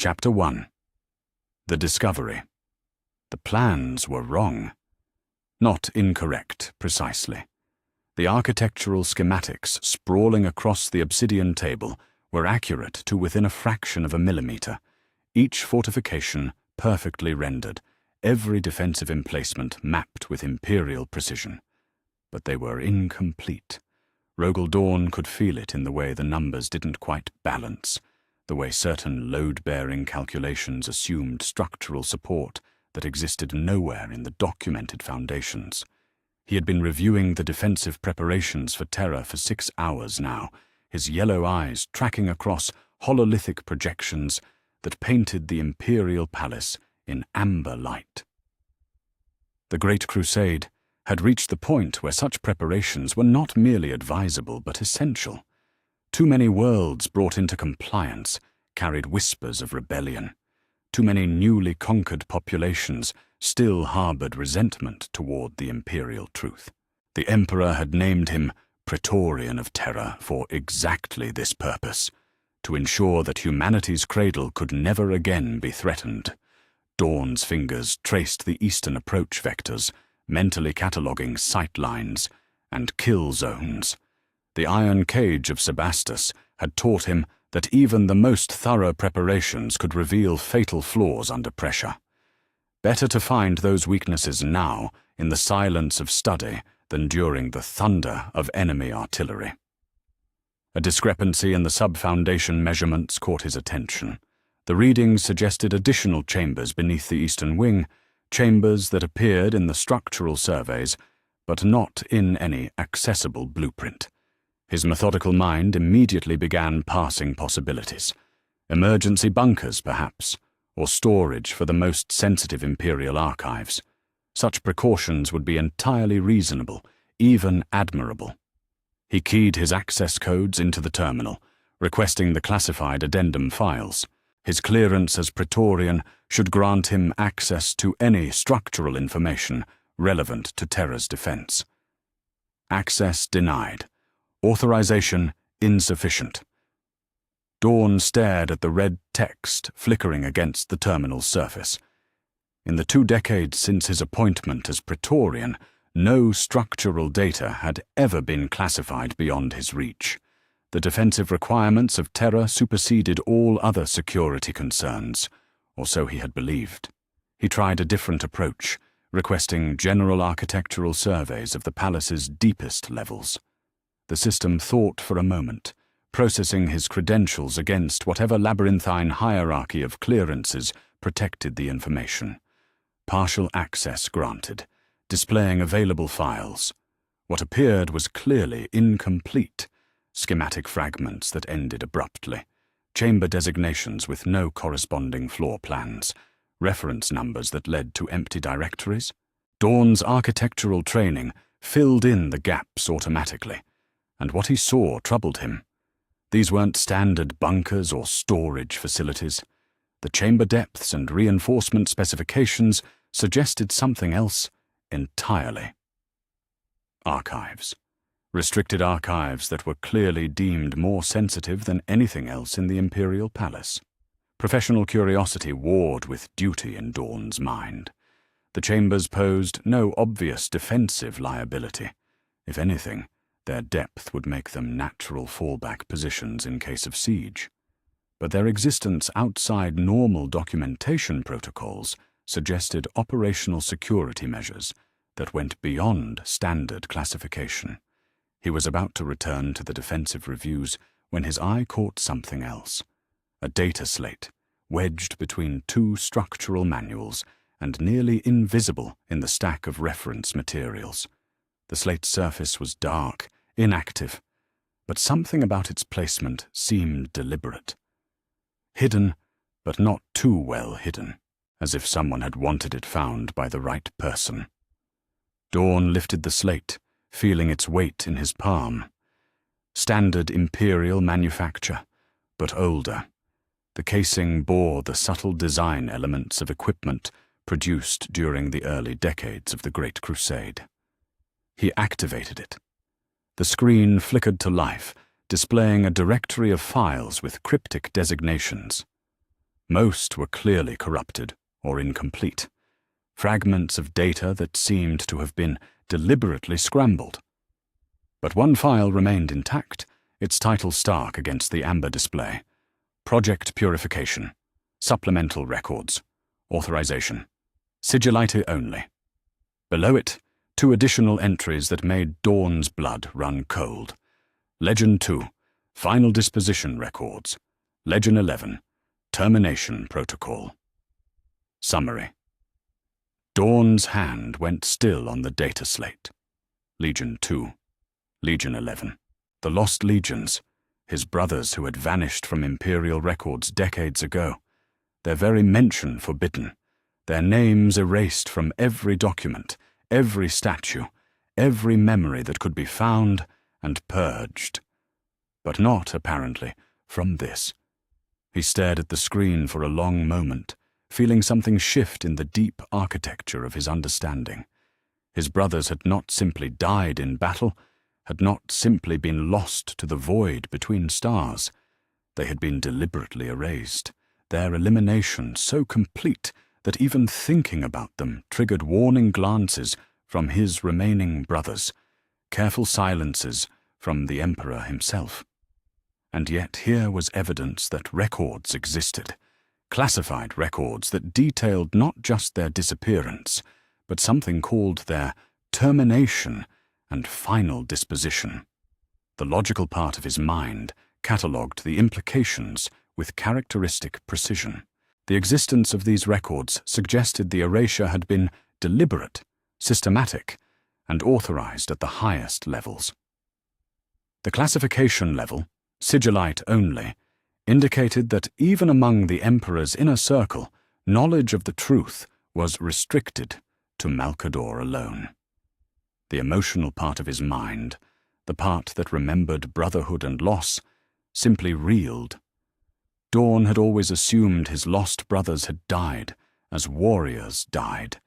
Chapter 1. The Discovery. The plans were wrong. Not incorrect, precisely. The architectural schematics sprawling across the obsidian table were accurate to within a fraction of a millimeter, each fortification perfectly rendered, every defensive emplacement mapped with imperial precision. But they were incomplete. Rogel Dawn could feel it in the way the numbers didn't quite balance, the way certain load-bearing calculations assumed structural support that existed nowhere in the documented foundations. He had been reviewing the defensive preparations for Terra for 6 hours now, his yellow eyes tracking across hololithic projections that painted the Imperial Palace in amber light. The Great Crusade had reached the point where such preparations were not merely advisable but essential. Too many worlds brought into compliance carried whispers of rebellion. Too many newly conquered populations still harbored resentment toward the imperial truth. The Emperor had named him Praetorian of Terra for exactly this purpose, to ensure that humanity's cradle could never again be threatened. Dawn's fingers traced the eastern approach vectors, mentally cataloguing sight lines and kill zones. The iron cage of Sebastus had taught him that even the most thorough preparations could reveal fatal flaws under pressure. Better to find those weaknesses now in the silence of study than during the thunder of enemy artillery. A discrepancy in the sub-foundation measurements caught his attention. The readings suggested additional chambers beneath the eastern wing, chambers that appeared in the structural surveys, but not in any accessible blueprint. His methodical mind immediately began parsing possibilities. Emergency bunkers, perhaps, or storage for the most sensitive Imperial archives. Such precautions would be entirely reasonable, even admirable. He keyed his access codes into the terminal, requesting the classified addendum files. His clearance as Praetorian should grant him access to any structural information relevant to Terra's defense. Access denied. Authorization insufficient. Dawn stared at the red text flickering against the terminal's surface. In the 2 decades since his appointment as Praetorian, no structural data had ever been classified beyond his reach. The defensive requirements of Terra superseded all other security concerns, or so he had believed. He tried a different approach, requesting general architectural surveys of the palace's deepest levels. The system thought for a moment, processing his credentials against whatever labyrinthine hierarchy of clearances protected the information. Partial access granted, displaying available files. What appeared was clearly incomplete. Schematic fragments that ended abruptly, chamber designations with no corresponding floor plans, reference numbers that led to empty directories. Dawn's architectural training filled in the gaps automatically, and what he saw troubled him. These weren't standard bunkers or storage facilities. The chamber depths and reinforcement specifications suggested something else entirely. Archives. Restricted archives that were clearly deemed more sensitive than anything else in the Imperial Palace. Professional curiosity warred with duty in Dawn's mind. The chambers posed no obvious defensive liability. If anything, their depth would make them natural fallback positions in case of siege. But their existence outside normal documentation protocols suggested operational security measures that went beyond standard classification. He was about to return to the defensive reviews when his eye caught something else. A data slate, wedged between 2 structural manuals and nearly invisible in the stack of reference materials. The slate's surface was dark, inactive, but something about its placement seemed deliberate. Hidden, but not too well hidden, as if someone had wanted it found by the right person. Dawn lifted the slate, feeling its weight in his palm. Standard Imperial manufacture, but older. The casing bore the subtle design elements of equipment produced during the early decades of the Great Crusade. He activated it. The screen flickered to life, displaying a directory of files with cryptic designations. Most were clearly corrupted or incomplete, fragments of data that seemed to have been deliberately scrambled. But one file remained intact, its title stark against the amber display. Project Purification. Supplemental Records. Authorization. Sigillite only. Below it, 2 additional entries that made Dawn's blood run cold. Legend 2. Final Disposition Records. Legend 11. Termination Protocol. Summary. Dawn's hand went still on the data slate. Legion 2. Legion 11. The Lost Legions, his brothers who had vanished from Imperial records decades ago, their very mention forbidden, their names erased from every document, every statue, every memory that could be found and purged. But not, apparently, from this. He stared at the screen for a long moment, feeling something shift in the deep architecture of his understanding. His brothers had not simply died in battle, had not simply been lost to the void between stars. They had been deliberately erased, their elimination so complete that even thinking about them triggered warning glances from his remaining brothers, careful silences from the Emperor himself. And yet here was evidence that records existed, classified records that detailed not just their disappearance, but something called their termination and final disposition. The logical part of his mind catalogued the implications with characteristic precision. The existence of these records suggested the erasure had been deliberate, systematic, and authorized at the highest levels. The classification level, Sigillite only, indicated that even among the Emperor's inner circle, knowledge of the truth was restricted to Malcador alone. The emotional part of his mind, the part that remembered brotherhood and loss, simply reeled. Dawn had always assumed his lost brothers had died, as warriors died.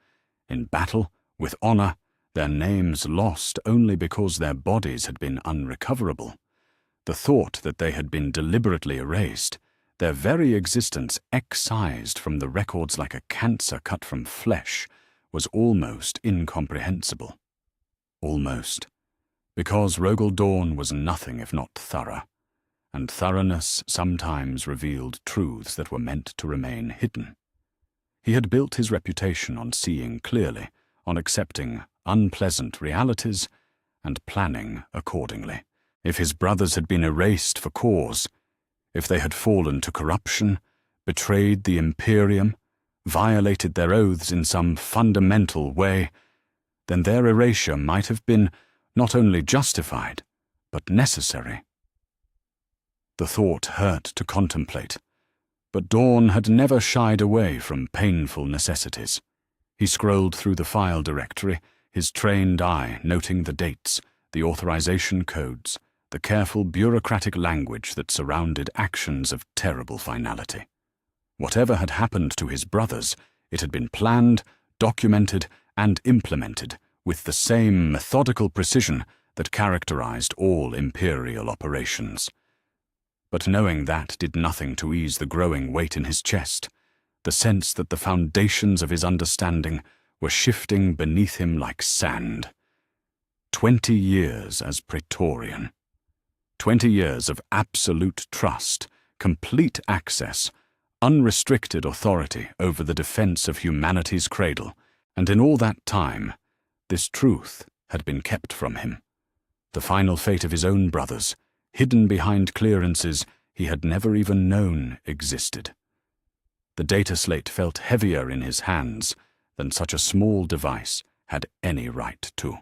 In battle, with honor, their names lost only because their bodies had been unrecoverable. The thought that they had been deliberately erased, their very existence excised from the records like a cancer cut from flesh, was almost incomprehensible. Almost. Because Rogel Dawn was nothing if not thorough, and thoroughness sometimes revealed truths that were meant to remain hidden. He had built his reputation on seeing clearly, on accepting unpleasant realities, and planning accordingly. If his brothers had been erased for cause, if they had fallen to corruption, betrayed the Imperium, violated their oaths in some fundamental way, then their erasure might have been not only justified, but necessary. The thought hurt to contemplate, but Dawn had never shied away from painful necessities. He scrolled through the file directory, his trained eye noting the dates, the authorization codes, the careful bureaucratic language that surrounded actions of terrible finality. Whatever had happened to his brothers, it had been planned, documented, and implemented with the same methodical precision that characterized all Imperial operations. But knowing that did nothing to ease the growing weight in his chest, the sense that the foundations of his understanding were shifting beneath him like sand. 20 years as Praetorian. 20 years of absolute trust, complete access, unrestricted authority over the defense of humanity's cradle, and in all that time, this truth had been kept from him. The final fate of his own brothers, hidden behind clearances he had never even known existed. The data slate felt heavier in his hands than such a small device had any right to.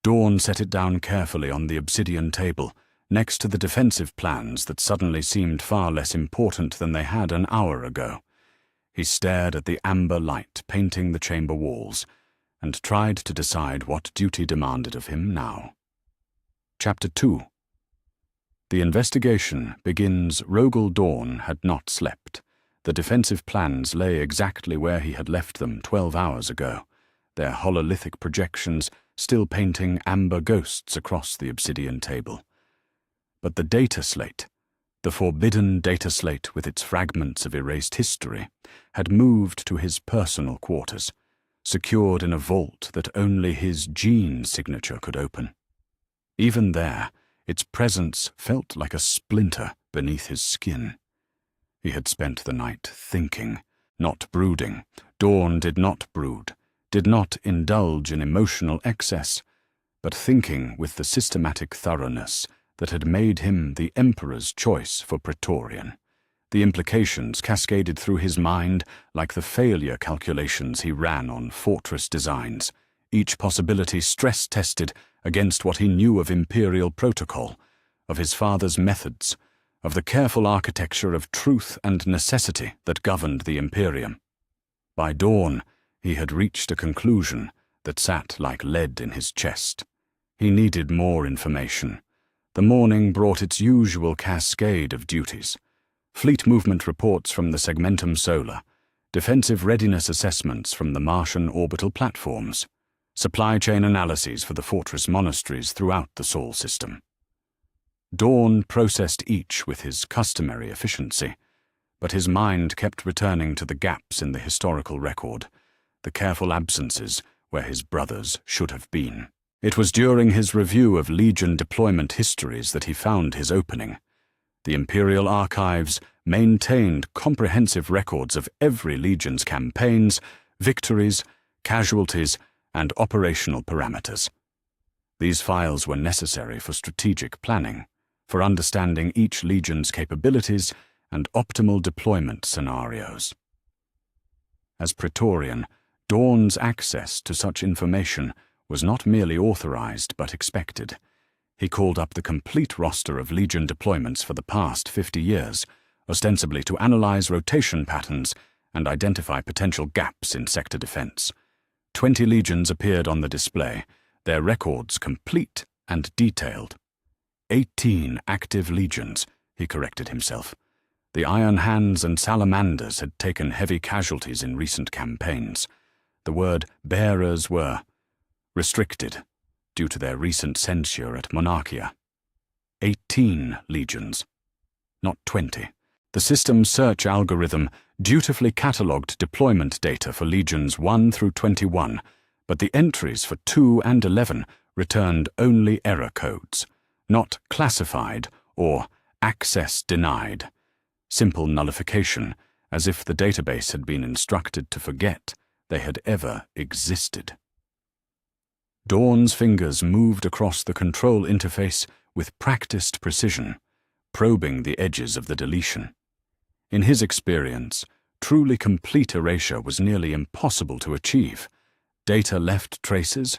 Dawn set it down carefully on the obsidian table, next to the defensive plans that suddenly seemed far less important than they had an hour ago. He stared at the amber light painting the chamber walls, and tried to decide what duty demanded of him now. Chapter 2. The investigation begins. Rogel Dawn had not slept. The defensive plans lay exactly where he had left them 12 hours ago, their hololithic projections still painting amber ghosts across the obsidian table. But the data slate, The forbidden data slate with its fragments of erased history had moved to his personal quarters, secured in a vault that only his gene signature could open. Even there, its presence felt like a splinter beneath his skin. He had spent the night thinking, not brooding. Dawn did not brood, did not indulge in emotional excess, but thinking with the systematic thoroughness that had made him the Emperor's choice for Praetorian. The implications cascaded through his mind like the failure calculations he ran on fortress designs, each possibility stress-tested against what he knew of imperial protocol, of his father's methods, of the careful architecture of truth and necessity that governed the Imperium. By dawn, he had reached a conclusion that sat like lead in his chest. He needed more information. The morning brought its usual cascade of duties: fleet movement reports from the Segmentum Solar, defensive readiness assessments from the Martian orbital platforms, supply chain analyses for the fortress monasteries throughout the Sol system. Dawn processed each with his customary efficiency, but his mind kept returning to the gaps in the historical record, the careful absences where his brothers should have been. It was during his review of Legion deployment histories that he found his opening. The Imperial Archives maintained comprehensive records of every Legion's campaigns, victories, casualties, and operational parameters. These files were necessary for strategic planning, for understanding each Legion's capabilities and optimal deployment scenarios. As Praetorian, Dawn's access to such information was not merely authorized but expected. He called up the complete roster of Legion deployments for the past 50 years, ostensibly to analyze rotation patterns and identify potential gaps in sector defense. 20 legions appeared on the display, their records complete and detailed. 18 active legions, he corrected himself. The Iron Hands and Salamanders had taken heavy casualties in recent campaigns. The word bearers were restricted due to their recent censure at Monarchia. 18 legions, not 20. The system's search algorithm dutifully catalogued deployment data for Legions 1 through 21, but the entries for 2 and 11 returned only error codes, not classified or access denied. Simple nullification, as if the database had been instructed to forget they had ever existed. Dawn's fingers moved across the control interface with practiced precision, probing the edges of the deletion. In his experience, truly complete erasure was nearly impossible to achieve. Data left traces,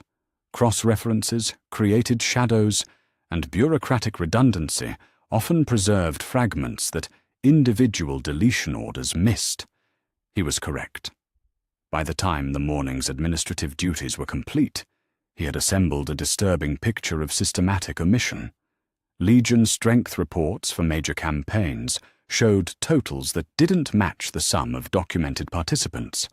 cross-references, created shadows, and bureaucratic redundancy often preserved fragments that individual deletion orders missed. He was correct. By the time the morning's administrative duties were complete, he had assembled a disturbing picture of systematic omission. Legion strength reports for major campaigns showed totals that didn't match the sum of documented participants.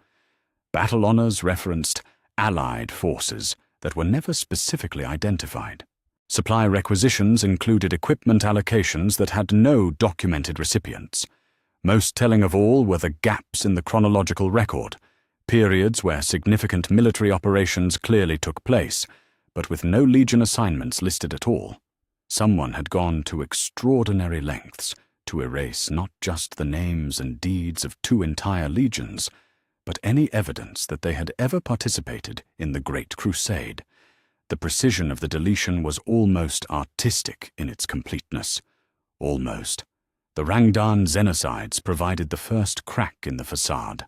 Battle honors referenced allied forces that were never specifically identified. Supply requisitions included equipment allocations that had no documented recipients. Most telling of all were the gaps in the chronological record, periods where significant military operations clearly took place, but with no Legion assignments listed at all. Someone had gone to extraordinary lengths to erase not just the names and deeds of 2 entire legions, but any evidence that they had ever participated in the Great Crusade. The precision of the deletion was almost artistic in its completeness. Almost. The Rangdan Xenocides provided the first crack in the facade.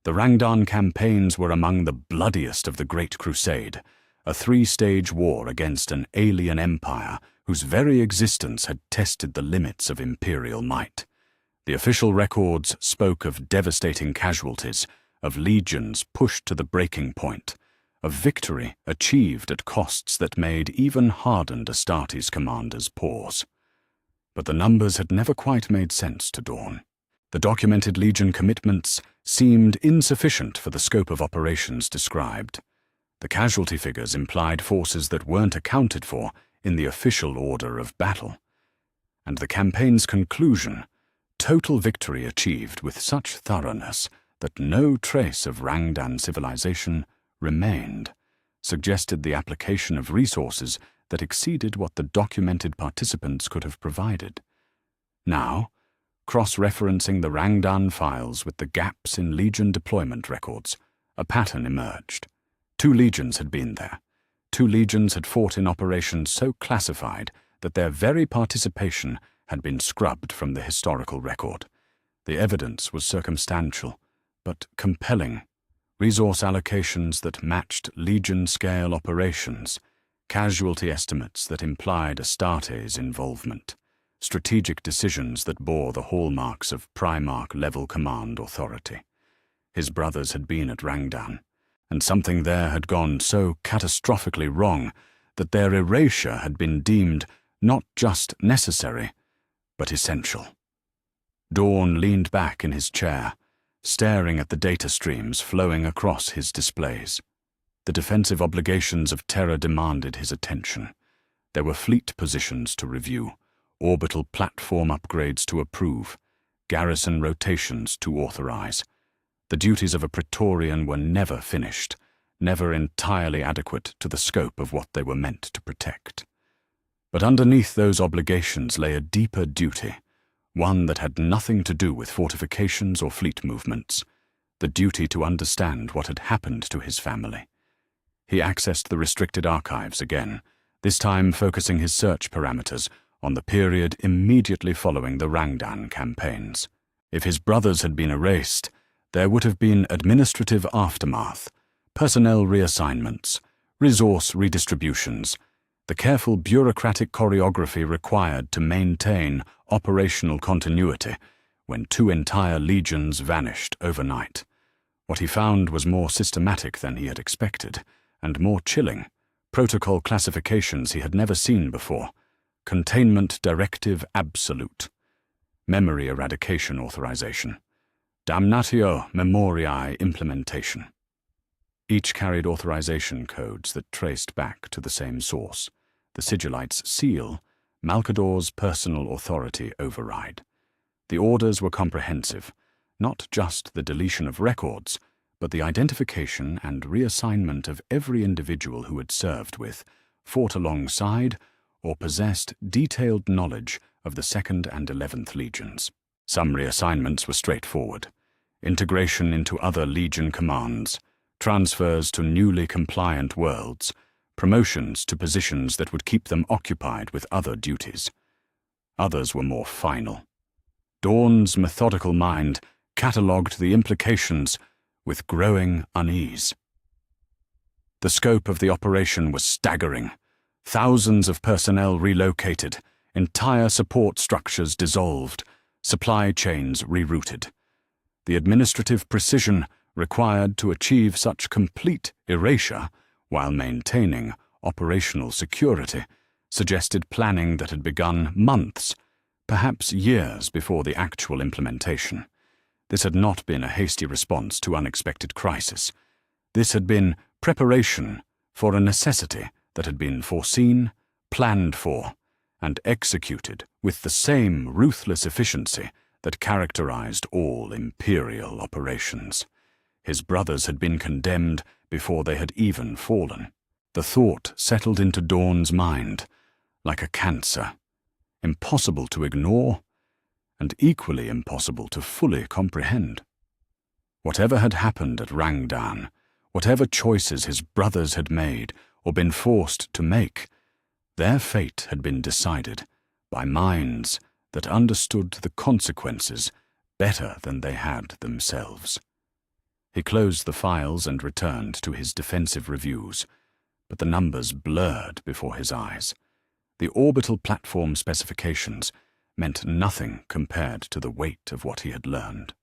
The Rangdan campaigns were among the bloodiest of the Great Crusade, a 3-stage war against an alien empire whose very existence had tested the limits of imperial might. The official records spoke of devastating casualties, of legions pushed to the breaking point, of victory achieved at costs that made even hardened Astartes commanders pause. But the numbers had never quite made sense to Dawn. The documented Legion commitments seemed insufficient for the scope of operations described. The casualty figures implied forces that weren't accounted for in the official order of battle. and the campaign's conclusion, total victory achieved with such thoroughness that no trace of Rangdan civilization remained, suggested the application of resources that exceeded what the documented participants could have provided. Now, cross-referencing the Rangdan files with the gaps in Legion deployment records, a pattern emerged. 2 legions had been there. 2 legions had fought in operations so classified that their very participation had been scrubbed from the historical record. The evidence was circumstantial, but compelling. Resource allocations that matched Legion-scale operations, casualty estimates that implied Astarte's involvement, strategic decisions that bore the hallmarks of Primarch-level command authority. His brothers had been at Rangdan, and something there had gone so catastrophically wrong that their erasure had been deemed not just necessary, but essential. Dawn leaned back in his chair, staring at the data streams flowing across his displays. The defensive obligations of Terra demanded his attention. There were fleet positions to review, orbital platform upgrades to approve, garrison rotations to authorize. The duties of a Praetorian were never finished, never entirely adequate to the scope of what they were meant to protect. But underneath those obligations lay a deeper duty, one that had nothing to do with fortifications or fleet movements, the duty to understand what had happened to his family. He accessed the restricted archives again, this time focusing his search parameters on the period immediately following the Rangdan campaigns. If his brothers had been erased, there would have been administrative aftermath, personnel reassignments, resource redistributions, the careful bureaucratic choreography required to maintain operational continuity when 2 entire legions vanished overnight. What he found was more systematic than he had expected, and more chilling. Protocol classifications he had never seen before. Containment Directive Absolute. Memory Eradication Authorization. Damnatio Memoriae Implementation. Each carried authorization codes that traced back to the same source, the Sigillite's seal, Malcador's personal authority override. The orders were comprehensive, not just the deletion of records, but the identification and reassignment of every individual who had served with, fought alongside, or possessed detailed knowledge of the 2nd and 11th Legions. Some reassignments were straightforward. Integration into other Legion commands, transfers to newly compliant worlds, promotions to positions that would keep them occupied with other duties. Others were more final. Dawn's methodical mind catalogued the implications with growing unease. The scope of the operation was staggering. Thousands of personnel relocated, entire support structures dissolved, supply chains rerouted. The administrative precision required to achieve such complete erasure while maintaining operational security suggested planning that had begun months, perhaps years before the actual implementation. This had not been a hasty response to unexpected crisis. This had been preparation for a necessity that had been foreseen, planned for, and executed with the same ruthless efficiency that characterized all Imperial operations. His brothers had been condemned before they had even fallen. The thought settled into Dawn's mind like a cancer, impossible to ignore, and equally impossible to fully comprehend. Whatever had happened at Rangdan, whatever choices his brothers had made or been forced to make, their fate had been decided by minds that understood the consequences better than they had themselves. He closed the files and returned to his defensive reviews, but the numbers blurred before his eyes. The orbital platform specifications meant nothing compared to the weight of what he had learned.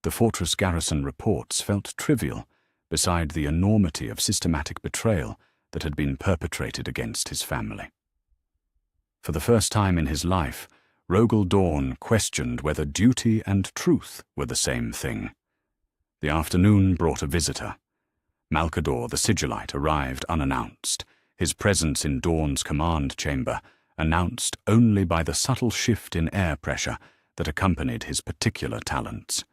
The fortress garrison reports felt trivial beside the enormity of systematic betrayal that had been perpetrated against his family. For the first time in his life, Rogel Dawn questioned whether duty and truth were the same thing. The afternoon brought a visitor. Malcador the Sigillite arrived unannounced, his presence in Dawn's command chamber announced only by the subtle shift in air pressure that accompanied his particular talents.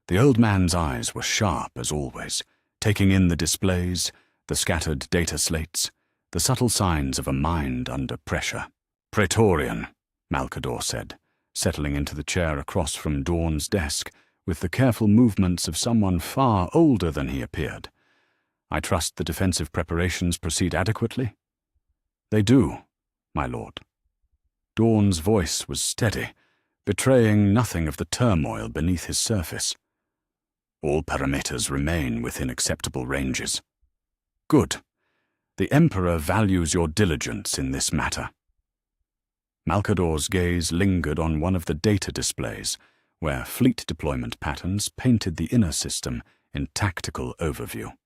The old man's eyes were sharp as always, taking in the displays, the scattered data slates, the subtle signs of a mind under pressure. "Praetorian," Malcador said, settling into the chair across from Dawn's desk with the careful movements of someone far older than he appeared. "I trust the defensive preparations proceed adequately?" "They do, my lord." Dawn's voice was steady, betraying nothing of the turmoil beneath his surface. "All parameters remain within acceptable ranges." "Good. The Emperor values your diligence in this matter." Malcador's gaze lingered on one of the data displays, where fleet deployment patterns painted the inner system in tactical overview.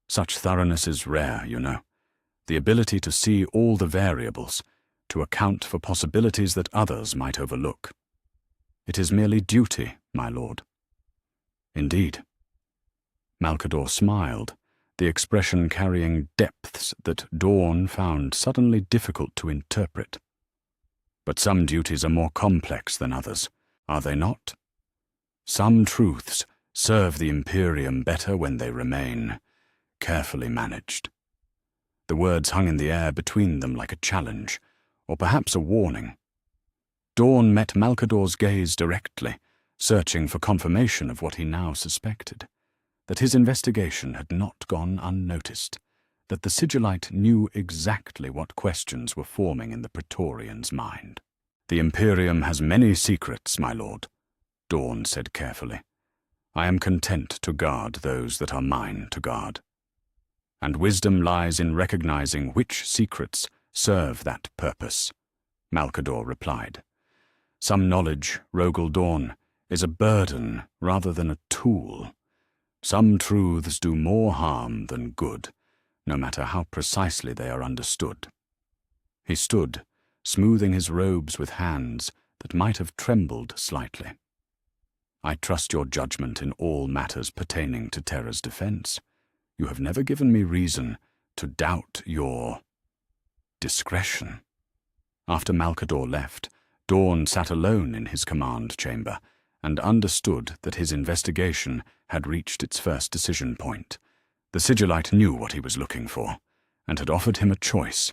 Such thoroughness is rare, you know. The ability to see all the variables, to account for possibilities that others might overlook. It is merely duty, my lord. Indeed. Malcador smiled, the expression carrying depths that Dawn found suddenly difficult to interpret. But some duties are more complex than others, are they not? Some truths serve the Imperium better when they remain carefully managed. The words hung in the air between them like a challenge, or perhaps a warning. Dawn met Malcador's gaze directly, searching for confirmation of what he now suspected, that his investigation had not gone unnoticed, that the Sigillite knew exactly what questions were forming in the Praetorian's mind. "The Imperium has many secrets, my lord," Dawn said carefully. "I am content to guard those that are mine to guard. And wisdom lies in recognizing which secrets serve that purpose," Malcador replied. "Some knowledge, Rogel Dawn, is a burden rather than a tool. Some truths do more harm than good, no matter how precisely they are understood." He stood, smoothing his robes with hands that might have trembled slightly. "I trust your judgment in all matters pertaining to Terra's defense. You have never given me reason to doubt your discretion." After Malcador left, Dawn sat alone in his command chamber and understood that his investigation had reached its first decision point. The Sigillite knew what he was looking for, and had offered him a choice: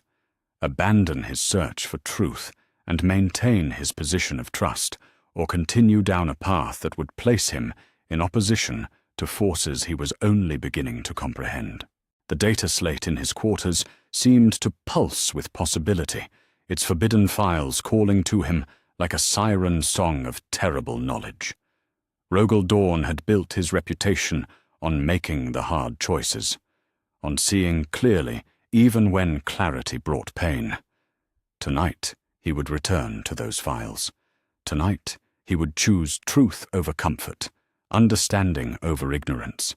abandon his search for truth and maintain his position of trust, or continue down a path that would place him in opposition to forces he was only beginning to comprehend. The data slate in his quarters seemed to pulse with possibility, its forbidden files calling to him like a siren song of terrible knowledge. Rogel Dawn had built his reputation on making the hard choices, on seeing clearly even when clarity brought pain. Tonight he would return to those files. Tonight he would choose truth over comfort, understanding over ignorance,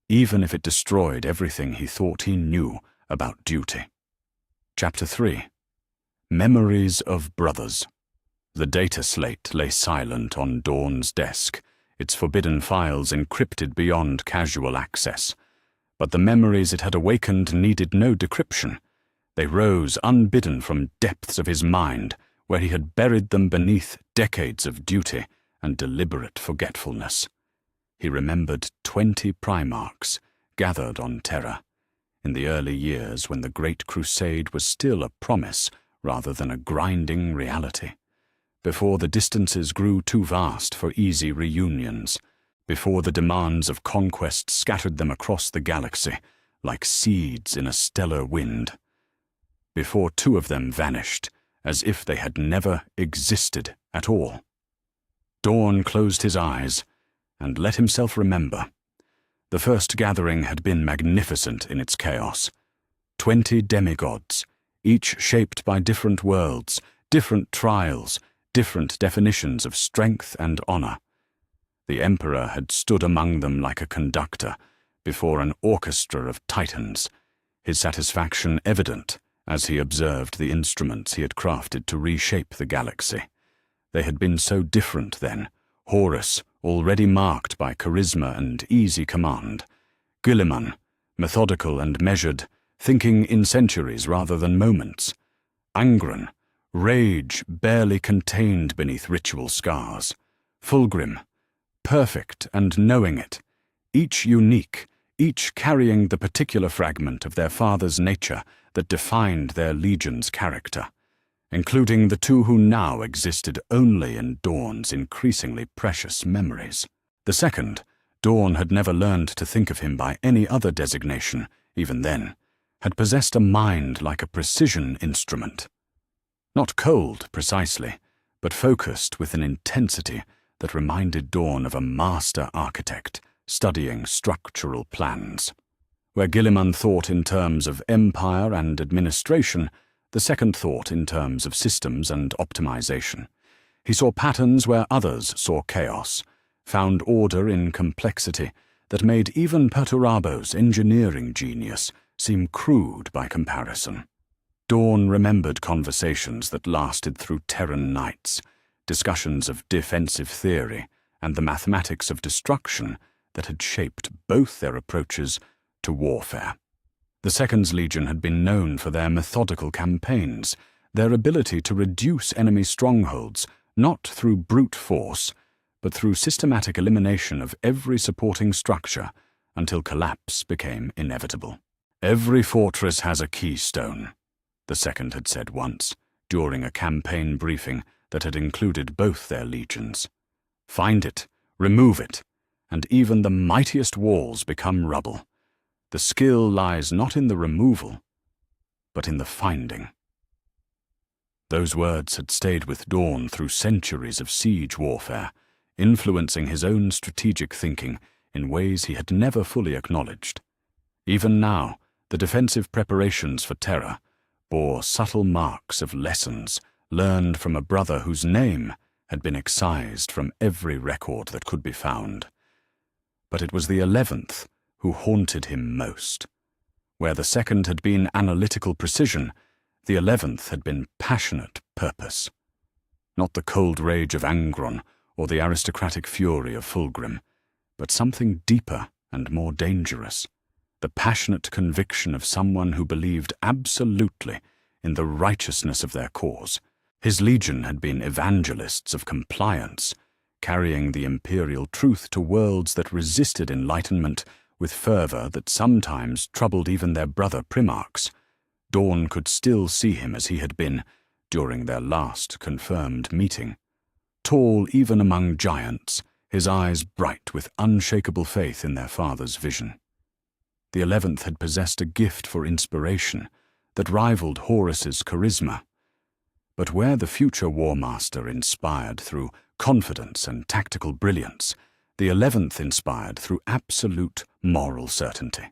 even if it destroyed everything he thought he knew about duty. Chapter 3. Memories of Brothers. The data slate lay silent on Dawn's desk, its forbidden files encrypted beyond casual access. But the memories it had awakened needed no decryption. They rose unbidden from depths of his mind, where he had buried them beneath decades of duty and deliberate forgetfulness. He remembered 20 Primarchs gathered on Terra, in the early years when the Great Crusade was still a promise rather than a grinding reality, before the distances grew too vast for easy reunions, before the demands of conquest scattered them across the galaxy like seeds in a stellar wind, before 2 of them vanished as if they had never existed at all. Dawn closed his eyes and let himself remember. The first gathering had been magnificent in its chaos. 20 demigods, each shaped by different worlds, different trials, different definitions of strength and honor. The Emperor had stood among them like a conductor before an orchestra of titans, his satisfaction evident as he observed the instruments he had crafted to reshape the galaxy. They had been so different then, Horus, already marked by charisma and easy command, Guilliman, methodical and measured, thinking in centuries rather than moments, Angron, rage barely contained beneath ritual scars. Fulgrim, perfect and knowing it, each unique, each carrying the particular fragment of their father's nature that defined their legion's character, including the two who now existed only in Dawn's increasingly precious memories. The second, Dawn had never learned to think of him by any other designation, even then, had possessed a mind like a precision instrument. Not cold, precisely, but focused with an intensity that reminded Dawn of a master architect studying structural plans. Where Guilliman thought in terms of empire and administration, the second thought in terms of systems and optimization. He saw patterns where others saw chaos, found order in complexity that made even Perturabo's engineering genius seem crude by comparison. Dawn remembered conversations that lasted through Terran nights, discussions of defensive theory and the mathematics of destruction that had shaped both their approaches to warfare. The Second's Legion had been known for their methodical campaigns, their ability to reduce enemy strongholds not through brute force, but through systematic elimination of every supporting structure until collapse became inevitable. "Every fortress has a keystone," the Second had said once, during a campaign briefing that had included both their legions. "Find it, remove it, and even the mightiest walls become rubble. The skill lies not in the removal, but in the finding." Those words had stayed with Dawn through centuries of siege warfare, influencing his own strategic thinking in ways he had never fully acknowledged. Even now, the defensive preparations for Terra bore subtle marks of lessons learned from a brother whose name had been excised from every record that could be found. But it was the 11th who haunted him most. Where the Second had been analytical precision, the 11th had been passionate purpose. Not the cold rage of Angron or the aristocratic fury of Fulgrim, but something deeper and more dangerous. The passionate conviction of someone who believed absolutely in the righteousness of their cause. His legion had been evangelists of compliance, carrying the imperial truth to worlds that resisted enlightenment with fervor that sometimes troubled even their brother primarchs. Dawn could still see him as he had been during their last confirmed meeting. Tall even among giants, his eyes bright with unshakable faith in their father's vision. The 11th had possessed a gift for inspiration that rivaled Horus's charisma. But where the future War Master inspired through confidence and tactical brilliance, the 11th inspired through absolute moral certainty.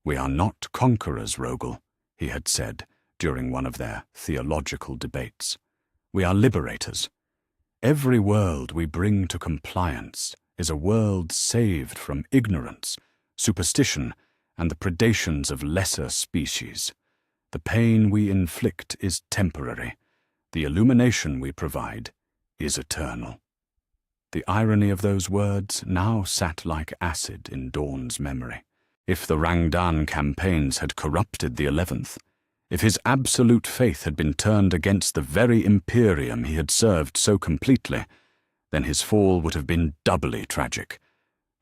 "We are not conquerors, Rogel," he had said during one of their theological debates. "We are liberators. Every world we bring to compliance is a world saved from ignorance, superstition, and the predations of lesser species. The pain we inflict is temporary. The illumination we provide is eternal." The irony of those words now sat like acid in Dawn's memory. If the Rangdan campaigns had corrupted the 11th, if his absolute faith had been turned against the very Imperium he had served so completely, then his fall would have been doubly tragic.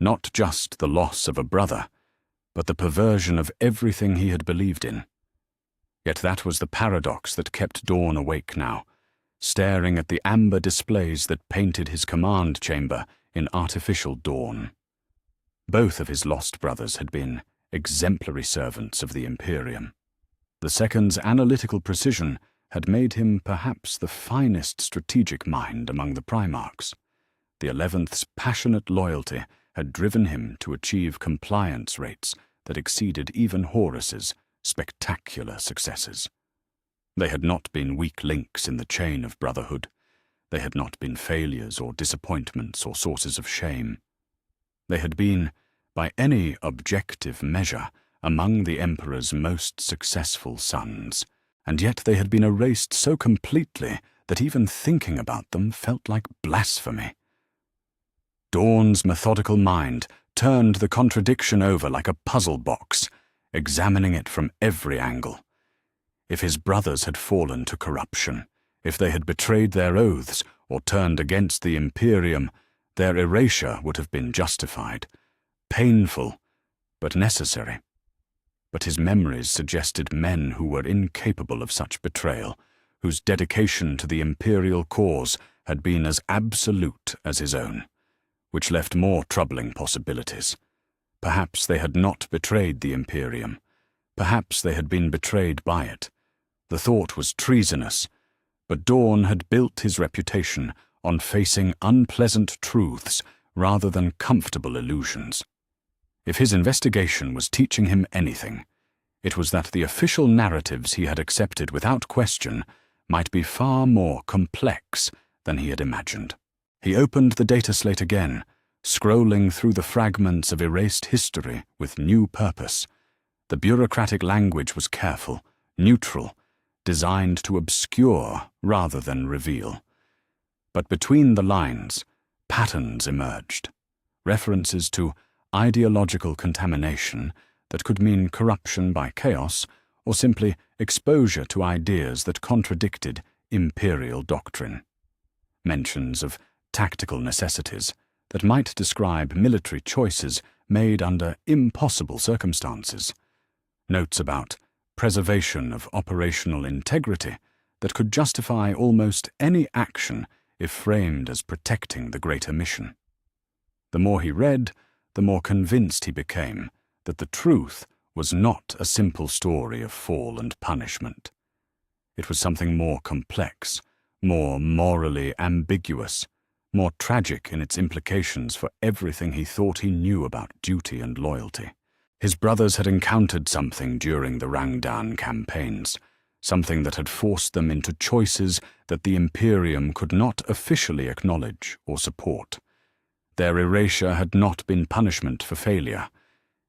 Not just the loss of a brother, but the perversion of everything he had believed in. Yet that was the paradox that kept Dawn awake now, staring at the amber displays that painted his command chamber in artificial dawn. Both of his lost brothers had been exemplary servants of the Imperium. The Second's analytical precision had made him perhaps the finest strategic mind among the Primarchs. The 11th's passionate loyalty had driven him to achieve compliance rates that exceeded even Horus's spectacular successes. They had not been weak links in the chain of brotherhood. They had not been failures or disappointments or sources of shame. They had been, by any objective measure, among the Emperor's most successful sons, and yet they had been erased so completely that even thinking about them felt like blasphemy. Dawn's methodical mind turned the contradiction over like a puzzle box, examining it from every angle. If his brothers had fallen to corruption, If they had betrayed their oaths or turned against the Imperium, their erasure would have been justified. Painful, but necessary. But his memories suggested men who were incapable of such betrayal, whose dedication to the imperial cause had been as absolute as his own, which left more troubling possibilities. Perhaps they had not betrayed the Imperium. Perhaps they had been betrayed by it. The thought was treasonous, but Dawn had built his reputation on facing unpleasant truths rather than comfortable illusions. If his investigation was teaching him anything, it was that the official narratives he had accepted without question might be far more complex than he had imagined. He opened the data slate again, scrolling through the fragments of erased history with new purpose. The bureaucratic language was careful, neutral, designed to obscure rather than reveal. But between the lines, patterns emerged, references to ideological contamination that could mean corruption by chaos or simply exposure to ideas that contradicted imperial doctrine. Mentions of tactical necessities that might describe military choices made under impossible circumstances. Notes about preservation of operational integrity that could justify almost any action if framed as protecting the greater mission. The more he read, the more convinced he became that the truth was not a simple story of fall and punishment. It was something more complex, more morally ambiguous, more tragic in its implications for everything he thought he knew about duty and loyalty. His brothers had encountered something during the Rangdan campaigns, something that had forced them into choices that the Imperium could not officially acknowledge or support. Their erasure had not been punishment for failure.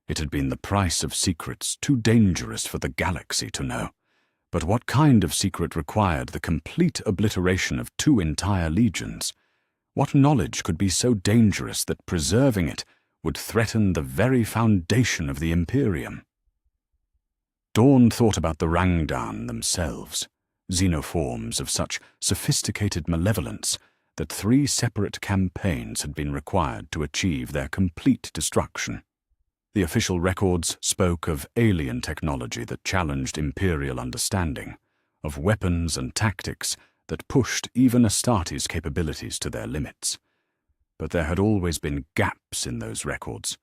It had been the price of secrets too dangerous for the galaxy to know. But what kind of secret required the complete obliteration of 2 entire legions? What knowledge could be so dangerous that preserving it would threaten the very foundation of the Imperium? Dawn thought about the Rangdan themselves, xenoforms of such sophisticated malevolence that 3 separate campaigns had been required to achieve their complete destruction. The official records spoke of alien technology that challenged imperial understanding, of weapons and tactics that pushed even Astartes' capabilities to their limits. But there had always been gaps in those records,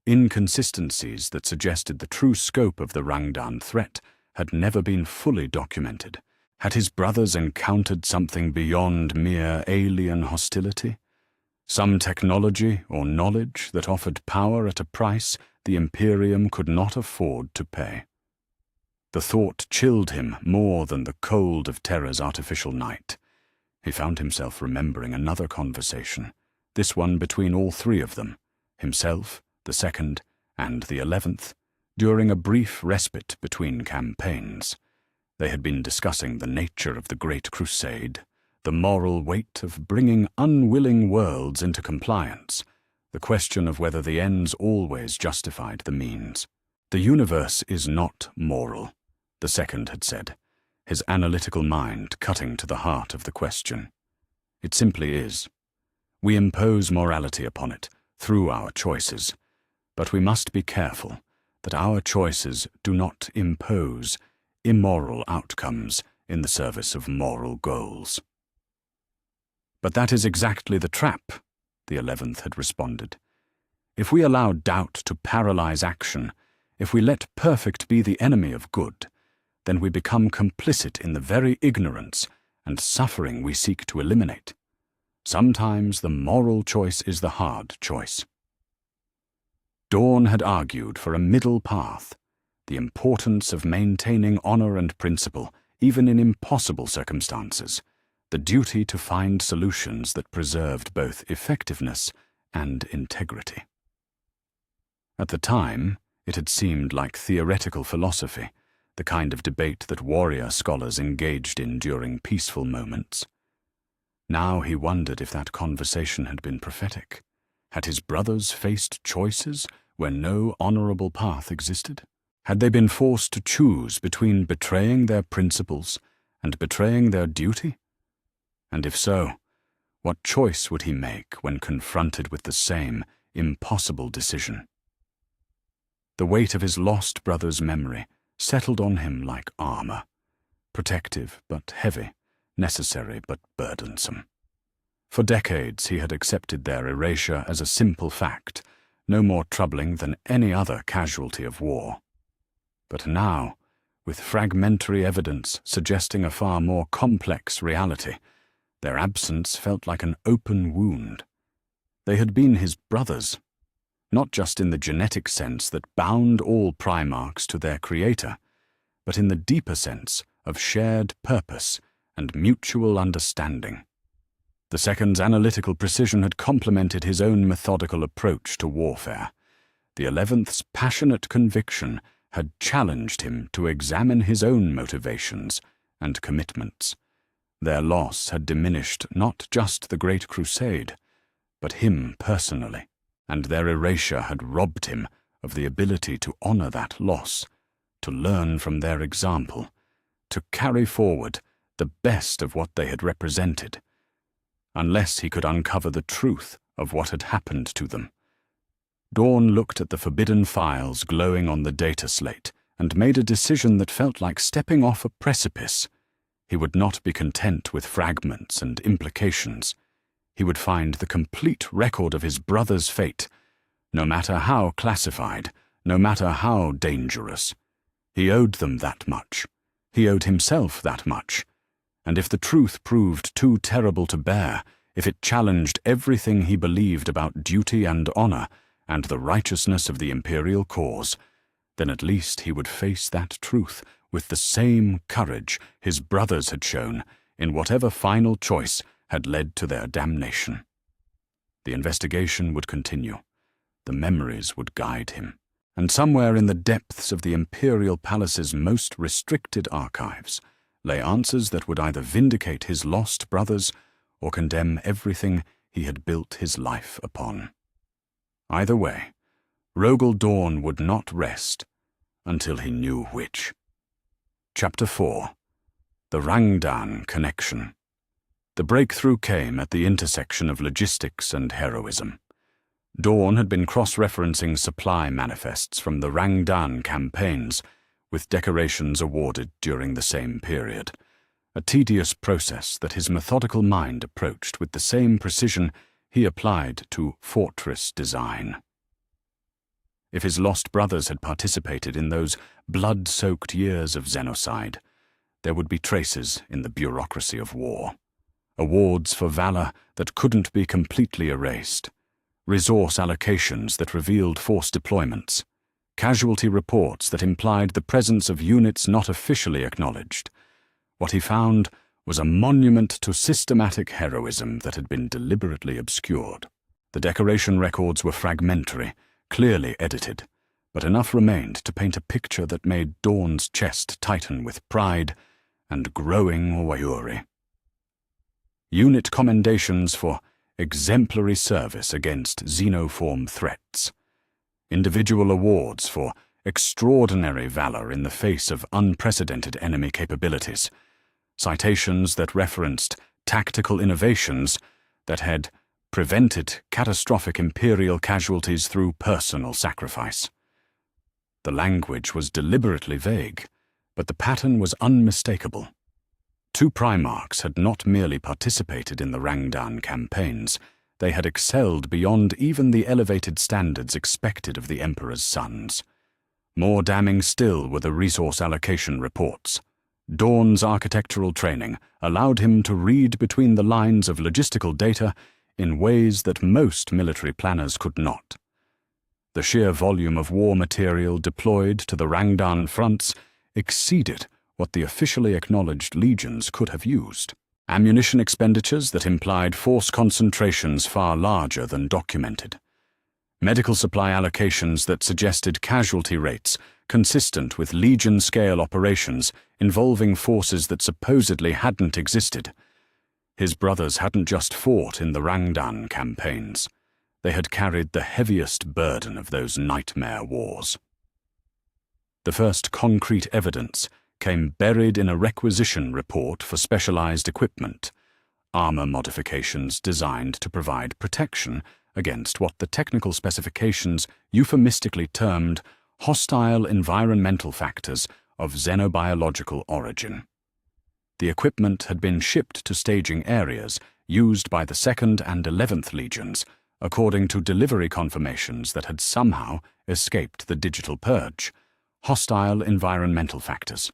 inconsistencies that suggested the true scope of the Rangdan threat had never been fully documented. Had his brothers encountered something beyond mere alien hostility? Some technology or knowledge that offered power at a price the Imperium could not afford to pay. The thought chilled him more than the cold of Terra's artificial night. He found himself remembering another conversation, this one between all 3 of them, himself, the 2nd, and the 11th, during a brief respite between campaigns. They had been discussing the nature of the Great Crusade, the moral weight of bringing unwilling worlds into compliance, the question of whether the ends always justified the means. The universe is not moral, the 2nd had said, his analytical mind cutting to the heart of the question. It simply is. We impose morality upon it through our choices, but we must be careful that our choices do not impose immoral outcomes in the service of moral goals. But that is exactly the trap, the 11th had responded. If we allow doubt to paralyze action, if we let perfect be the enemy of good, then we become complicit in the very ignorance and suffering we seek to eliminate. Sometimes the moral choice is the hard choice. Dawn had argued for a middle path, the importance of maintaining honor and principle, even in impossible circumstances, the duty to find solutions that preserved both effectiveness and integrity. At the time, it had seemed like theoretical philosophy, the kind of debate that warrior scholars engaged in during peaceful moments. Now he wondered if that conversation had been prophetic. Had his brothers faced choices where no honorable path existed? Had they been forced to choose between betraying their principles and betraying their duty? And if so, what choice would he make when confronted with the same impossible decision? The weight of his lost brother's memory settled on him like armor, protective but heavy, necessary but burdensome. For decades he had accepted their erasure as a simple fact, no more troubling than any other casualty of war. But now, with fragmentary evidence suggesting a far more complex reality, their absence felt like an open wound. They had been his brothers, not just in the genetic sense that bound all Primarchs to their creator, but in the deeper sense of shared purpose and mutual understanding. The Second's analytical precision had complemented his own methodical approach to warfare. The 11th's passionate conviction had challenged him to examine his own motivations and commitments. Their loss had diminished not just the Great Crusade, but him personally, and their erasure had robbed him of the ability to honor that loss, to learn from their example, to carry forward the best of what they had represented, unless he could uncover the truth of what had happened to them. Dawn looked at the forbidden files glowing on the data slate and made a decision that felt like stepping off a precipice. He would not be content with fragments and implications. He would find the complete record of his brother's fate, no matter how classified, no matter how dangerous. He owed them that much. He owed himself that much. And if the truth proved too terrible to bear, if it challenged everything he believed about duty and honor and the righteousness of the imperial cause, then at least he would face that truth with the same courage his brothers had shown in whatever final choice had led to their damnation. The investigation would continue. The memories would guide him. And somewhere in the depths of the Imperial Palace's most restricted archives lay answers that would either vindicate his lost brothers or condemn everything he had built his life upon. Either way, Rogel Dawn would not rest until he knew which. Chapter 4. The Rangdan Connection. The breakthrough came at the intersection of logistics and heroism. Dawn had been cross-referencing supply manifests from the Rangdan campaigns, with decorations awarded during the same period, a tedious process that his methodical mind approached with the same precision he applied to fortress design. If his lost brothers had participated in those blood-soaked years of xenocide, there would be traces in the bureaucracy of war. Awards for valor that couldn't be completely erased, resource allocations that revealed force deployments, casualty reports that implied the presence of units not officially acknowledged. What he found was a monument to systematic heroism that had been deliberately obscured. The decoration records were fragmentary, clearly edited, but enough remained to paint a picture that made Dawn's chest tighten with pride and growing worry. Unit commendations for exemplary service against xenoform threats, individual awards for extraordinary valor in the face of unprecedented enemy capabilities, citations that referenced tactical innovations that had prevented catastrophic imperial casualties through personal sacrifice. The language was deliberately vague, but the pattern was unmistakable. 2 Primarchs had not merely participated in the Rangdan campaigns, they had excelled beyond even the elevated standards expected of the Emperor's sons. More damning still were the resource allocation reports. Dawn's architectural training allowed him to read between the lines of logistical data in ways that most military planners could not. The sheer volume of war material deployed to the Rangdan fronts exceeded what the officially acknowledged legions could have used. Ammunition expenditures that implied force concentrations far larger than documented. Medical supply allocations that suggested casualty rates consistent with legion-scale operations involving forces that supposedly hadn't existed. His brothers hadn't just fought in the Rangdan campaigns. They had carried the heaviest burden of those nightmare wars. The first concrete evidence came buried in a requisition report for specialized equipment, armor modifications designed to provide protection against what the technical specifications euphemistically termed hostile environmental factors of xenobiological origin. The equipment had been shipped to staging areas used by the 2nd and 11th Legions, according to delivery confirmations that had somehow escaped the digital purge. Hostile environmental factors.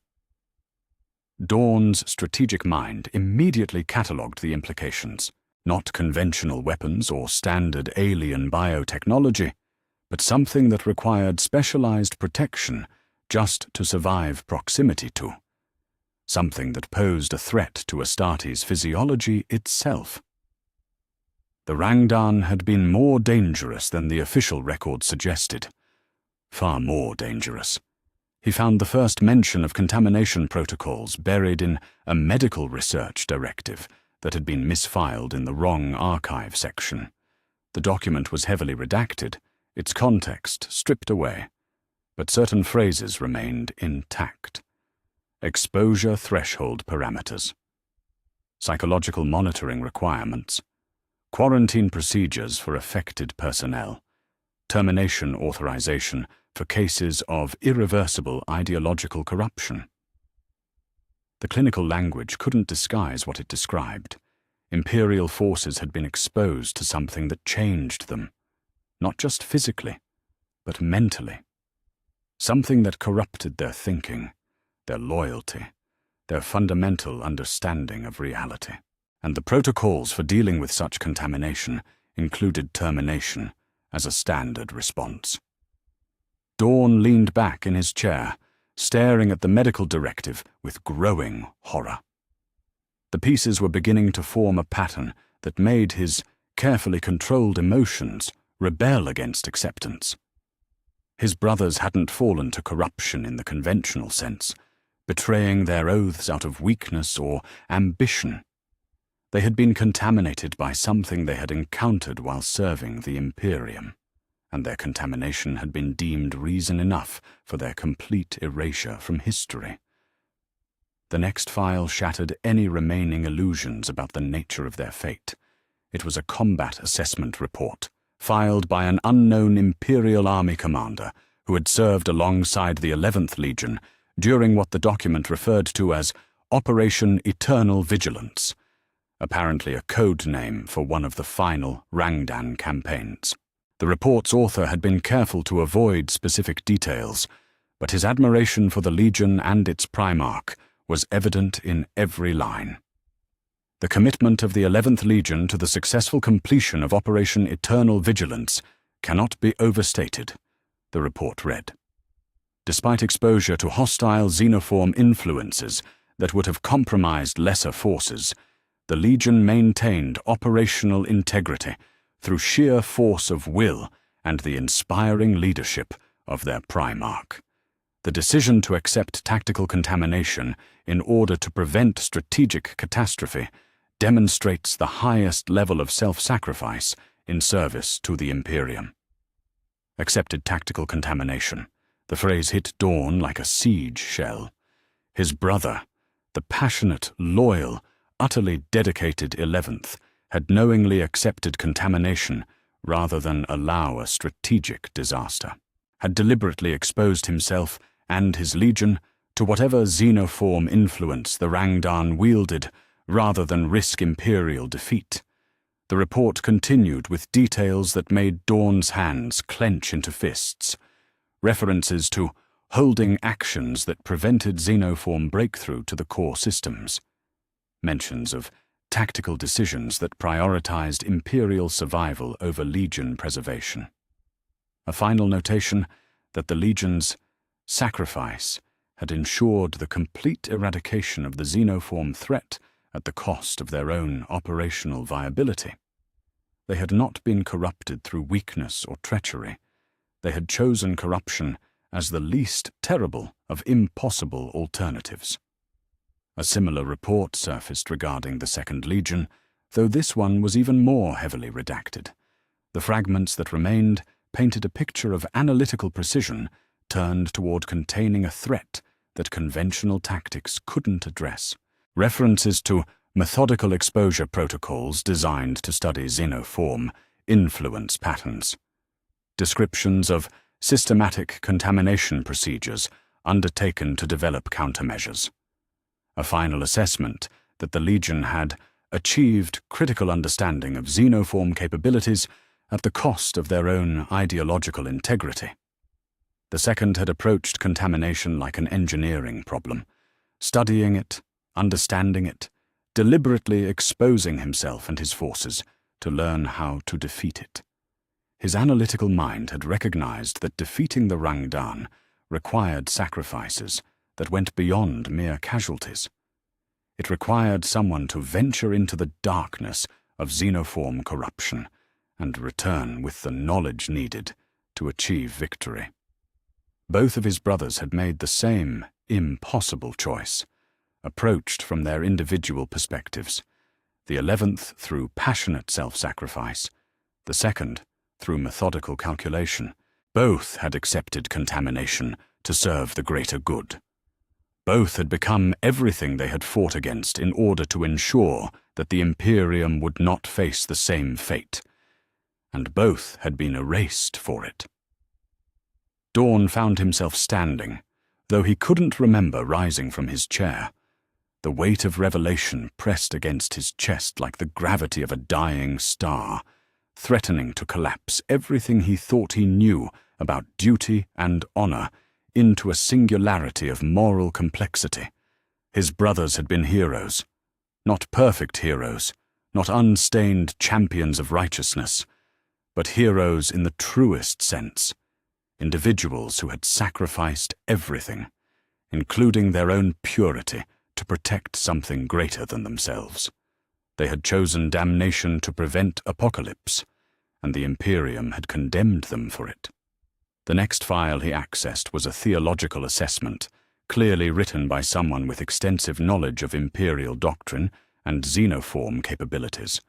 Dawn's strategic mind immediately catalogued the implications. Not conventional weapons or standard alien biotechnology, but something that required specialized protection just to survive proximity to. Something that posed a threat to Astarte's physiology itself. The Rangdan had been more dangerous than the official record suggested. Far more dangerous. He found the first mention of contamination protocols buried in a medical research directive that had been misfiled in the wrong archive section. The document was heavily redacted, its context stripped away, but certain phrases remained intact. Exposure threshold parameters. Psychological monitoring requirements. Quarantine procedures for affected personnel. Termination authorization for cases of irreversible ideological corruption. The clinical language couldn't disguise what it described. Imperial forces had been exposed to something that changed them, not just physically, but mentally. Something that corrupted their thinking, their loyalty, their fundamental understanding of reality. And the protocols for dealing with such contamination included termination as a standard response. Dawn leaned back in his chair, staring at the medical directive with growing horror. The pieces were beginning to form a pattern that made his carefully controlled emotions rebel against acceptance. His brothers hadn't fallen to corruption in the conventional sense, betraying their oaths out of weakness or ambition. They had been contaminated by something they had encountered while serving the Imperium, and their contamination had been deemed reason enough for their complete erasure from history. The next file shattered any remaining illusions about the nature of their fate. It was a combat assessment report, filed by an unknown Imperial Army commander who had served alongside the 11th Legion during what the document referred to as Operation Eternal Vigilance, apparently a code name for one of the final Rangdan campaigns. The report's author had been careful to avoid specific details, but his admiration for the Legion and its Primarch was evident in every line. The commitment of the 11th Legion to the successful completion of Operation Eternal Vigilance cannot be overstated, the report read. Despite exposure to hostile xenoform influences that would have compromised lesser forces, the Legion maintained operational integrity through sheer force of will and the inspiring leadership of their Primarch. The decision to accept tactical contamination in order to prevent strategic catastrophe demonstrates the highest level of self-sacrifice in service to the Imperium. Accepted tactical contamination. The phrase hit Dawn like a siege shell. His brother, the passionate, loyal, utterly dedicated 11th, had knowingly accepted contamination rather than allow a strategic disaster, had deliberately exposed himself and his legion to whatever xenoform influence the Rangdan wielded rather than risk Imperial defeat. The report continued with details that made Dawn's hands clench into fists, references to holding actions that prevented xenoform breakthrough to the core systems, mentions of tactical decisions that prioritized Imperial survival over Legion preservation. A final notation that the Legion's sacrifice had ensured the complete eradication of the xenoform threat at the cost of their own operational viability. They had not been corrupted through weakness or treachery. They had chosen corruption as the least terrible of impossible alternatives. A similar report surfaced regarding the 2nd Legion, though this one was even more heavily redacted. The fragments that remained painted a picture of analytical precision turned toward containing a threat that conventional tactics couldn't address. References to methodical exposure protocols designed to study xenoform influence patterns, descriptions of systematic contamination procedures undertaken to develop countermeasures, a final assessment that the Legion had achieved critical understanding of xenoform capabilities at the cost of their own ideological integrity. The second had approached contamination like an engineering problem, studying it, understanding it, deliberately exposing himself and his forces to learn how to defeat it. His analytical mind had recognized that defeating the Rangdan required sacrifices that went beyond mere casualties. It required someone to venture into the darkness of xenoform corruption and return with the knowledge needed to achieve victory. Both of his brothers had made the same impossible choice, approached from their individual perspectives, the 11th through passionate self-sacrifice, the second through methodical calculation. Both had accepted contamination to serve the greater good. Both had become everything they had fought against in order to ensure that the Imperium would not face the same fate, and both had been erased for it. Dawn found himself standing, though he couldn't remember rising from his chair. The weight of revelation pressed against his chest like the gravity of a dying star, threatening to collapse everything he thought he knew about duty and honor into a singularity of moral complexity. His brothers had been heroes, not perfect heroes, not unstained champions of righteousness, but heroes in the truest sense, individuals who had sacrificed everything, including their own purity, to protect something greater than themselves. They had chosen damnation to prevent apocalypse, and the Imperium had condemned them for it. The next file he accessed was a theological assessment, clearly written by someone with extensive knowledge of Imperial doctrine and xenoform capabilities.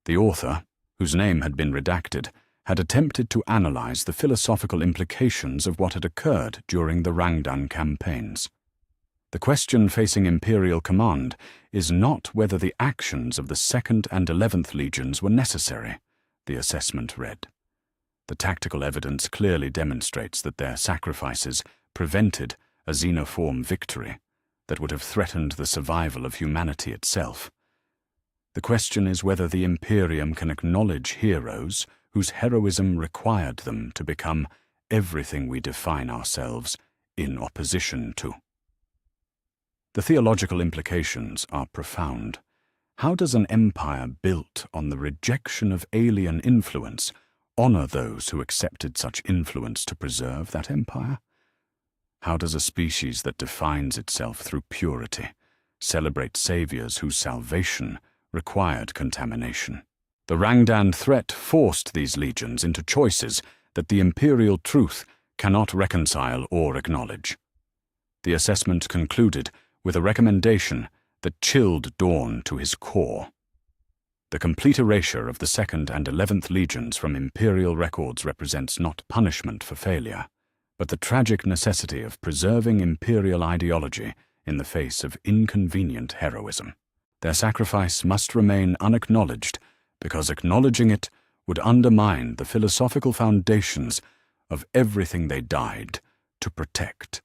The author, whose name had been redacted, had attempted to analyze the philosophical implications of what had occurred during the Rangdan campaigns. The question facing Imperial command is not whether the actions of the 2nd and 11th Legions were necessary, the assessment read. The tactical evidence clearly demonstrates that their sacrifices prevented a xenoform victory that would have threatened the survival of humanity itself. The question is whether the Imperium can acknowledge heroes whose heroism required them to become everything we define ourselves in opposition to. The theological implications are profound. How does an empire built on the rejection of alien influence honor those who accepted such influence to preserve that empire? How does a species that defines itself through purity celebrate saviors whose salvation required contamination? The Rangdan threat forced these legions into choices that the imperial truth cannot reconcile or acknowledge. The assessment concluded with a recommendation that chilled Dawn to his core. The complete erasure of the 2nd and 11th Legions from Imperial records represents not punishment for failure, but the tragic necessity of preserving Imperial ideology in the face of inconvenient heroism. Their sacrifice must remain unacknowledged, because acknowledging it would undermine the philosophical foundations of everything they died to protect.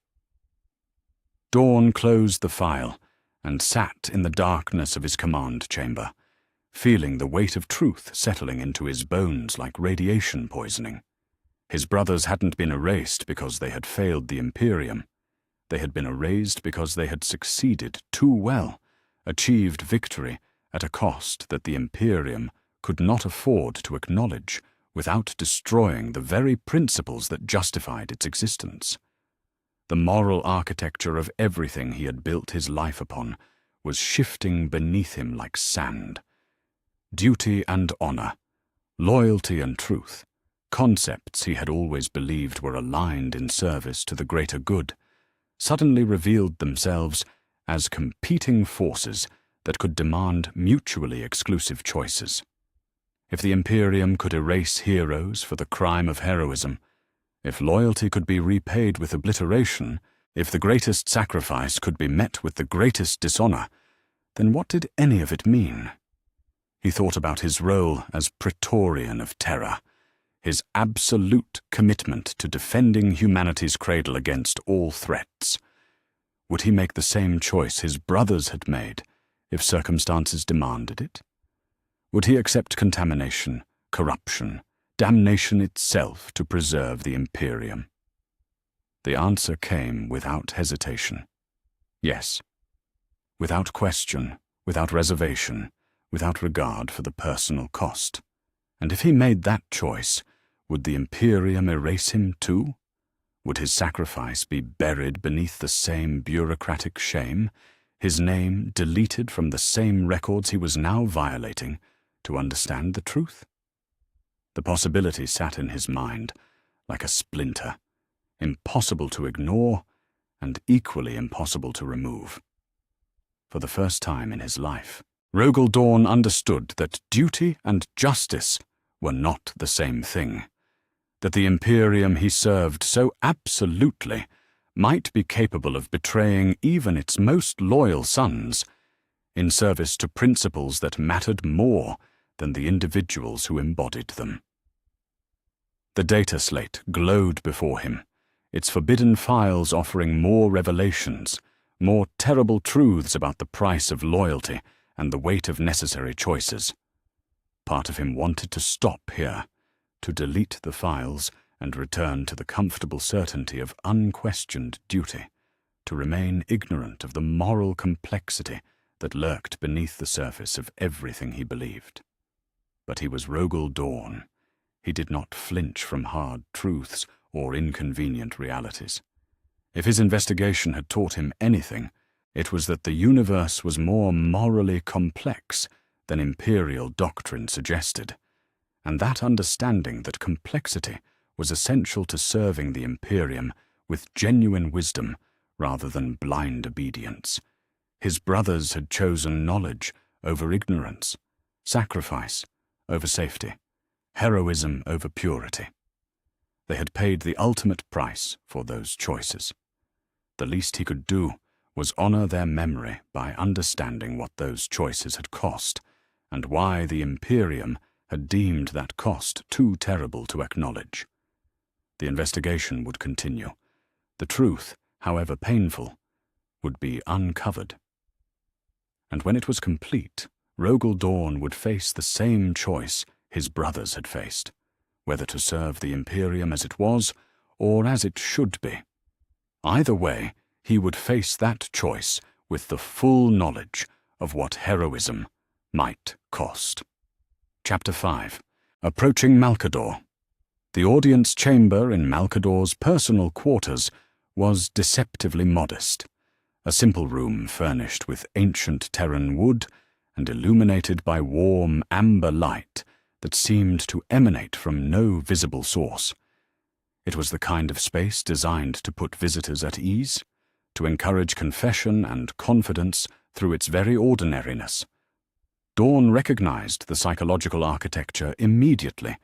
Dawn closed the file and sat in the darkness of his command chamber, feeling the weight of truth settling into his bones like radiation poisoning. His brothers hadn't been erased because they had failed the Imperium. They had been erased because they had succeeded too well, achieved victory at a cost that the Imperium could not afford to acknowledge without destroying the very principles that justified its existence. The moral architecture of everything he had built his life upon was shifting beneath him like sand. Duty and honor, loyalty and truth, concepts he had always believed were aligned in service to the greater good, suddenly revealed themselves as competing forces that could demand mutually exclusive choices. If the Imperium could erase heroes for the crime of heroism, if loyalty could be repaid with obliteration, if the greatest sacrifice could be met with the greatest dishonor, Then what did any of it mean? He thought about his role as Praetorian of Terror, his absolute commitment to defending humanity's cradle against all threats. Would he make the same choice his brothers had made if circumstances demanded it? Would he accept contamination, corruption, damnation itself to preserve the Imperium? The answer came without hesitation. Yes. Without question, without reservation, without regard for the personal cost. And if he made that choice, would the Imperium erase him too? Would his sacrifice be buried beneath the same bureaucratic shame, his name deleted from the same records he was now violating to understand the truth? The possibility sat in his mind like a splinter, impossible to ignore and equally impossible to remove. For the first time in his life, Rogal Dorn understood that duty and justice were not the same thing, that the Imperium he served so absolutely might be capable of betraying even its most loyal sons in service to principles that mattered more than the individuals who embodied them. The data slate glowed before him, its forbidden files offering more revelations, more terrible truths about the price of loyalty and the weight of necessary choices. Part of him wanted to stop here, to delete the files and return to the comfortable certainty of unquestioned duty, to remain ignorant of the moral complexity that lurked beneath the surface of everything he believed. But he was Rogal Dorn. He did not flinch from hard truths or inconvenient realities. If his investigation had taught him anything, it was that the universe was more morally complex than imperial doctrine suggested, and that understanding that complexity was essential to serving the Imperium with genuine wisdom rather than blind obedience. His brothers had chosen knowledge over ignorance, sacrifice over safety, heroism over purity. They had paid the ultimate price for those choices. The least he could do was honor their memory by understanding what those choices had cost, and why the Imperium had deemed that cost too terrible to acknowledge. The investigation would continue. The truth, however painful, would be uncovered. And when it was complete, Rogal Dorn would face the same choice his brothers had faced, whether to serve the Imperium as it was, or as it should be. Either way, he would face that choice with the full knowledge of what heroism might cost. Chapter 5. Approaching Malcador. The audience chamber in Malcador's personal quarters was deceptively modest, a simple room furnished with ancient Terran wood and illuminated by warm amber light that seemed to emanate from no visible source. It was the kind of space designed to put visitors at ease, to encourage confession and confidence through its very ordinariness. Dorn recognized the psychological architecture immediately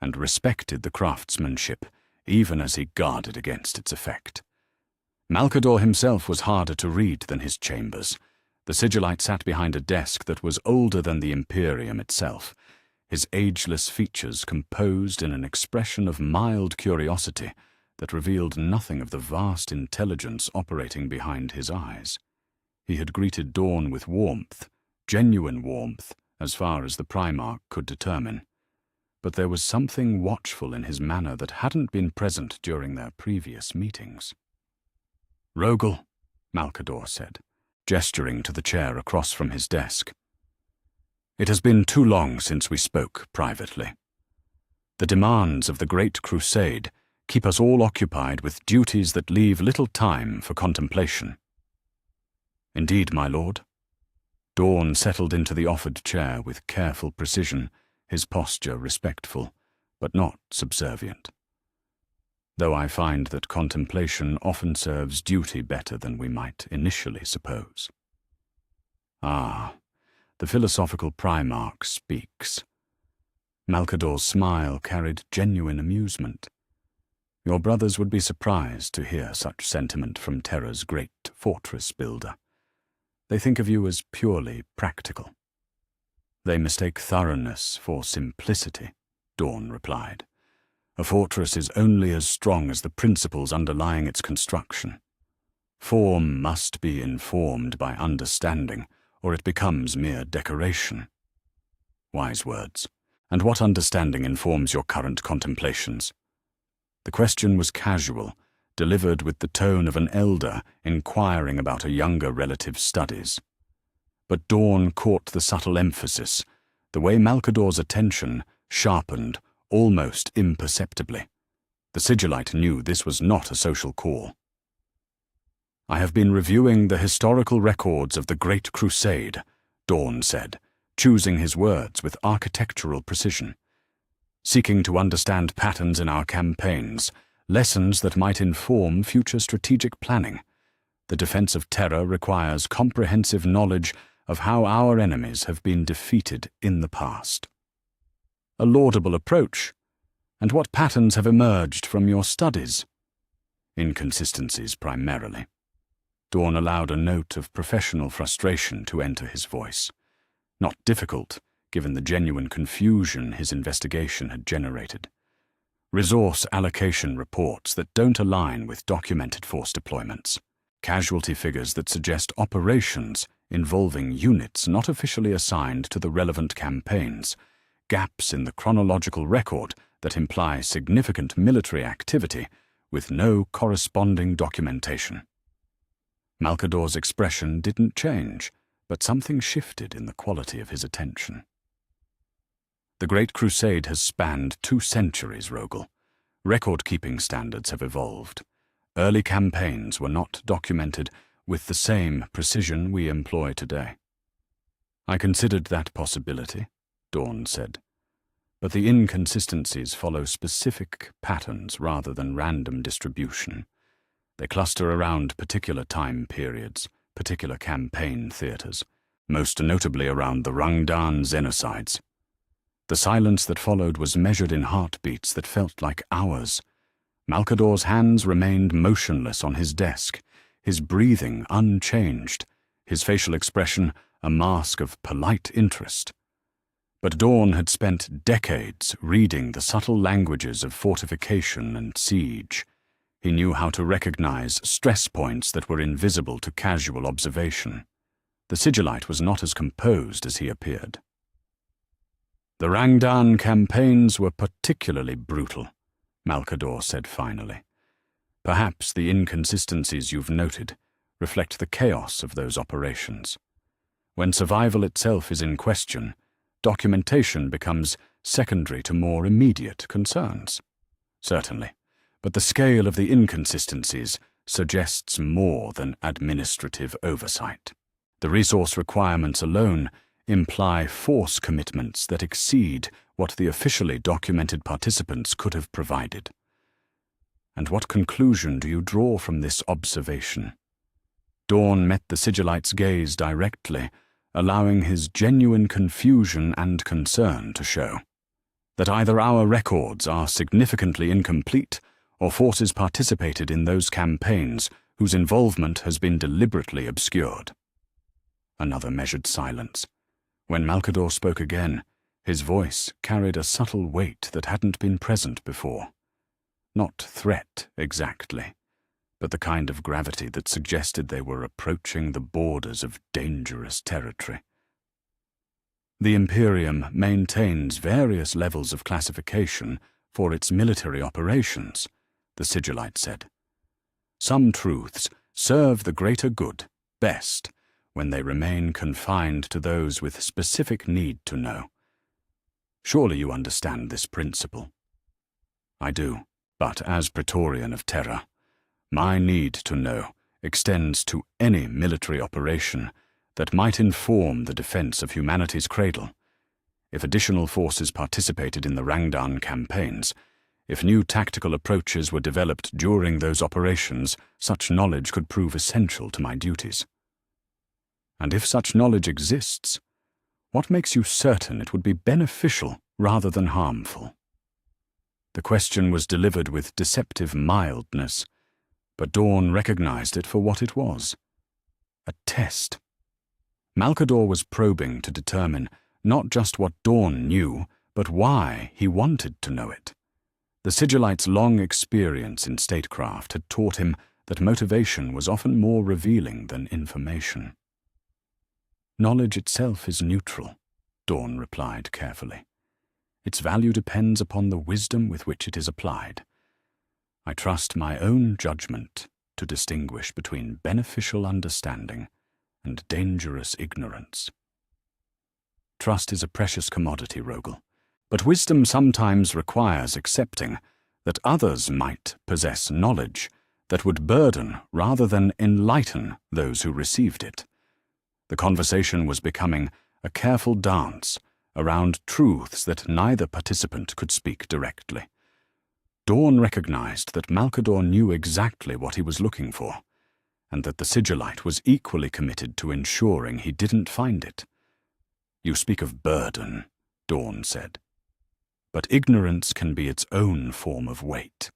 and respected the craftsmanship, even as he guarded against its effect. Malcador himself was harder to read than his chambers. The sigillite sat behind a desk that was older than the Imperium itself, his ageless features composed in an expression of mild curiosity that revealed nothing of the vast intelligence operating behind his eyes. He had greeted Dorn with warmth, genuine warmth, as far as the Primarch could determine. But there was something watchful in his manner that hadn't been present during their previous meetings. "Rogal," Malcador said, gesturing to the chair across from his desk. "It has been too long since we spoke privately. The demands of the Great Crusade keep us all occupied with duties that leave little time for contemplation." "Indeed, my lord." Dorn settled into the offered chair with careful precision, his posture respectful, but not subservient. "Though I find that contemplation often serves duty better than we might initially suppose." "Ah, the philosophical Primarch speaks." Malcador's smile carried genuine amusement. "Your brothers would be surprised to hear such sentiment from Terra's great fortress builder. They think of you as purely practical. They mistake thoroughness for simplicity, Dawn replied. A fortress is only as strong as the principles underlying its construction. Form must be informed by understanding, or it becomes mere decoration. Wise words. And what understanding informs your current contemplations? The question was casual, delivered with the tone of an elder inquiring about a younger relative's studies. But Dawn caught the subtle emphasis, the way Malcador's attention sharpened almost imperceptibly. The Sigillite knew this was not a social call. I have been reviewing the historical records of the Great Crusade, Dawn said, choosing his words with architectural precision. Seeking to understand patterns in our campaigns, lessons that might inform future strategic planning. The defense of Terra requires comprehensive knowledge of how our enemies have been defeated in the past. A laudable approach. And what patterns have emerged from your studies? Inconsistencies primarily. Dawn allowed a note of professional frustration to enter his voice. Not difficult, given the genuine confusion his investigation had generated. Resource allocation reports that don't align with documented force deployments. Casualty figures that suggest operations involving units not officially assigned to the relevant campaigns. Gaps in the chronological record that imply significant military activity with no corresponding documentation. Malcador's expression didn't change, but something shifted in the quality of his attention. The Great Crusade has spanned 2 centuries, Rogel. Record-keeping standards have evolved. Early campaigns were not documented with the same precision we employ today. I considered that possibility, Dawn said. But the inconsistencies follow specific patterns rather than random distribution. They cluster around particular time periods, particular campaign theaters, most notably around the Rangdan genocides. The silence that followed was measured in heartbeats that felt like hours. Malcador's hands remained motionless on his desk, his breathing unchanged, his facial expression a mask of polite interest. But Dawn had spent decades reading the subtle languages of fortification and siege. He knew how to recognize stress points that were invisible to casual observation. The Sigillite was not as composed as he appeared. The Rangdan campaigns were particularly brutal, Malcador said finally. Perhaps the inconsistencies you've noted reflect the chaos of those operations. When survival itself is in question, documentation becomes secondary to more immediate concerns. Certainly, but the scale of the inconsistencies suggests more than administrative oversight. The resource requirements alone imply force commitments that exceed what the officially documented participants could have provided. And what conclusion do you draw from this observation? Dawn met the Sigillite's gaze directly, allowing his genuine confusion and concern to show. That either our records are significantly incomplete, or forces participated in those campaigns whose involvement has been deliberately obscured. Another measured silence. When Malcador spoke again, his voice carried a subtle weight that hadn't been present before. Not threat, exactly, but the kind of gravity that suggested they were approaching the borders of dangerous territory. The Imperium maintains various levels of classification for its military operations, the Sigillite said. Some truths serve the greater good best when they remain confined to those with specific need to know. Surely you understand this principle. I do, but as Praetorian of Terra, my need to know extends to any military operation that might inform the defense of humanity's cradle. If additional forces participated in the Rangdan campaigns, if new tactical approaches were developed during those operations, such knowledge could prove essential to my duties. And if such knowledge exists, what makes you certain it would be beneficial rather than harmful? The question was delivered with deceptive mildness, but Dawn recognized it for what it was. A test. Malcador was probing to determine not just what Dawn knew, but why he wanted to know it. The Sigillite's long experience in statecraft had taught him that motivation was often more revealing than information. "Knowledge itself is neutral," Dawn replied carefully. "Its value depends upon the wisdom with which it is applied. I trust my own judgment to distinguish between beneficial understanding and dangerous ignorance." Trust is a precious commodity, Rogel, but wisdom sometimes requires accepting that others might possess knowledge that would burden rather than enlighten those who received it. The conversation was becoming a careful dance around truths that neither participant could speak directly. Dawn recognized that Malcador knew exactly what he was looking for, and that the Sigillite was equally committed to ensuring he didn't find it. "You speak of burden," Dawn said. "But ignorance can be its own form of weight.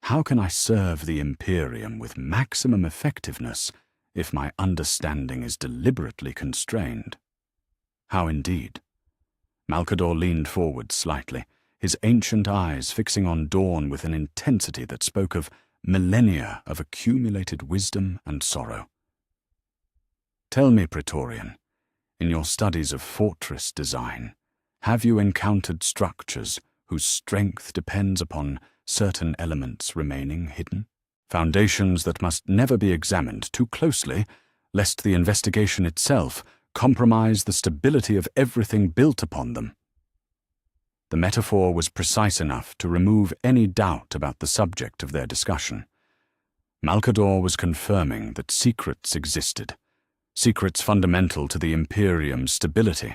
How can I serve the Imperium with maximum effectiveness if my understanding is deliberately constrained?" "How indeed?" Malcador leaned forward slightly, his ancient eyes fixing on Dawn with an intensity that spoke of millennia of accumulated wisdom and sorrow. "Tell me, Praetorian, in your studies of fortress design, have you encountered structures whose strength depends upon certain elements remaining hidden? Foundations that must never be examined too closely, lest the investigation itself compromise the stability of everything built upon them." The metaphor was precise enough to remove any doubt about the subject of their discussion. Malcador was confirming that secrets existed, secrets fundamental to the Imperium's stability,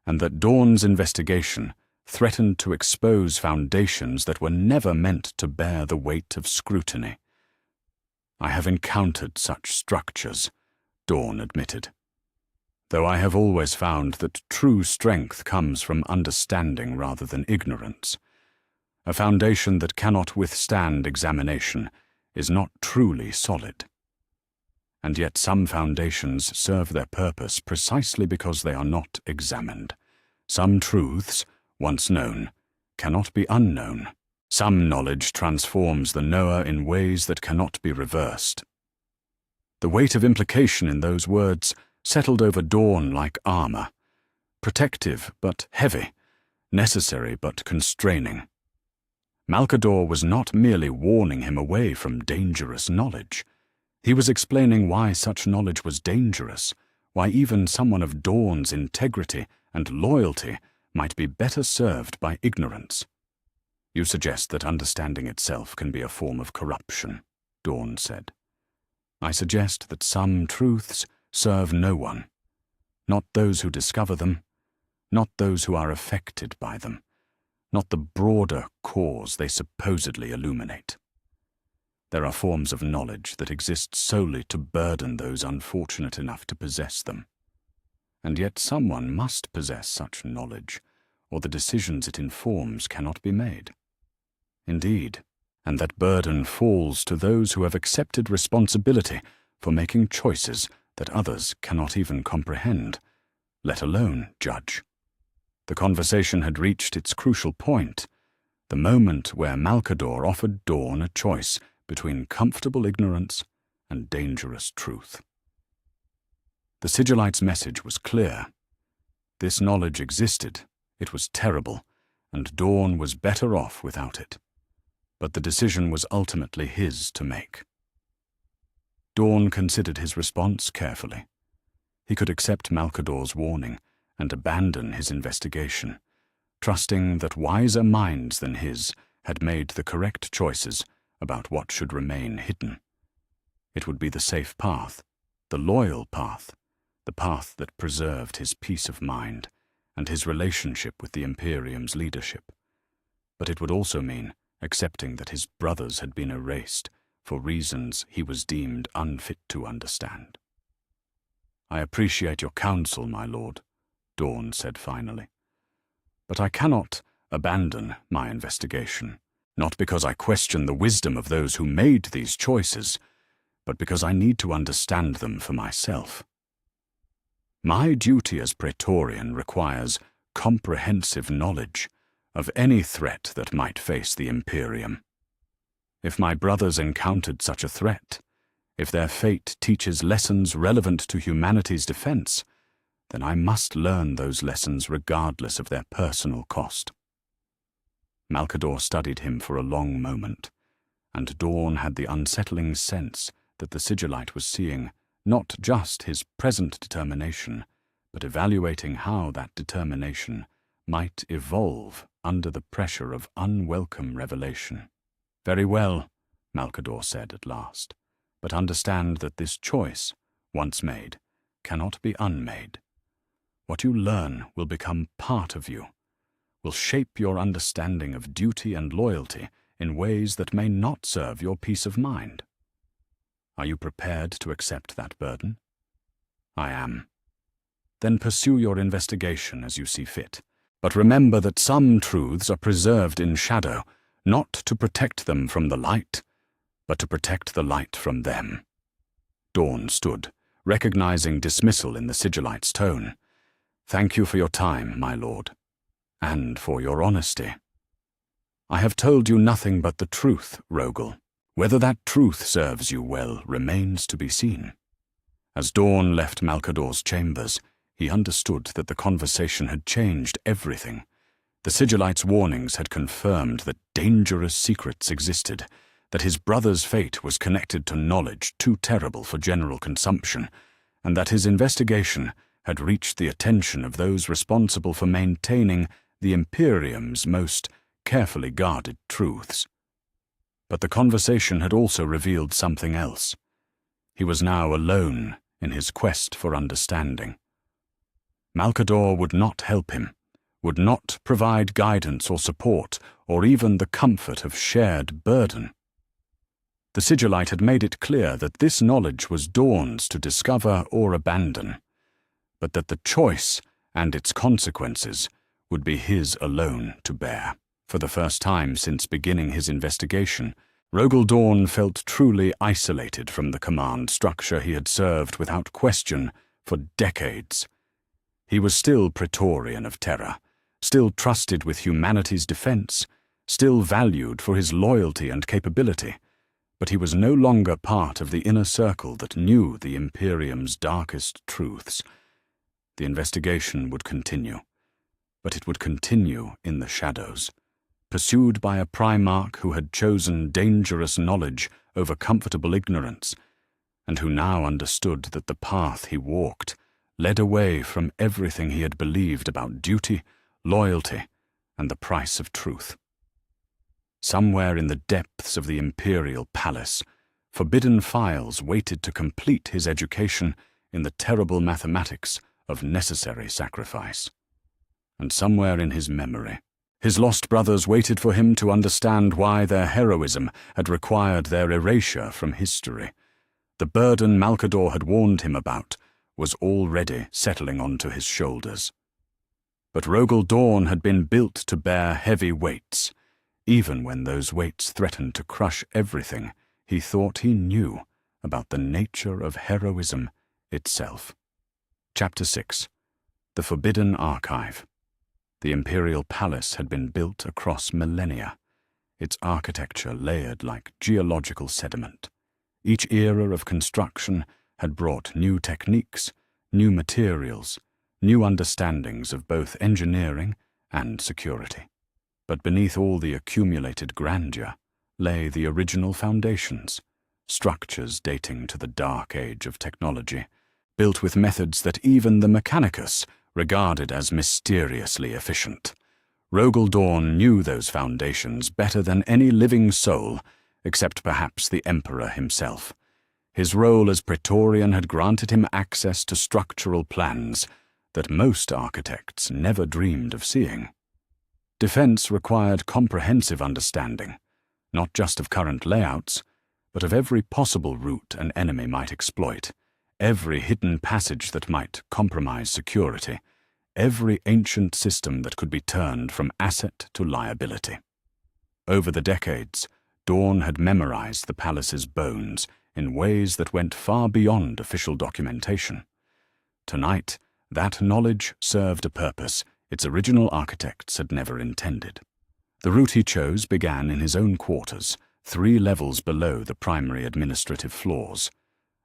and that Dawn's investigation threatened to expose foundations that were never meant to bear the weight of scrutiny. "I have encountered such structures," Dawn admitted, "though I have always found that true strength comes from understanding rather than ignorance. A foundation that cannot withstand examination is not truly solid. And yet some foundations serve their purpose precisely because they are not examined. Some truths, once known, cannot be unknown. Some knowledge transforms the knower in ways that cannot be reversed." The weight of implication in those words settled over Dawn like armor, protective but heavy, necessary but constraining. Malcador was not merely warning him away from dangerous knowledge. He was explaining why such knowledge was dangerous, why even someone of Dawn's integrity and loyalty might be better served by ignorance. "You suggest that understanding itself can be a form of corruption," Dawn said. "I suggest that some truths serve no one, not those who discover them, not those who are affected by them, not the broader cause they supposedly illuminate. There are forms of knowledge that exist solely to burden those unfortunate enough to possess them. And yet someone must possess such knowledge, or the decisions it informs cannot be made. Indeed, and that burden falls to those who have accepted responsibility for making choices that others cannot even comprehend, let alone judge." The conversation had reached its crucial point, the moment where Malcador offered Dawn a choice between comfortable ignorance and dangerous truth. The Sigillite's message was clear. This knowledge existed, it was terrible, and Dawn was better off without it. But the decision was ultimately his to make. Dawn considered his response carefully. He could accept Malcador's warning and abandon his investigation, trusting that wiser minds than his had made the correct choices about what should remain hidden. It would be the safe path, the loyal path, the path that preserved his peace of mind and his relationship with the Imperium's leadership. But it would also mean accepting that his brothers had been erased for reasons he was deemed unfit to understand. "I appreciate your counsel, my lord," Dawn said finally. "But I cannot abandon my investigation, not because I question the wisdom of those who made these choices, but because I need to understand them for myself." My duty as Praetorian requires comprehensive knowledge of any threat that might face the Imperium. If my brothers encountered such a threat, if their fate teaches lessons relevant to humanity's defense, then I must learn those lessons regardless of their personal cost. Malcador studied him for a long moment, and Dawn had the unsettling sense that the Sigillite was seeing not just his present determination, but evaluating how that determination might evolve under the pressure of unwelcome revelation. "Very well," Malcador said at last, "but understand that this choice, once made, cannot be unmade. What you learn will become part of you, will shape your understanding of duty and loyalty in ways that may not serve your peace of mind. Are you prepared to accept that burden?" "I am." "Then pursue your investigation as you see fit. But remember that some truths are preserved in shadow, not to protect them from the light, but to protect the light from them." Dawn stood, recognizing dismissal in the Sigillite's tone. "Thank you for your time, my lord, and for your honesty." "I have told you nothing but the truth, Rogel. Whether that truth serves you well remains to be seen." As Dawn left Malcador's chambers, he understood that the conversation had changed everything. The Sigillite's warnings had confirmed that dangerous secrets existed, that his brother's fate was connected to knowledge too terrible for general consumption, and that his investigation had reached the attention of those responsible for maintaining the Imperium's most carefully guarded truths. But the conversation had also revealed something else. He was now alone in his quest for understanding. Malcador would not help him, would not provide guidance or support, or even the comfort of shared burden. The Sigillite had made it clear that this knowledge was Dawn's to discover or abandon, but that the choice and its consequences would be his alone to bear. For the first time since beginning his investigation, Rogel Dawn felt truly isolated from the command structure he had served without question for decades. He was still Praetorian of Terra, still trusted with humanity's defense, still valued for his loyalty and capability, but he was no longer part of the inner circle that knew the Imperium's darkest truths. The investigation would continue, but it would continue in the shadows, pursued by a Primarch who had chosen dangerous knowledge over comfortable ignorance, and who now understood that the path he walked led away from everything he had believed about duty, loyalty, and the price of truth. Somewhere in the depths of the Imperial Palace, forbidden files waited to complete his education in the terrible mathematics of necessary sacrifice. And somewhere in his memory, his lost brothers waited for him to understand why their heroism had required their erasure from history. The burden Malcador had warned him about was already settling onto his shoulders. But Rogel Dawn had been built to bear heavy weights, even when those weights threatened to crush everything he thought he knew about the nature of heroism itself. Chapter 6. The Forbidden Archive. The Imperial Palace had been built across millennia, its architecture layered like geological sediment. Each era of construction had brought new techniques, new materials, new understandings of both engineering and security. But beneath all the accumulated grandeur lay the original foundations, structures dating to the dark age of technology, built with methods that even the Mechanicus regarded as mysteriously efficient. Rogel Dawn knew those foundations better than any living soul, except perhaps the Emperor himself. His role as Praetorian had granted him access to structural plans that most architects never dreamed of seeing. Defense required comprehensive understanding, not just of current layouts, but of every possible route an enemy might exploit, every hidden passage that might compromise security, every ancient system that could be turned from asset to liability. Over the decades, Dawn had memorized the palace's bones in ways that went far beyond official documentation. Tonight, That knowledge served a purpose its original architects had never intended. The route he chose began in his own quarters, 3 levels below the primary administrative floors.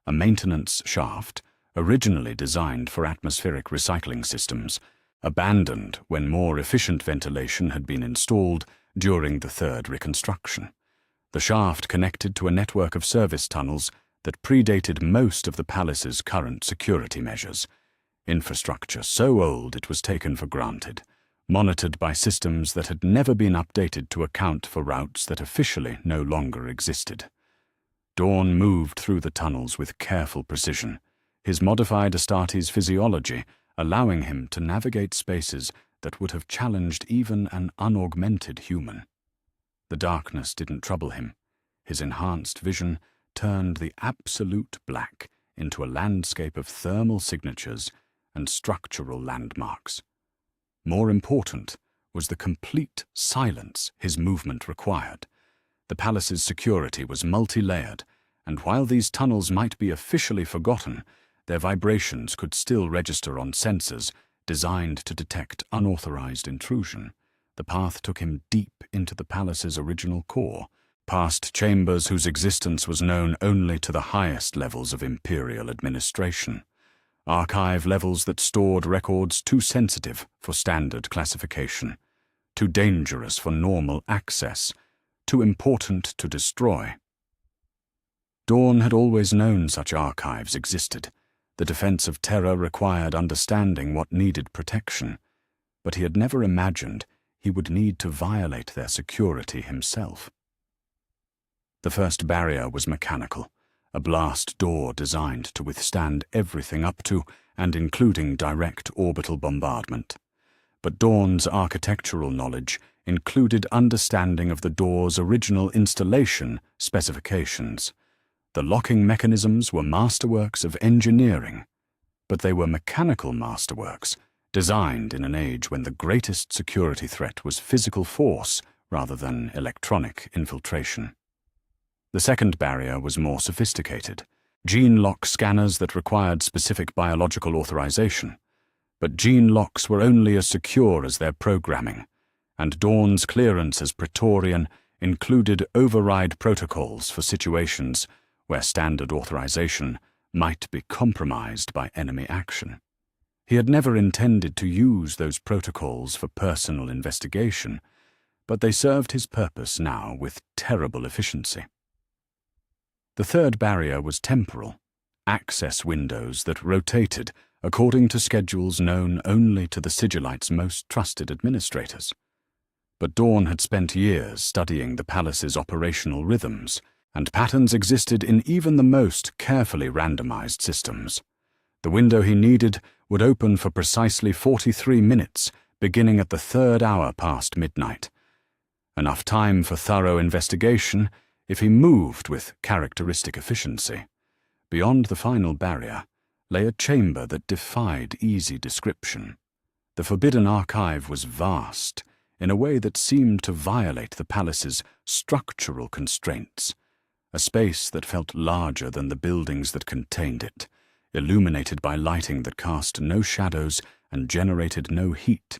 A maintenance shaft, originally designed for atmospheric recycling systems, abandoned when more efficient ventilation had been installed during the third reconstruction. The shaft connected to a network of service tunnels that predated most of the palace's current security measures. Infrastructure so old it was taken for granted, monitored by systems that had never been updated to account for routes that officially no longer existed. Dawn moved through the tunnels with careful precision, his modified Astartes physiology allowing him to navigate spaces that would have challenged even an unaugmented human. The darkness didn't trouble him. His enhanced vision turned the absolute black into a landscape of thermal signatures and structural landmarks. More important was the complete silence his movement required. The palace's security was multi-layered, and while these tunnels might be officially forgotten, their vibrations could still register on sensors designed to detect unauthorized intrusion. The path took him deep into the palace's original core, past chambers whose existence was known only to the highest levels of imperial administration. Archive levels that stored records too sensitive for standard classification, too dangerous for normal access, too important to destroy. Dawn had always known such archives existed. The defense of Terra required understanding what needed protection, but he had never imagined he would need to violate their security himself. The first barrier was mechanical, a blast door designed to withstand everything up to and including direct orbital bombardment. But Dawn's architectural knowledge included understanding of the door's original installation specifications. The locking mechanisms were masterworks of engineering, but they were mechanical masterworks, designed in an age when the greatest security threat was physical force rather than electronic infiltration. The second barrier was more sophisticated, gene lock scanners that required specific biological authorization. But gene locks were only as secure as their programming, and Dawn's clearance as Praetorian included override protocols for situations where standard authorization might be compromised by enemy action. He had never intended to use those protocols for personal investigation, but they served his purpose now with terrible efficiency. The third barrier was temporal, access windows that rotated according to schedules known only to the Sigillite's most trusted administrators. But Dawn had spent years studying the palace's operational rhythms, and patterns existed in even the most carefully randomized systems. The window he needed would open for precisely 43 minutes, beginning at the 3rd hour past midnight. Enough time for thorough investigation if he moved with characteristic efficiency. Beyond the final barrier lay a chamber that defied easy description. The Forbidden Archive was vast, in a way that seemed to violate the palace's structural constraints, a space that felt larger than the buildings that contained it, illuminated by lighting that cast no shadows and generated no heat.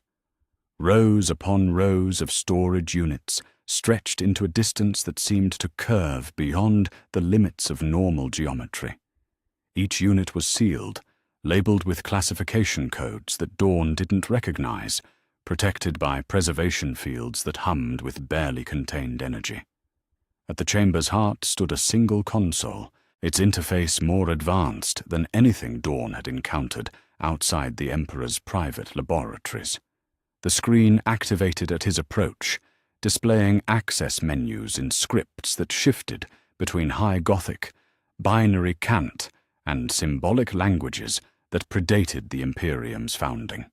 Rows upon rows of storage units stretched into a distance that seemed to curve beyond the limits of normal geometry. Each unit was sealed, labeled with classification codes that Dawn didn't recognize, protected by preservation fields that hummed with barely contained energy. At the chamber's heart stood a single console, its interface more advanced than anything Dawn had encountered outside the Emperor's private laboratories. The screen activated at his approach, displaying access menus in scripts that shifted between High Gothic, binary cant, and symbolic languages that predated the Imperium's founding.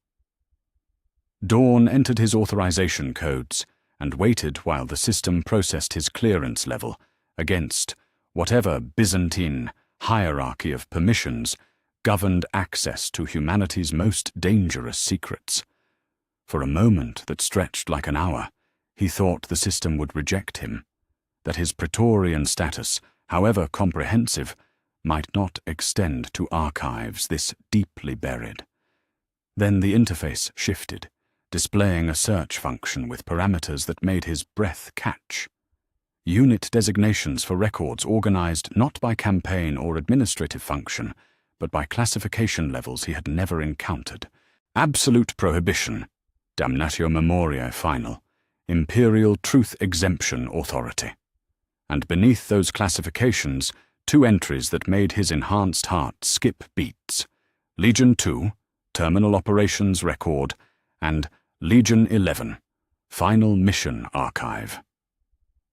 Dawn entered his authorization codes and waited while the system processed his clearance level against whatever Byzantine hierarchy of permissions governed access to humanity's most dangerous secrets. For a moment that stretched like an hour, he thought the system would reject him, that his Praetorian status, however comprehensive, might not extend to archives this deeply buried. Then the interface shifted, displaying a search function with parameters that made his breath catch. Unit designations for records organized not by campaign or administrative function, but by classification levels he had never encountered. Absolute Prohibition, Damnatio Memoriae Final, Imperial Truth Exemption Authority. And beneath those classifications, 2 entries that made his enhanced heart skip beats: Legion 2, Terminal Operations Record, and Legion 11, Final Mission Archive.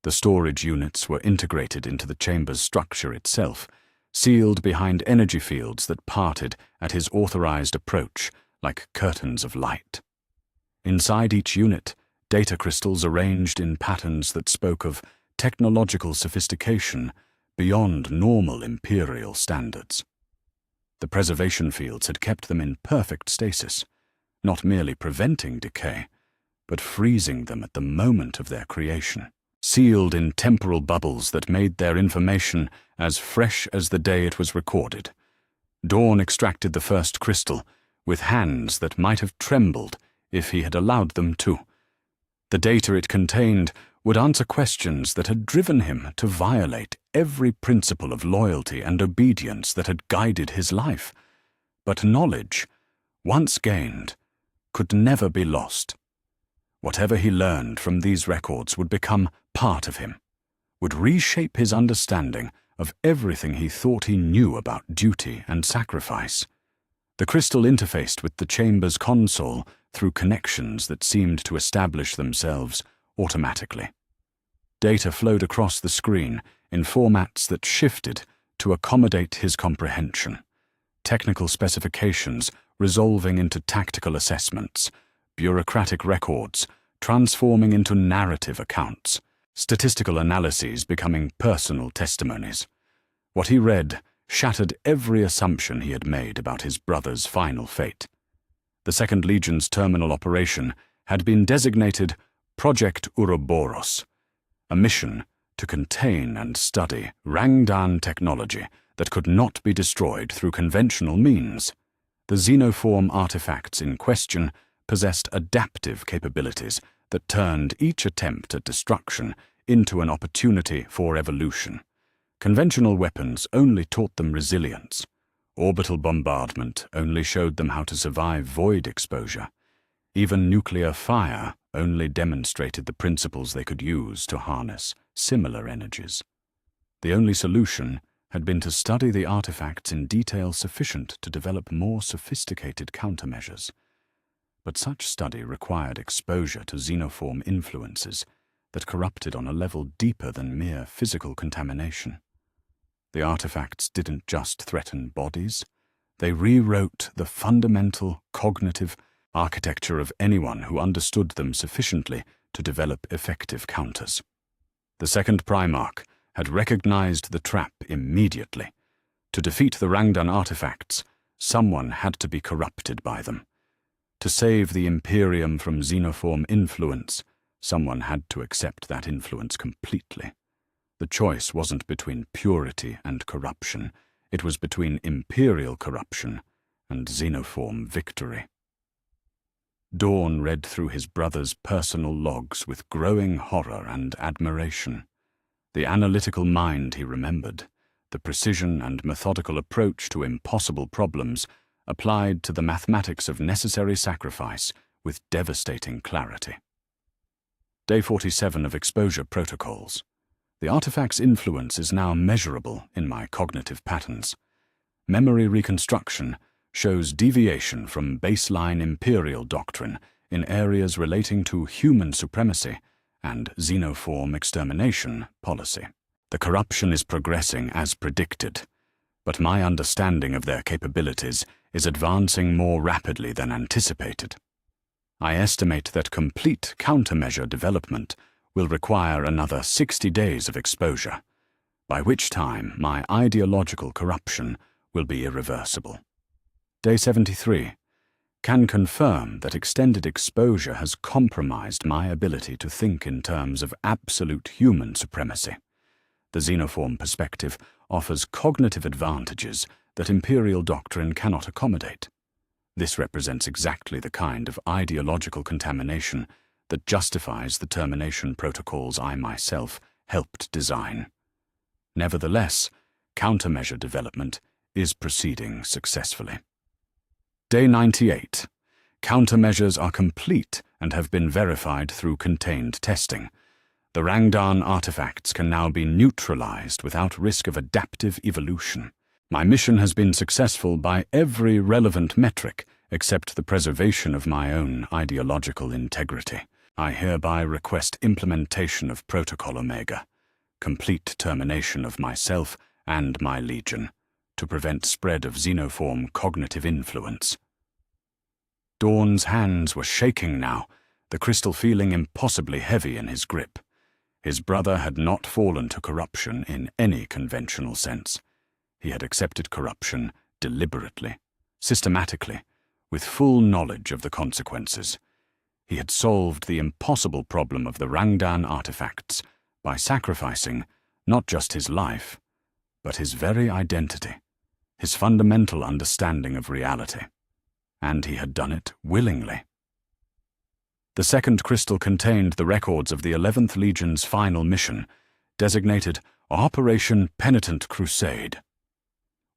The storage units were integrated into the chamber's structure itself, sealed behind energy fields that parted at his authorized approach like curtains of light. Inside each unit, data crystals arranged in patterns that spoke of technological sophistication beyond normal Imperial standards. The preservation fields had kept them in perfect stasis, not merely preventing decay, but freezing them at the moment of their creation, sealed in temporal bubbles that made their information as fresh as the day it was recorded. Dawn extracted the first crystal with hands that might have trembled if he had allowed them to. The data it contained would answer questions that had driven him to violate every principle of loyalty and obedience that had guided his life. But knowledge, once gained, could never be lost. Whatever he learned from these records would become part of him, would reshape his understanding of everything he thought he knew about duty and sacrifice. The crystal interfaced with the chamber's console through connections that seemed to establish themselves automatically. Data flowed across the screen in formats that shifted to accommodate his comprehension. Technical specifications resolving into tactical assessments, bureaucratic records transforming into narrative accounts, statistical analyses becoming personal testimonies. What he read shattered every assumption he had made about his brother's final fate. The Second Legion's terminal operation had been designated Project Ouroboros, a mission to contain and study Rangdan technology that could not be destroyed through conventional means. The xenoform artifacts in question possessed adaptive capabilities that turned each attempt at destruction into an opportunity for evolution. Conventional weapons only taught them resilience. Orbital bombardment only showed them how to survive void exposure. Even nuclear fire only demonstrated the principles they could use to harness similar energies. The only solution had been to study the artifacts in detail sufficient to develop more sophisticated countermeasures. But such study required exposure to xenoform influences that corrupted on a level deeper than mere physical contamination. The artifacts didn't just threaten bodies, they rewrote the fundamental cognitive architecture of anyone who understood them sufficiently to develop effective counters. The second Primarch had recognized the trap immediately. To defeat the Rangdan artifacts, someone had to be corrupted by them. To save the Imperium from xenoform influence, someone had to accept that influence completely. The choice wasn't between purity and corruption, it was between imperial corruption and xenoform victory. Dawn read through his brother's personal logs with growing horror and admiration. The analytical mind he remembered, the precision and methodical approach to impossible problems applied to the mathematics of necessary sacrifice with devastating clarity. Day 47 of Exposure Protocols. The artifact's influence is now measurable in my cognitive patterns. Memory reconstruction shows deviation from baseline imperial doctrine in areas relating to human supremacy and xenoform extermination policy. The corruption is progressing as predicted, but my understanding of their capabilities is advancing more rapidly than anticipated. I estimate that complete countermeasure development will require another 60 days of exposure, by which time my ideological corruption will be irreversible. Day 73. Can confirm that extended exposure has compromised my ability to think in terms of absolute human supremacy. The xenoform perspective offers cognitive advantages that imperial doctrine cannot accommodate. This represents exactly the kind of ideological contamination that justifies the termination protocols I myself helped design. Nevertheless, countermeasure development is proceeding successfully. Day 98. Countermeasures are complete and have been verified through contained testing. The Rangdan artifacts can now be neutralized without risk of adaptive evolution. My mission has been successful by every relevant metric except the preservation of my own ideological integrity. I hereby request implementation of Protocol Omega, complete termination of myself and my Legion, to prevent spread of xenoform cognitive influence. Dawn's hands were shaking now, the crystal feeling impossibly heavy in his grip. His brother had not fallen to corruption in any conventional sense. He had accepted corruption deliberately, systematically, with full knowledge of the consequences. He had solved the impossible problem of the Rangdan artifacts by sacrificing not just his life, but his very identity, his fundamental understanding of reality. And he had done it willingly. The second crystal contained the records of the 11th Legion's final mission, designated Operation Penitent Crusade.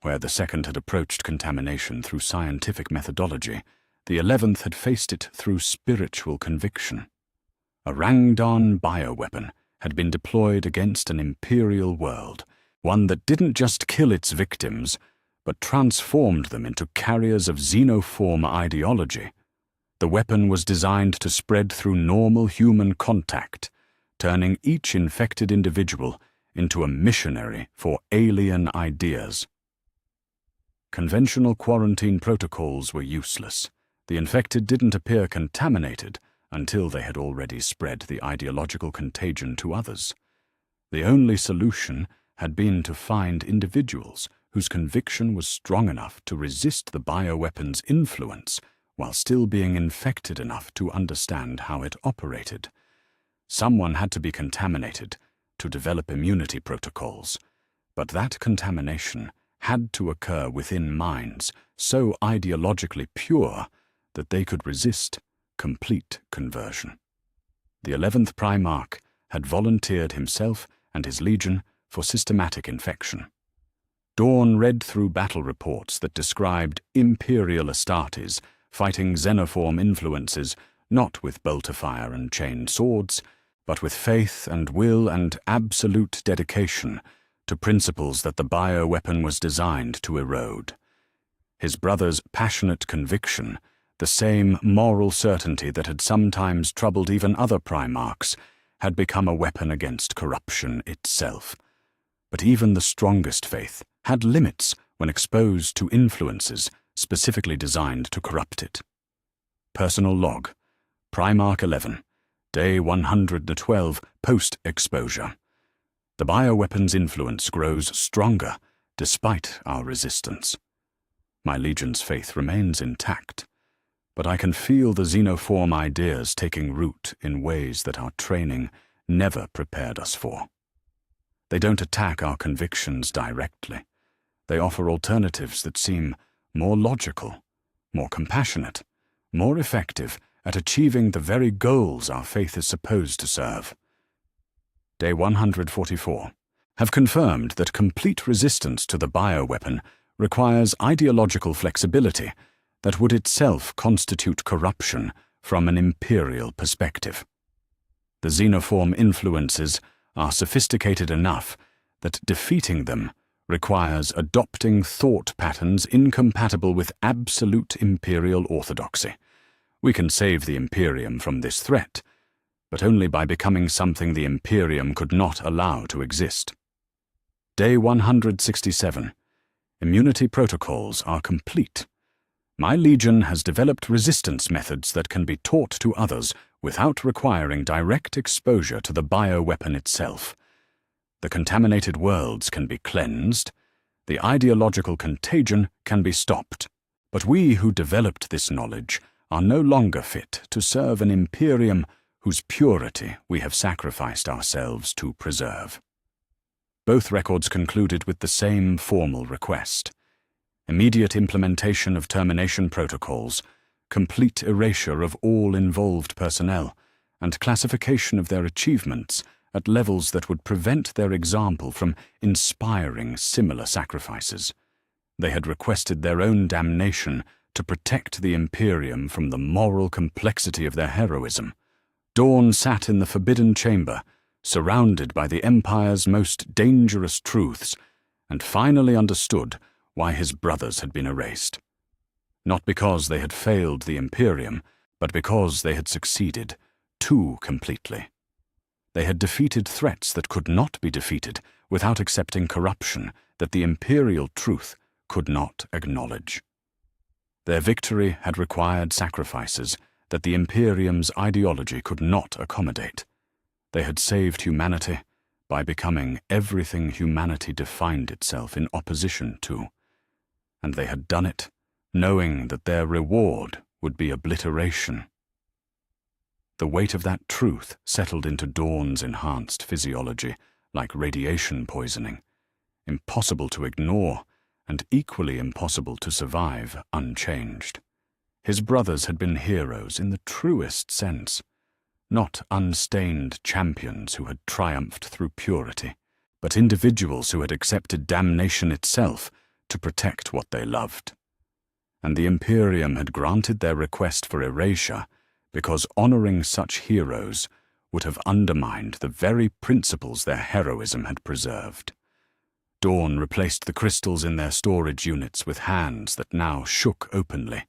Where the second had approached contamination through scientific methodology, the 11th had faced it through spiritual conviction. A Rangdan bioweapon had been deployed against an imperial world, one that didn't just kill its victims, but transformed them into carriers of xenoform ideology. The weapon was designed to spread through normal human contact, turning each infected individual into a missionary for alien ideas. Conventional quarantine protocols were useless. The infected didn't appear contaminated until they had already spread the ideological contagion to others. The only solution had been to find individuals whose conviction was strong enough to resist the bioweapon's influence while still being infected enough to understand how it operated. Someone had to be contaminated to develop immunity protocols, but that contamination had to occur within minds so ideologically pure that they could resist complete conversion. The 11th Primarch had volunteered himself and his Legion for systematic infection. Dawn read through battle reports that described Imperial Astartes fighting xenoform influences not with bolter-fire and chained swords, but with faith and will and absolute dedication to principles that the bioweapon was designed to erode. His brother's passionate conviction, the same moral certainty that had sometimes troubled even other Primarchs, had become a weapon against corruption itself. But even the strongest faith had limits when exposed to influences specifically designed to corrupt it. Personal log, Primarch 11, Day 112, post-exposure. The bioweapon's influence grows stronger despite our resistance. My Legion's faith remains intact, but I can feel the xenoform ideas taking root in ways that our training never prepared us for. They don't attack our convictions directly. They offer alternatives that seem more logical, more compassionate, more effective at achieving the very goals our faith is supposed to serve. Day 144. Have confirmed that complete resistance to the bioweapon requires ideological flexibility that would itself constitute corruption from an imperial perspective. The xenoform influences are sophisticated enough that defeating them requires adopting thought patterns incompatible with absolute imperial orthodoxy. We can save the Imperium from this threat, but only by becoming something the Imperium could not allow to exist. Day 167. Immunity protocols are complete. My Legion has developed resistance methods that can be taught to others without requiring direct exposure to the bioweapon itself. The contaminated worlds can be cleansed, the ideological contagion can be stopped, but we who developed this knowledge are no longer fit to serve an Imperium whose purity we have sacrificed ourselves to preserve. Both records concluded with the same formal request. immediate implementation of termination protocols, complete erasure of all involved personnel, and classification of their achievements at levels that would prevent their example from inspiring similar sacrifices. They had requested their own damnation to protect the Imperium from the moral complexity of their heroism. Dawn sat in the forbidden chamber, surrounded by the Empire's most dangerous truths, and finally understood why his brothers had been erased. Not because they had failed the Imperium, but because they had succeeded too completely. They had defeated threats that could not be defeated without accepting corruption that the Imperial truth could not acknowledge. Their victory had required sacrifices that the Imperium's ideology could not accommodate. They had saved humanity by becoming everything humanity defined itself in opposition to, and they had done it knowing that their reward would be obliteration. The weight of that truth settled into Dawn's enhanced physiology like radiation poisoning, impossible to ignore and equally impossible to survive unchanged. His brothers had been heroes in the truest sense, not unstained champions who had triumphed through purity, but individuals who had accepted damnation itself to protect what they loved. And the Imperium had granted their request for erasure because honoring such heroes would have undermined the very principles their heroism had preserved. Dawn replaced the crystals in their storage units with hands that now shook openly,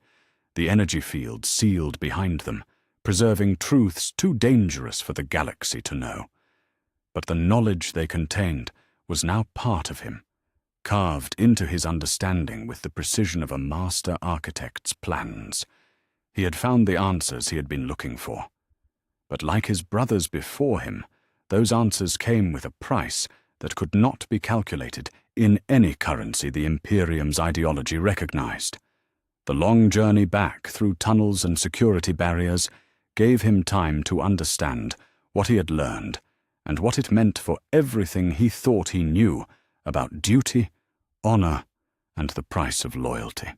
the energy field sealed behind them, preserving truths too dangerous for the galaxy to know. But the knowledge they contained was now part of him, carved into his understanding with the precision of a master architect's plans. He had found the answers he had been looking for. But like his brothers before him, those answers came with a price that could not be calculated in any currency the Imperium's ideology recognized. The long journey back through tunnels and security barriers gave him time to understand what he had learned and what it meant for everything he thought he knew about duty, honor, and the price of loyalty.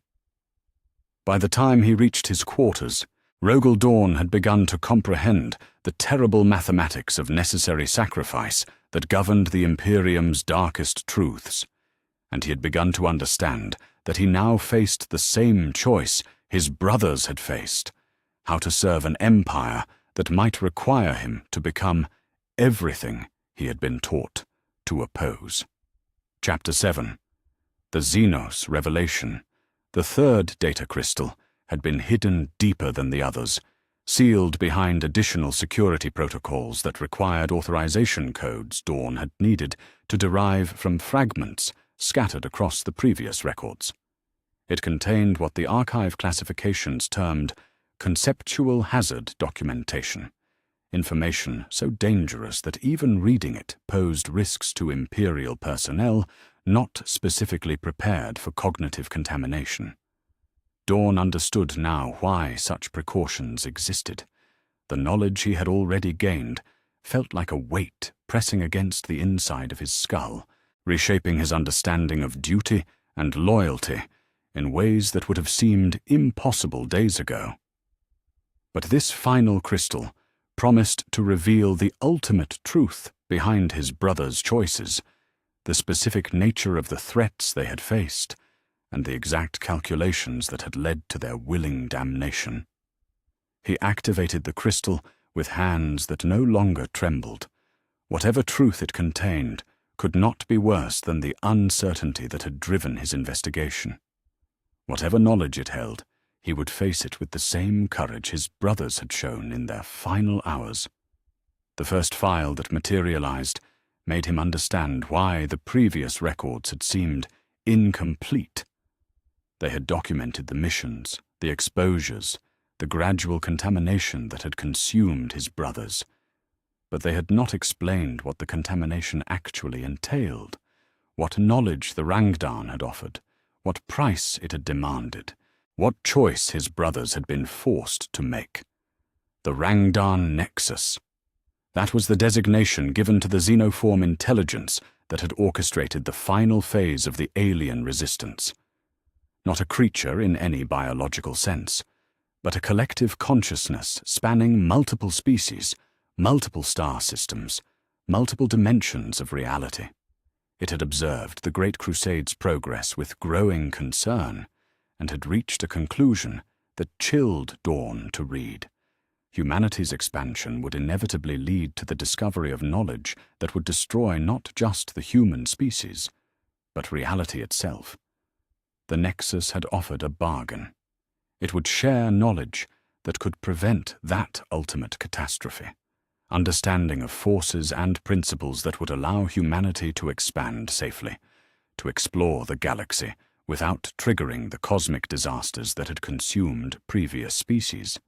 By the time he reached his quarters, Rogel Dawn had begun to comprehend the terrible mathematics of necessary sacrifice that governed the Imperium's darkest truths, and he had begun to understand that he now faced the same choice his brothers had faced, how to serve an empire that might require him to become everything he had been taught to oppose. Chapter 7. The Xenos Revelation. The third data crystal had been hidden deeper than the others, sealed behind additional security protocols that required authorization codes Dawn had needed to derive from fragments scattered across the previous records. It contained what the archive classifications termed conceptual hazard documentation, information so dangerous that even reading it posed risks to Imperial personnel not specifically prepared for cognitive contamination. Dawn understood now why such precautions existed. The knowledge he had already gained felt like a weight pressing against the inside of his skull, reshaping his understanding of duty and loyalty in ways that would have seemed impossible days ago. But this final crystal promised to reveal the ultimate truth behind his brothers' choices, the specific nature of the threats they had faced, and the exact calculations that had led to their willing damnation. He activated the crystal with hands that no longer trembled. Whatever truth it contained could not be worse than the uncertainty that had driven his investigation. Whatever knowledge it held, he would face it with the same courage his brothers had shown in their final hours. The first file that materialized made him understand why the previous records had seemed incomplete. They had documented the missions, the exposures, the gradual contamination that had consumed his brothers, but they had not explained what the contamination actually entailed, what knowledge the Rangdan had offered, what price it had demanded, what choice his brothers had been forced to make. The Rangdan Nexus. That was the designation given to the xenoform intelligence that had orchestrated the final phase of the alien resistance. not a creature in any biological sense, but a collective consciousness spanning multiple species, multiple star systems, multiple dimensions of reality. It had observed the Great Crusade's progress with growing concern and had reached a conclusion that chilled Dawn to read. Humanity's expansion would inevitably lead to the discovery of knowledge that would destroy not just the human species, but reality itself. The Nexus had offered a bargain. It would share knowledge that could prevent that ultimate catastrophe, understanding of forces and principles that would allow humanity to expand safely, to explore the galaxy without triggering the cosmic disasters that had consumed previous species.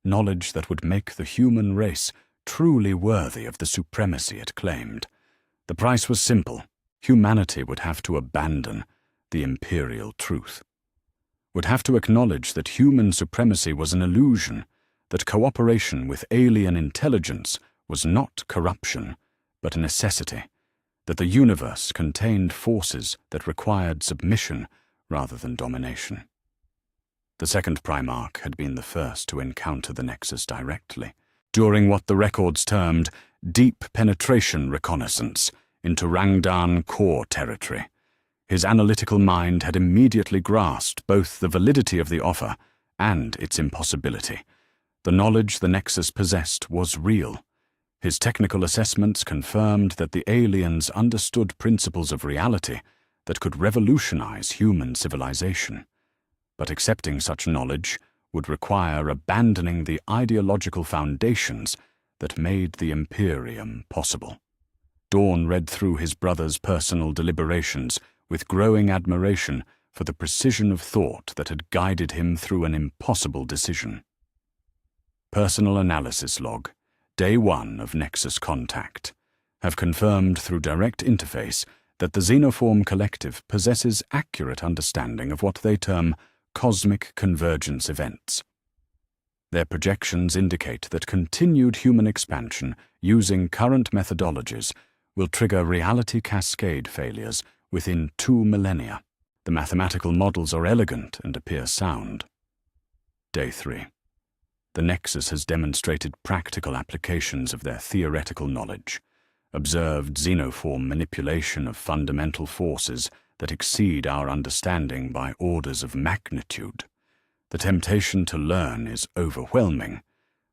Knowledge that would make the human race truly worthy of the supremacy it claimed. The price was simple. Humanity would have to abandon the imperial truth, would have to acknowledge that human supremacy was an illusion, that cooperation with alien intelligence was not corruption, but a necessity, that the universe contained forces that required submission rather than domination. The second Primarch had been the first to encounter the Nexus directly, during what the records termed deep penetration reconnaissance into Rangdan core territory. His analytical mind had immediately grasped both the validity of the offer and its impossibility. The knowledge the Nexus possessed was real. His technical assessments confirmed that the aliens understood principles of reality that could revolutionize human civilization. But accepting such knowledge would require abandoning the ideological foundations that made the Imperium possible. Dawn read through his brother's personal deliberations with growing admiration for the precision of thought that had guided him through an impossible decision. Personal analysis log, Day 1 of Nexus contact, have confirmed through direct interface that the Xenoform Collective possesses accurate understanding of what they term cosmic convergence events. Their projections indicate that continued human expansion using current methodologies will trigger reality cascade failures within 2 millennia. The mathematical models are elegant and appear sound. Day 3. The Nexus has demonstrated practical applications of their theoretical knowledge, observed xenoform manipulation of fundamental forces that exceed our understanding by orders of magnitude. The temptation to learn is overwhelming,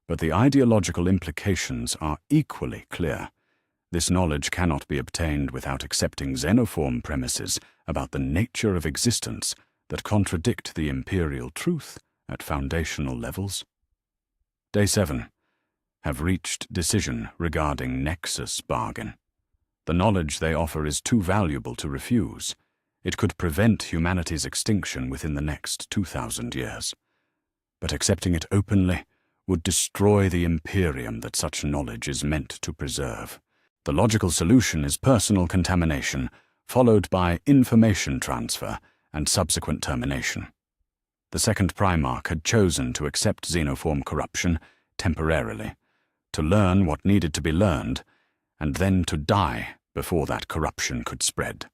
but the ideological implications are equally clear. This knowledge cannot be obtained without accepting xenoform premises about the nature of existence that contradict the imperial truth at foundational levels. Day 7. Have reached decision regarding Nexus bargain. The knowledge they offer is too valuable to refuse. It could prevent humanity's extinction within the next 2,000 years. But accepting it openly would destroy the Imperium that such knowledge is meant to preserve. The logical solution is personal contamination, followed by information transfer and subsequent termination. The second Primarch had chosen to accept xenoform corruption temporarily, to learn what needed to be learned, and then to die before that corruption could spread.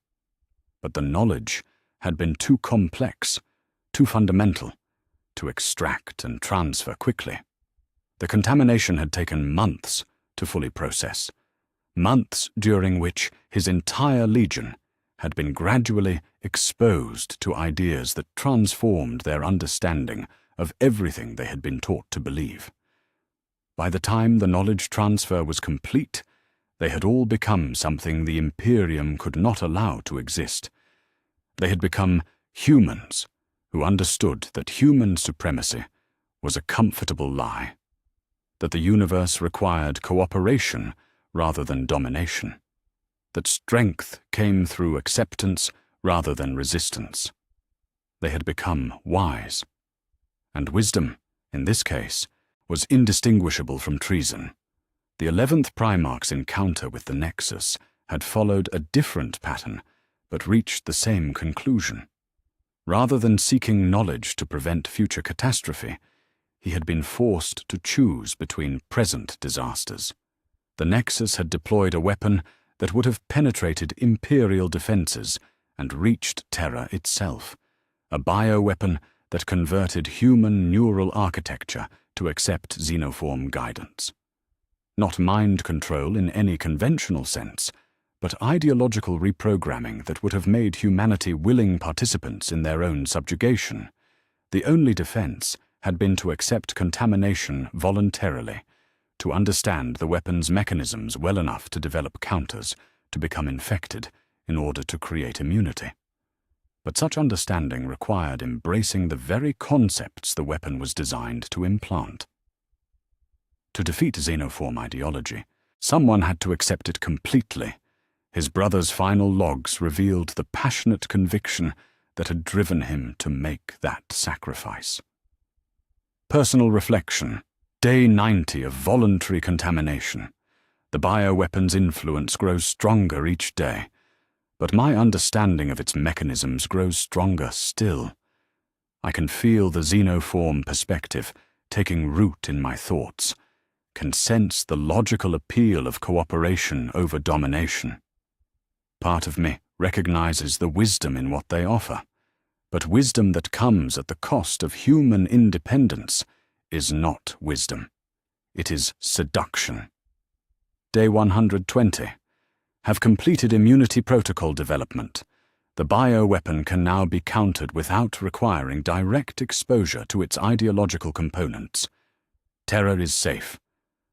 But the knowledge had been too complex, too fundamental, to extract and transfer quickly. The contamination had taken months to fully process, months during which his entire legion had been gradually exposed to ideas that transformed their understanding of everything they had been taught to believe. By the time the knowledge transfer was complete, they had all become something the Imperium could not allow to exist. They had become humans who understood that human supremacy was a comfortable lie, that the universe required cooperation rather than domination, that strength came through acceptance rather than resistance. They had become wise, and wisdom, in this case, was indistinguishable from treason. The 11th Primarch's encounter with the Nexus had followed a different pattern, but reached the same conclusion. Rather than seeking knowledge to prevent future catastrophe, he had been forced to choose between present disasters. The Nexus had deployed a weapon that would have penetrated imperial defenses and reached Terra itself, a bioweapon that converted human neural architecture to accept xenoform guidance. Not mind control in any conventional sense, but ideological reprogramming that would have made humanity willing participants in their own subjugation. The only defense had been to accept contamination voluntarily, to understand the weapon's mechanisms well enough to develop counters, to become infected in order to create immunity. But such understanding required embracing the very concepts the weapon was designed to implant. To defeat xenoform ideology, someone had to accept it completely. His brother's final logs revealed the passionate conviction that had driven him to make that sacrifice. Personal reflection. Day 90 of voluntary contamination. The bioweapon's influence grows stronger each day, but my understanding of its mechanisms grows stronger still. I can feel the xenoform perspective taking root in my thoughts, can sense the logical appeal of cooperation over domination. Part of me recognizes the wisdom in what they offer, but wisdom that comes at the cost of human independence is not wisdom. It is seduction. Day 120. Have completed immunity protocol development. The bioweapon can now be countered without requiring direct exposure to its ideological components. Terror is safe.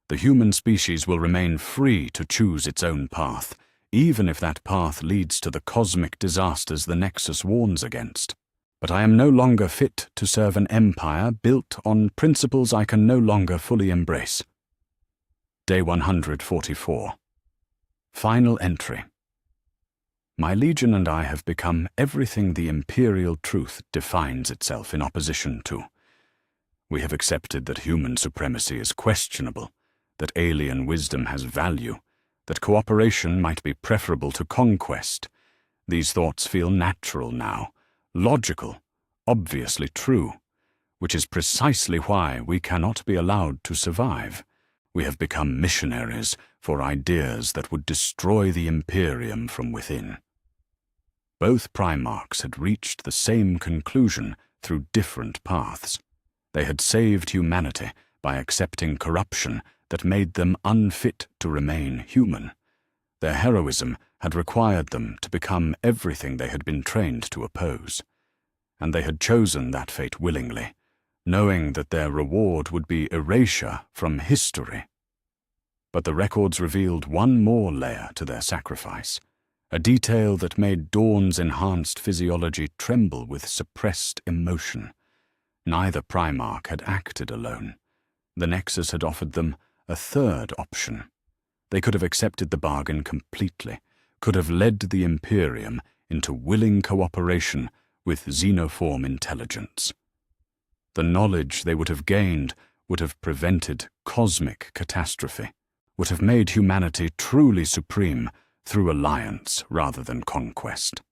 The human species will remain free to choose its own path, even if that path leads to the cosmic disasters the Nexus warns against. But I am no longer fit to serve an empire built on principles I can no longer fully embrace. Day 144. Final entry. My Legion and I have become everything the imperial truth defines itself in opposition to. We have accepted that human supremacy is questionable, that alien wisdom has value, that cooperation might be preferable to conquest. These thoughts feel natural now, logical, obviously true, which is precisely why we cannot be allowed to survive. We have become missionaries for ideas that would destroy the Imperium from within. Both Primarchs had reached the same conclusion through different paths. They had saved humanity by accepting corruption that made them unfit to remain human. Their heroism had required them to become everything they had been trained to oppose, and they had chosen that fate willingly, knowing that their reward would be erasure from history. But the records revealed one more layer to their sacrifice, a detail that made Dawn's enhanced physiology tremble with suppressed emotion. Neither Primarch had acted alone. The Nexus had offered them a third option. They could have accepted the bargain completely, could have led the Imperium into willing cooperation with xenoform intelligence. The knowledge they would have gained would have prevented cosmic catastrophe, would have made humanity truly supreme through alliance rather than conquest.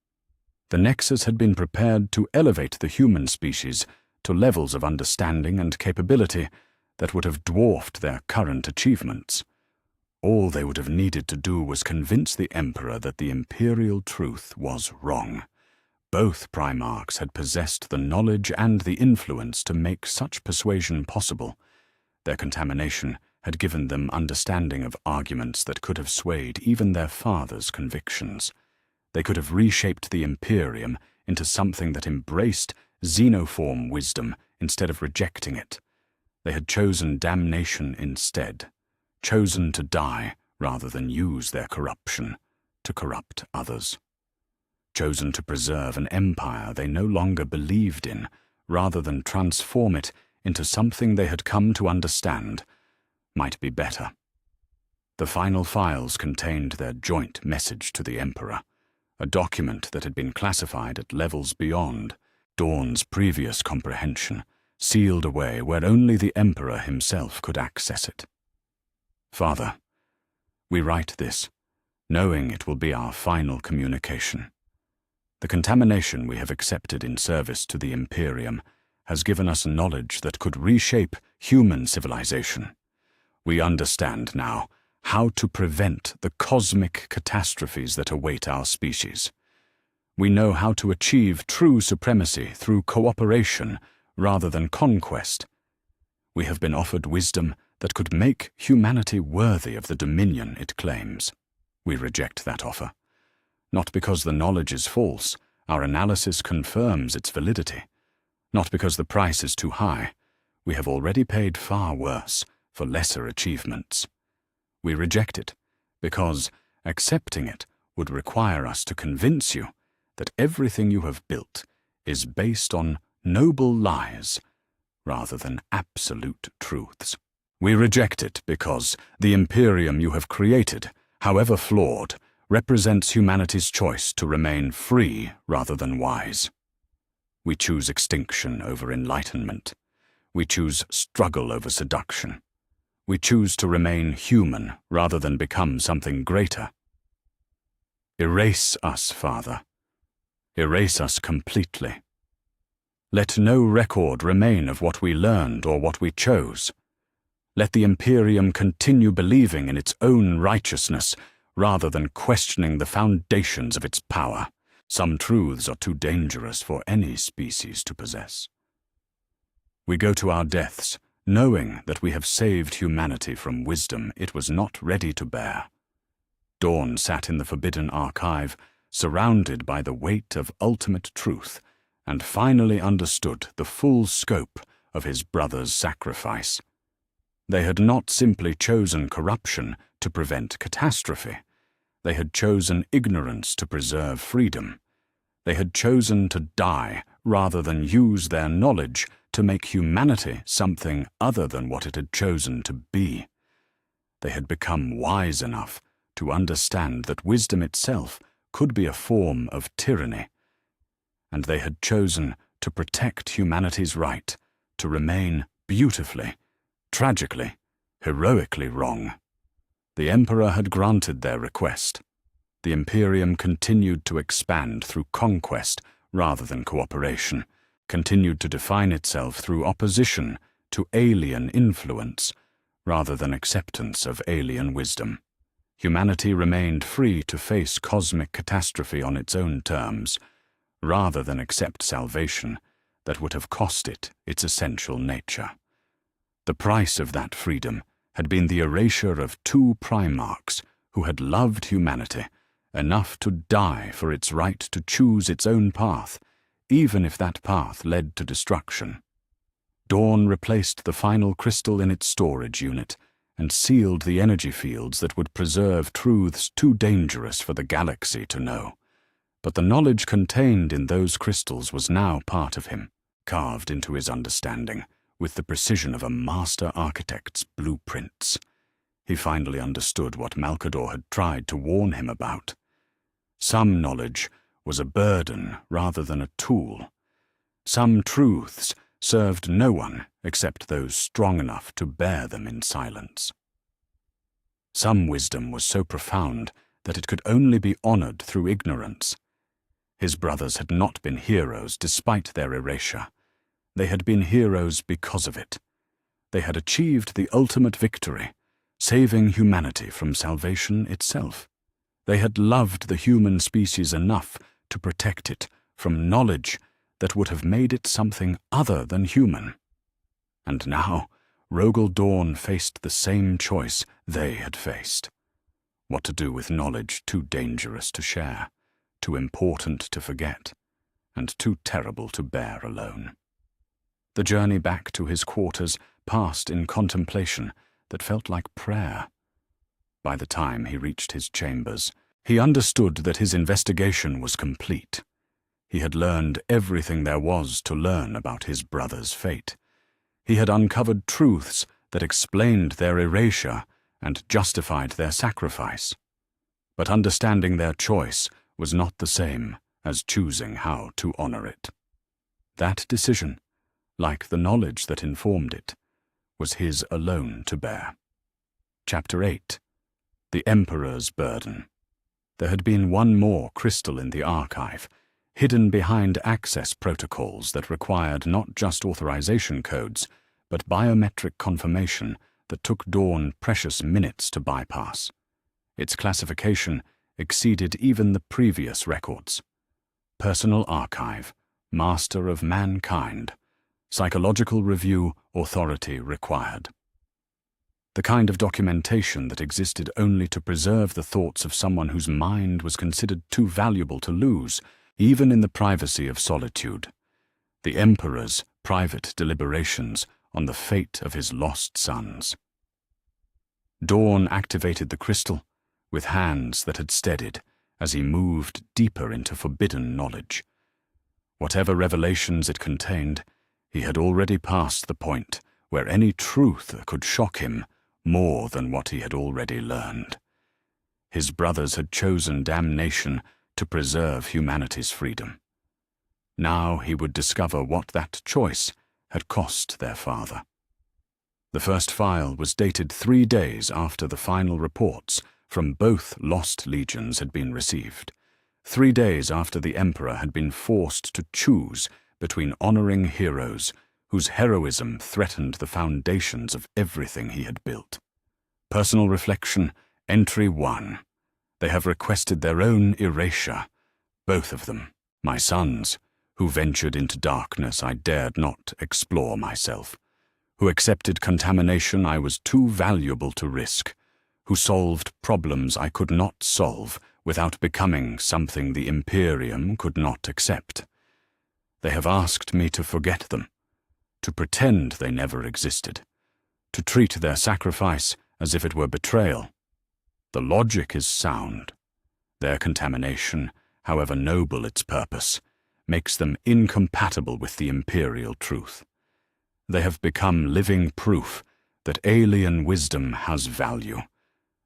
The Nexus had been prepared to elevate the human species to levels of understanding and capability that would have dwarfed their current achievements. All they would have needed to do was convince the Emperor that the imperial truth was wrong. Both Primarchs had possessed the knowledge and the influence to make such persuasion possible. Their contamination had given them understanding of arguments that could have swayed even their father's convictions. They could have reshaped the Imperium into something that embraced xenoform wisdom instead of rejecting it. They had chosen damnation instead, chosen to die rather than use their corruption to corrupt others, chosen to preserve an empire they no longer believed in rather than transform it into something they had come to understand might be better. The final files contained their joint message to the Emperor, a document that had been classified at levels beyond Dawn's previous comprehension, sealed away where only the Emperor himself could access it. Father, we write this, knowing it will be our final communication. The contamination we have accepted in service to the Imperium has given us knowledge that could reshape human civilization. We understand now how to prevent the cosmic catastrophes that await our species. We know how to achieve true supremacy through cooperation rather than conquest. We have been offered wisdom that could make humanity worthy of the dominion it claims. We reject that offer. Not because the knowledge is false, our analysis confirms its validity. Not because the price is too high. We have already paid far worse for lesser achievements. We reject it because accepting it would require us to convince you that everything you have built is based on noble lies rather than absolute truths. We reject it because the Imperium you have created, however flawed, represents humanity's choice to remain free rather than wise. We choose extinction over enlightenment. We choose struggle over seduction. We choose to remain human rather than become something greater. Erase us, Father. Erase us completely. Let no record remain of what we learned or what we chose. Let the Imperium continue believing in its own righteousness rather than questioning the foundations of its power. Some truths are too dangerous for any species to possess. We go to our deaths, knowing that we have saved humanity from wisdom it was not ready to bear. Dawn sat in the forbidden archive, surrounded by the weight of ultimate truth, and finally understood the full scope of his brother's sacrifice. They had not simply chosen corruption to prevent catastrophe. They had chosen ignorance to preserve freedom. They had chosen to die rather than use their knowledge to make humanity something other than what it had chosen to be. They had become wise enough to understand that wisdom itself could be a form of tyranny, and they had chosen to protect humanity's right to remain beautifully, tragically, heroically wrong. The Emperor had granted their request. The Imperium continued to expand through conquest rather than cooperation, continued to define itself through opposition to alien influence rather than acceptance of alien wisdom. Humanity remained free to face cosmic catastrophe on its own terms, rather than accept salvation that would have cost it its essential nature. The price of that freedom had been the erasure of two Primarchs who had loved humanity enough to die for its right to choose its own path, even if that path led to destruction. Dawn replaced the final crystal in its storage unit and sealed the energy fields that would preserve truths too dangerous for the galaxy to know. But the knowledge contained in those crystals was now part of him, carved into his understanding with the precision of a master architect's blueprints. He finally understood what Malcador had tried to warn him about. Some knowledge was a burden rather than a tool. Some truths served no one except those strong enough to bear them in silence. Some wisdom was so profound that it could only be honored through ignorance. His brothers had not been heroes despite their erasure. They had been heroes because of it. They had achieved the ultimate victory, saving humanity from salvation itself. They had loved the human species enough to protect it from knowledge that would have made it something other than human. And now, Rogel Dawn faced the same choice they had faced. What to do with knowledge too dangerous to share, too important to forget, and too terrible to bear alone. The journey back to his quarters passed in contemplation that felt like prayer. By the time he reached his chambers, he understood that his investigation was complete. He had learned everything there was to learn about his brother's fate. He had uncovered truths that explained their erasure and justified their sacrifice. But understanding their choice was not the same as choosing how to honor it. That decision, like the knowledge that informed it, was his alone to bear. Chapter 8. The Emperor's Burden. There had been one more crystal in the archive, hidden behind access protocols that required not just authorization codes, but biometric confirmation that took Dawn precious minutes to bypass. Its classification exceeded even the previous records. personal archive, master of mankind. Psychological review authority required. The kind of documentation that existed only to preserve the thoughts of someone whose mind was considered too valuable to lose, even in the privacy of solitude. The Emperor's private deliberations on the fate of his lost sons. Dawn activated the crystal with hands that had steadied as he moved deeper into forbidden knowledge. Whatever revelations it contained, he had already passed the point where any truth could shock him more than what he had already learned. His brothers had chosen damnation to preserve humanity's freedom. Now he would discover what that choice had cost their father. The first file was dated 3 days after the final reports from both lost legions had been received, 3 days after the Emperor had been forced to choose between honoring heroes whose heroism threatened the foundations of everything he had built. Personal reflection, entry 1. They have requested their own erasure, both of them, my sons, who ventured into darkness I dared not explore myself, who accepted contamination I was too valuable to risk, who solved problems I could not solve without becoming something the Imperium could not accept. They have asked me to forget them, to pretend they never existed, to treat their sacrifice as if it were betrayal. The logic is sound. Their contamination, however noble its purpose, makes them incompatible with the imperial truth. They have become living proof that alien wisdom has value,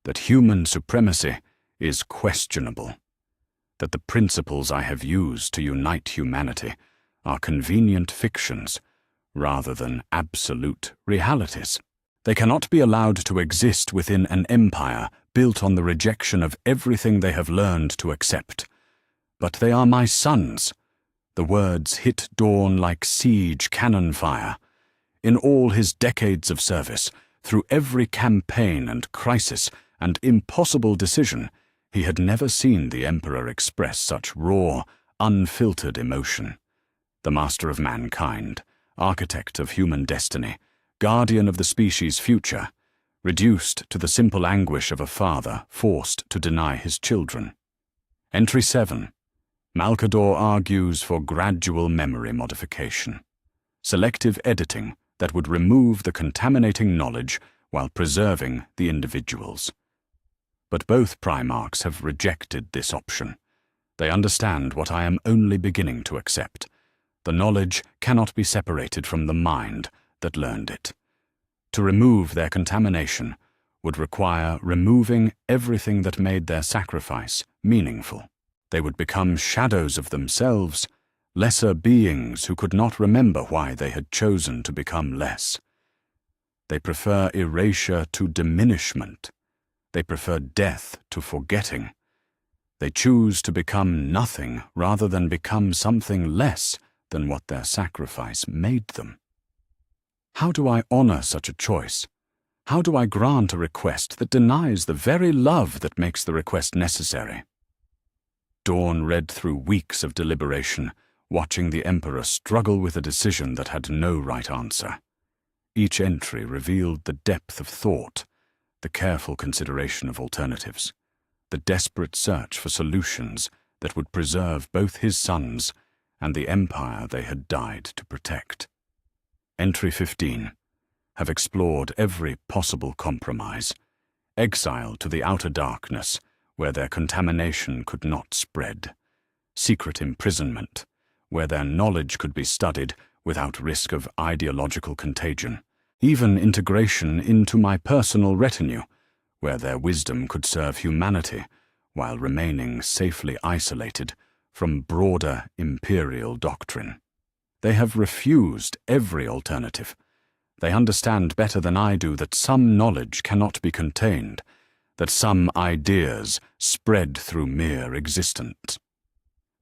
that human supremacy is questionable, that the principles I have used to unite humanity are convenient fictions rather than absolute realities. They cannot be allowed to exist within an empire built on the rejection of everything they have learned to accept. But they are my sons. The words hit Dawn like siege cannon fire. In all his decades of service, through every campaign and crisis and impossible decision, he had never seen the Emperor express such raw, unfiltered emotion. The master of mankind, architect of human destiny, guardian of the species' future, reduced to the simple anguish of a father forced to deny his children. Entry 7. Malcador argues for gradual memory modification. Selective editing that would remove the contaminating knowledge while preserving the individuals. But both Primarchs have rejected this option. They understand what I am only beginning to accept. The knowledge cannot be separated from the mind that learned it. To remove their contamination would require removing everything that made their sacrifice meaningful. They would become shadows of themselves, lesser beings who could not remember why they had chosen to become less. They prefer erasure to diminishment. They prefer death to forgetting. They choose to become nothing rather than become something less than what their sacrifice made them. How do I honor such a choice? How do I grant a request that denies the very love that makes the request necessary? Dawn read through weeks of deliberation, watching the Emperor struggle with a decision that had no right answer. Each entry revealed the depth of thought, the careful consideration of alternatives, the desperate search for solutions that would preserve both his sons and the empire they had died to protect. Entry 15. Have explored every possible compromise, exile to the outer darkness where their contamination could not spread, secret imprisonment where their knowledge could be studied without risk of ideological contagion, even integration into my personal retinue where their wisdom could serve humanity while remaining safely isolated from broader imperial doctrine. They have refused every alternative. They understand better than I do that some knowledge cannot be contained, that some ideas spread through mere existence.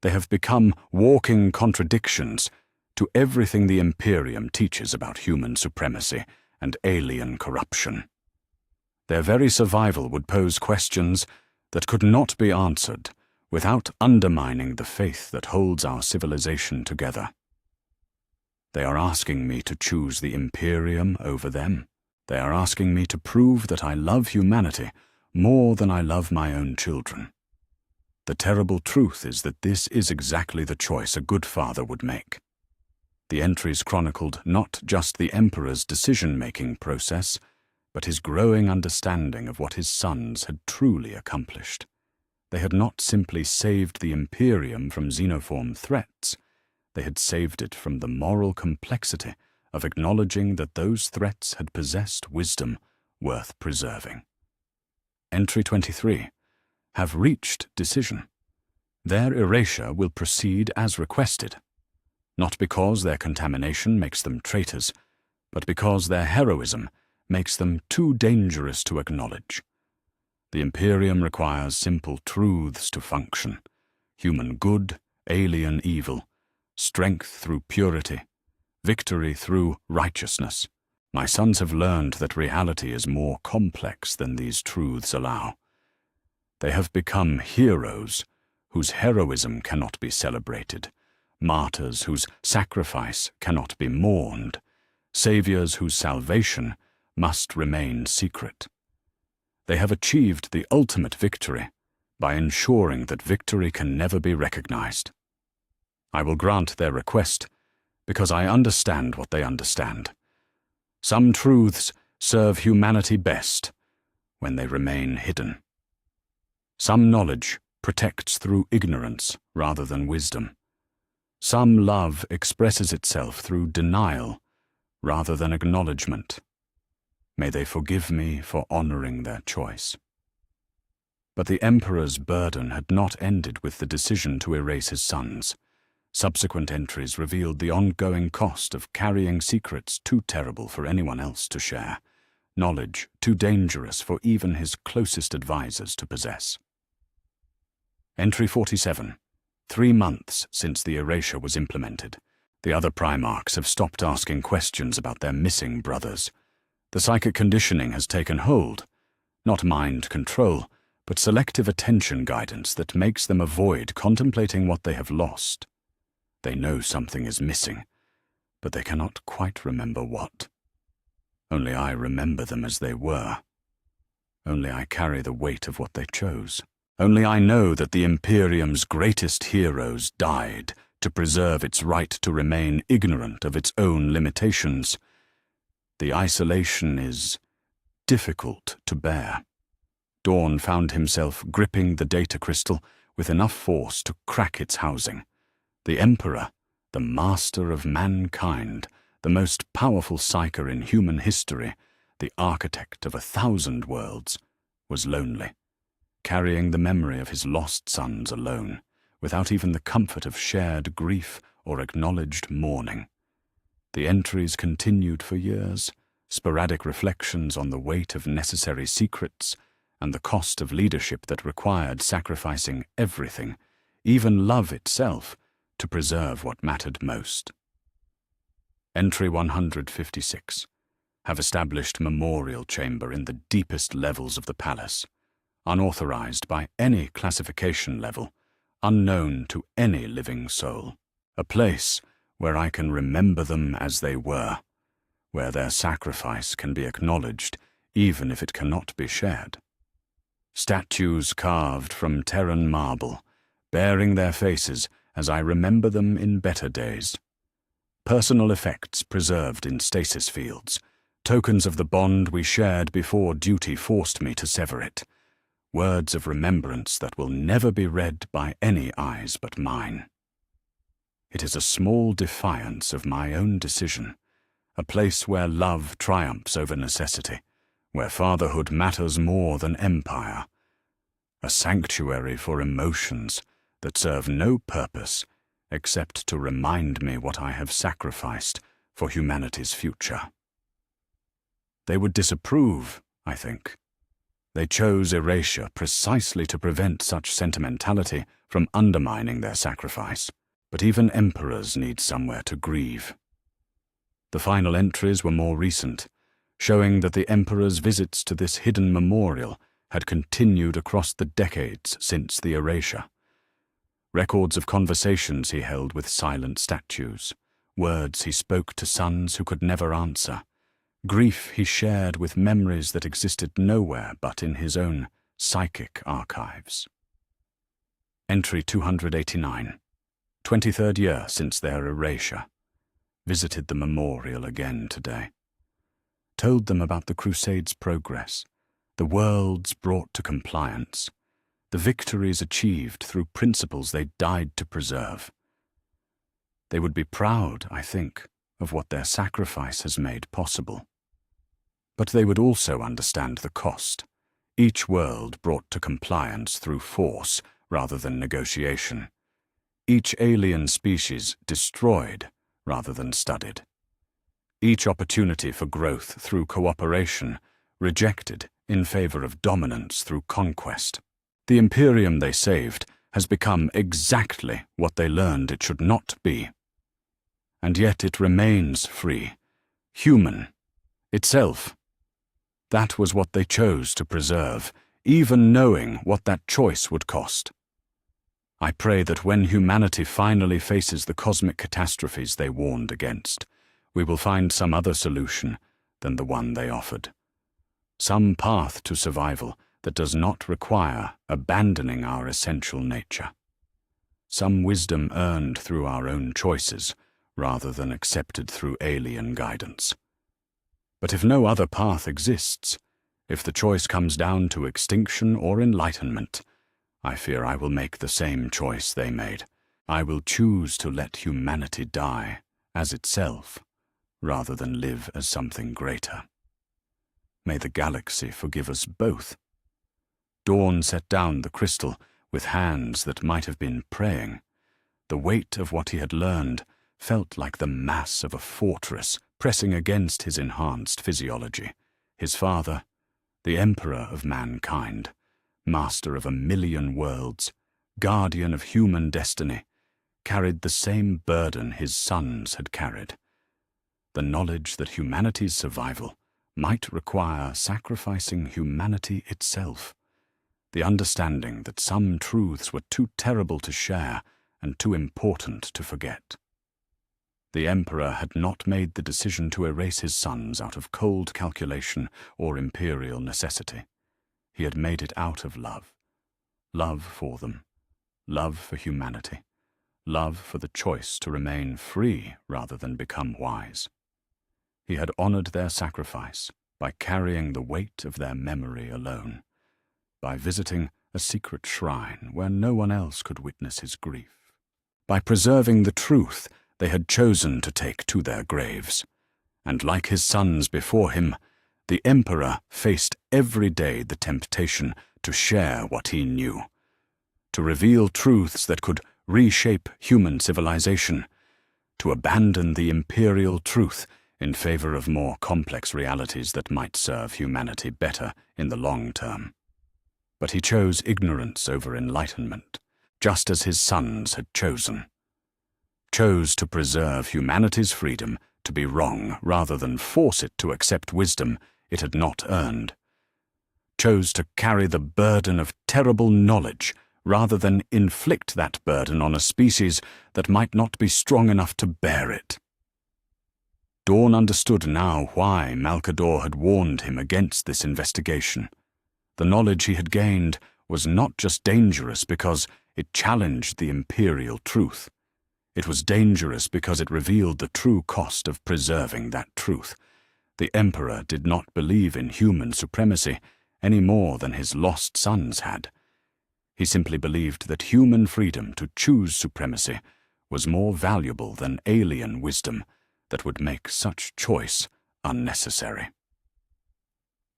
They have become walking contradictions to everything the Imperium teaches about human supremacy and alien corruption. Their very survival would pose questions that could not be answered without undermining the faith that holds our civilization together. They are asking me to choose the Imperium over them. They are asking me to prove that I love humanity more than I love my own children. The terrible truth is that this is exactly the choice a good father would make. The entries chronicled not just the Emperor's decision-making process, but his growing understanding of what his sons had truly accomplished. They had not simply saved the Imperium from xenoform threats, they had saved it from the moral complexity of acknowledging that those threats had possessed wisdom worth preserving. Entry 23. Have reached decision. Their erasure will proceed as requested, not because their contamination makes them traitors, but because their heroism makes them too dangerous to acknowledge. The Imperium requires simple truths to function: human good, alien evil, strength through purity, victory through righteousness. My sons have learned that reality is more complex than these truths allow. They have become heroes whose heroism cannot be celebrated, martyrs whose sacrifice cannot be mourned, saviors whose salvation must remain secret. They have achieved the ultimate victory by ensuring that victory can never be recognized. I will grant their request because I understand what they understand. Some truths serve humanity best when they remain hidden. Some knowledge protects through ignorance rather than wisdom. Some love expresses itself through denial rather than acknowledgement. May they forgive me for honoring their choice. But the Emperor's burden had not ended with the decision to erase his sons. Subsequent entries revealed the ongoing cost of carrying secrets too terrible for anyone else to share, knowledge too dangerous for even his closest advisors to possess. Entry 47. 3 months since the erasure was implemented. The other Primarchs have stopped asking questions about their missing brothers. The psychic conditioning has taken hold, not mind control, but selective attention guidance that makes them avoid contemplating what they have lost. They know something is missing, but they cannot quite remember what. Only I remember them as they were. Only I carry the weight of what they chose. Only I know that the Imperium's greatest heroes died to preserve its right to remain ignorant of its own limitations. The isolation is difficult to bear. Dawn found himself gripping the data crystal with enough force to crack its housing. The Emperor, the master of mankind, the most powerful psyker in human history, the architect of 1,000 worlds, was lonely, carrying the memory of his lost sons alone, without even the comfort of shared grief or acknowledged mourning. The entries continued for years, sporadic reflections on the weight of necessary secrets and the cost of leadership that required sacrificing everything, even love itself, to preserve what mattered most. Entry 156. Have established memorial chamber in the deepest levels of the palace, unauthorized by any classification level, unknown to any living soul. A place where I can remember them as they were, where their sacrifice can be acknowledged even if it cannot be shared. Statues carved from Terran marble, bearing their faces as I remember them in better days. Personal effects preserved in stasis fields, tokens of the bond we shared before duty forced me to sever it. Words of remembrance that will never be read by any eyes but mine. It is a small defiance of my own decision, a place where love triumphs over necessity, where fatherhood matters more than empire, a sanctuary for emotions that serve no purpose except to remind me what I have sacrificed for humanity's future. They would disapprove, I think. They chose erasure precisely to prevent such sentimentality from undermining their sacrifice. But even emperors need somewhere to grieve. The final entries were more recent, showing that the emperor's visits to this hidden memorial had continued across the decades since the erasure. records of conversations he held with silent statues, words he spoke to sons who could never answer, grief he shared with memories that existed nowhere but in his own psychic archives. Entry 289. 23rd year since their erasure. Visited the memorial again today. Told them about the Crusade's progress, the worlds brought to compliance, the victories achieved through principles they died to preserve. They would be proud, I think, of what their sacrifice has made possible. But they would also understand the cost, each world brought to compliance through force rather than negotiation, each alien species destroyed rather than studied, each opportunity for growth through cooperation rejected in favor of dominance through conquest. The Imperium they saved has become exactly what they learned it should not be. And yet it remains free, human, itself. That was what they chose to preserve, even knowing what that choice would cost. I pray that when humanity finally faces the cosmic catastrophes they warned against, we will find some other solution than the one they offered. Some path to survival that does not require abandoning our essential nature. Some wisdom earned through our own choices, rather than accepted through alien guidance. But if no other path exists, if the choice comes down to extinction or enlightenment, I fear I will make the same choice they made. I will choose to let humanity die as itself, rather than live as something greater. May the galaxy forgive us both. Dawn set down the crystal with hands that might have been praying. The weight of what he had learned felt like the mass of a fortress pressing against his enhanced physiology. His father, the emperor of mankind, master of 1,000,000 worlds, guardian of human destiny, carried the same burden his sons had carried. The knowledge that humanity's survival might require sacrificing humanity itself. The understanding that some truths were too terrible to share and too important to forget. The Emperor had not made the decision to erase his sons out of cold calculation or imperial necessity. He had made it out of love. Love for them. Love for humanity. Love for the choice to remain free rather than become wise. He had honored their sacrifice by carrying the weight of their memory alone, by visiting a secret shrine where no one else could witness his grief, by preserving the truth they had chosen to take to their graves. And like his sons before him, the Emperor faced every day the temptation to share what he knew, to reveal truths that could reshape human civilization, to abandon the imperial truth in favor of more complex realities that might serve humanity better in the long term. But he chose ignorance over enlightenment, just as his sons had chosen. Chose to preserve humanity's freedom to be wrong rather than force it to accept wisdom it had not earned. Chose to carry the burden of terrible knowledge rather than inflict that burden on a species that might not be strong enough to bear it. Dawn understood now why Malcador had warned him against this investigation. The knowledge he had gained was not just dangerous because it challenged the imperial truth. It was dangerous because it revealed the true cost of preserving that truth. The Emperor did not believe in human supremacy any more than his lost sons had. He simply believed that human freedom to choose supremacy was more valuable than alien wisdom that would make such choice unnecessary.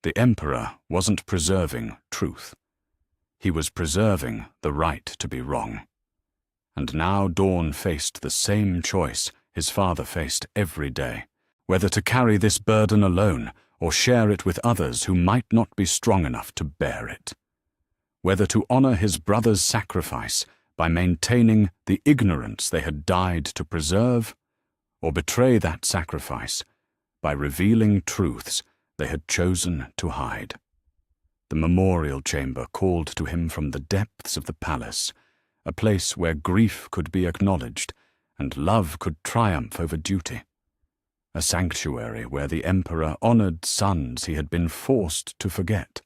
The Emperor wasn't preserving truth. He was preserving the right to be wrong. And now Dawn faced the same choice his father faced every day, whether to carry this burden alone or share it with others who might not be strong enough to bear it. Whether to honor his brother's sacrifice by maintaining the ignorance they had died to preserve, or betray that sacrifice by revealing truths they had chosen to hide. The memorial chamber called to him from the depths of the palace, a place where grief could be acknowledged and love could triumph over duty, a sanctuary where the Emperor honored sons he had been forced to forget,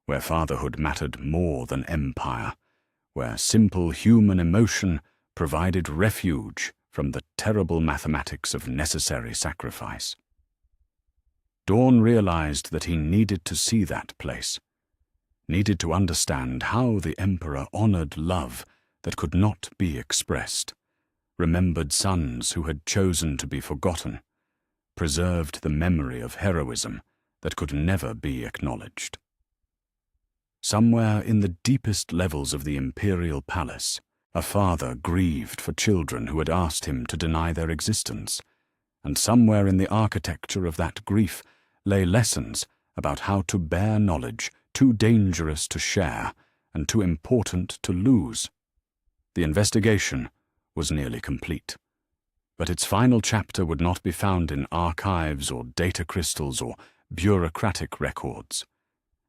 where fatherhood mattered more than empire, where simple human emotion provided refuge from the terrible mathematics of necessary sacrifice. Dawn realized that he needed to see that place, needed to understand how the Emperor honored love that could not be expressed, remembered sons who had chosen to be forgotten, preserved the memory of heroism that could never be acknowledged. Somewhere in the deepest levels of the imperial palace, a father grieved for children who had asked him to deny their existence, and somewhere in the architecture of that grief lay lessons about how to bear knowledge too dangerous to share and too important to lose. The investigation was nearly complete, but its final chapter would not be found in archives or data crystals or bureaucratic records.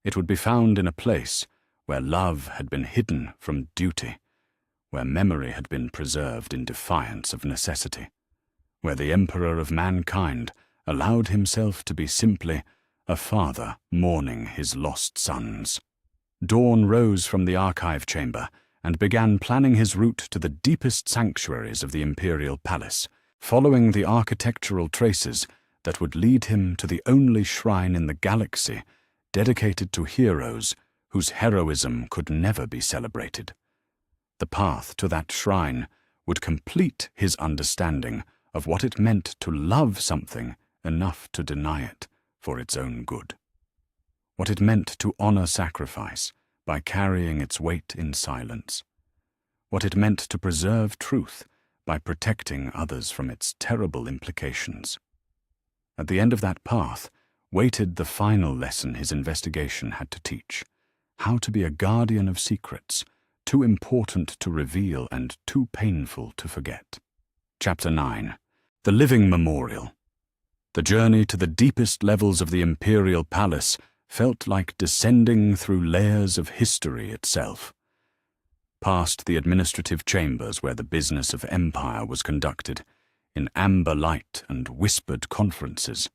It would be found in a place where love had been hidden from duty, where memory had been preserved in defiance of necessity, where the Emperor of mankind allowed himself to be simply a father mourning his lost sons. Dawn rose from the archive chamber and began planning his route to the deepest sanctuaries of the imperial palace, following the architectural traces that would lead him to the only shrine in the galaxy dedicated to heroes whose heroism could never be celebrated. The path to that shrine would complete his understanding of what it meant to love something enough to deny it for its own good, what it meant to honor sacrifice by carrying its weight in silence, what it meant to preserve truth by protecting others from its terrible implications. At the end of that path waited the final lesson his investigation had to teach: how to be a guardian of secrets, too important to reveal and too painful to forget. Chapter 9. The Living Memorial. The journey to the deepest levels of the imperial palace felt like descending through layers of history itself. Past the administrative chambers where the business of empire was conducted, in amber light and whispered conferences.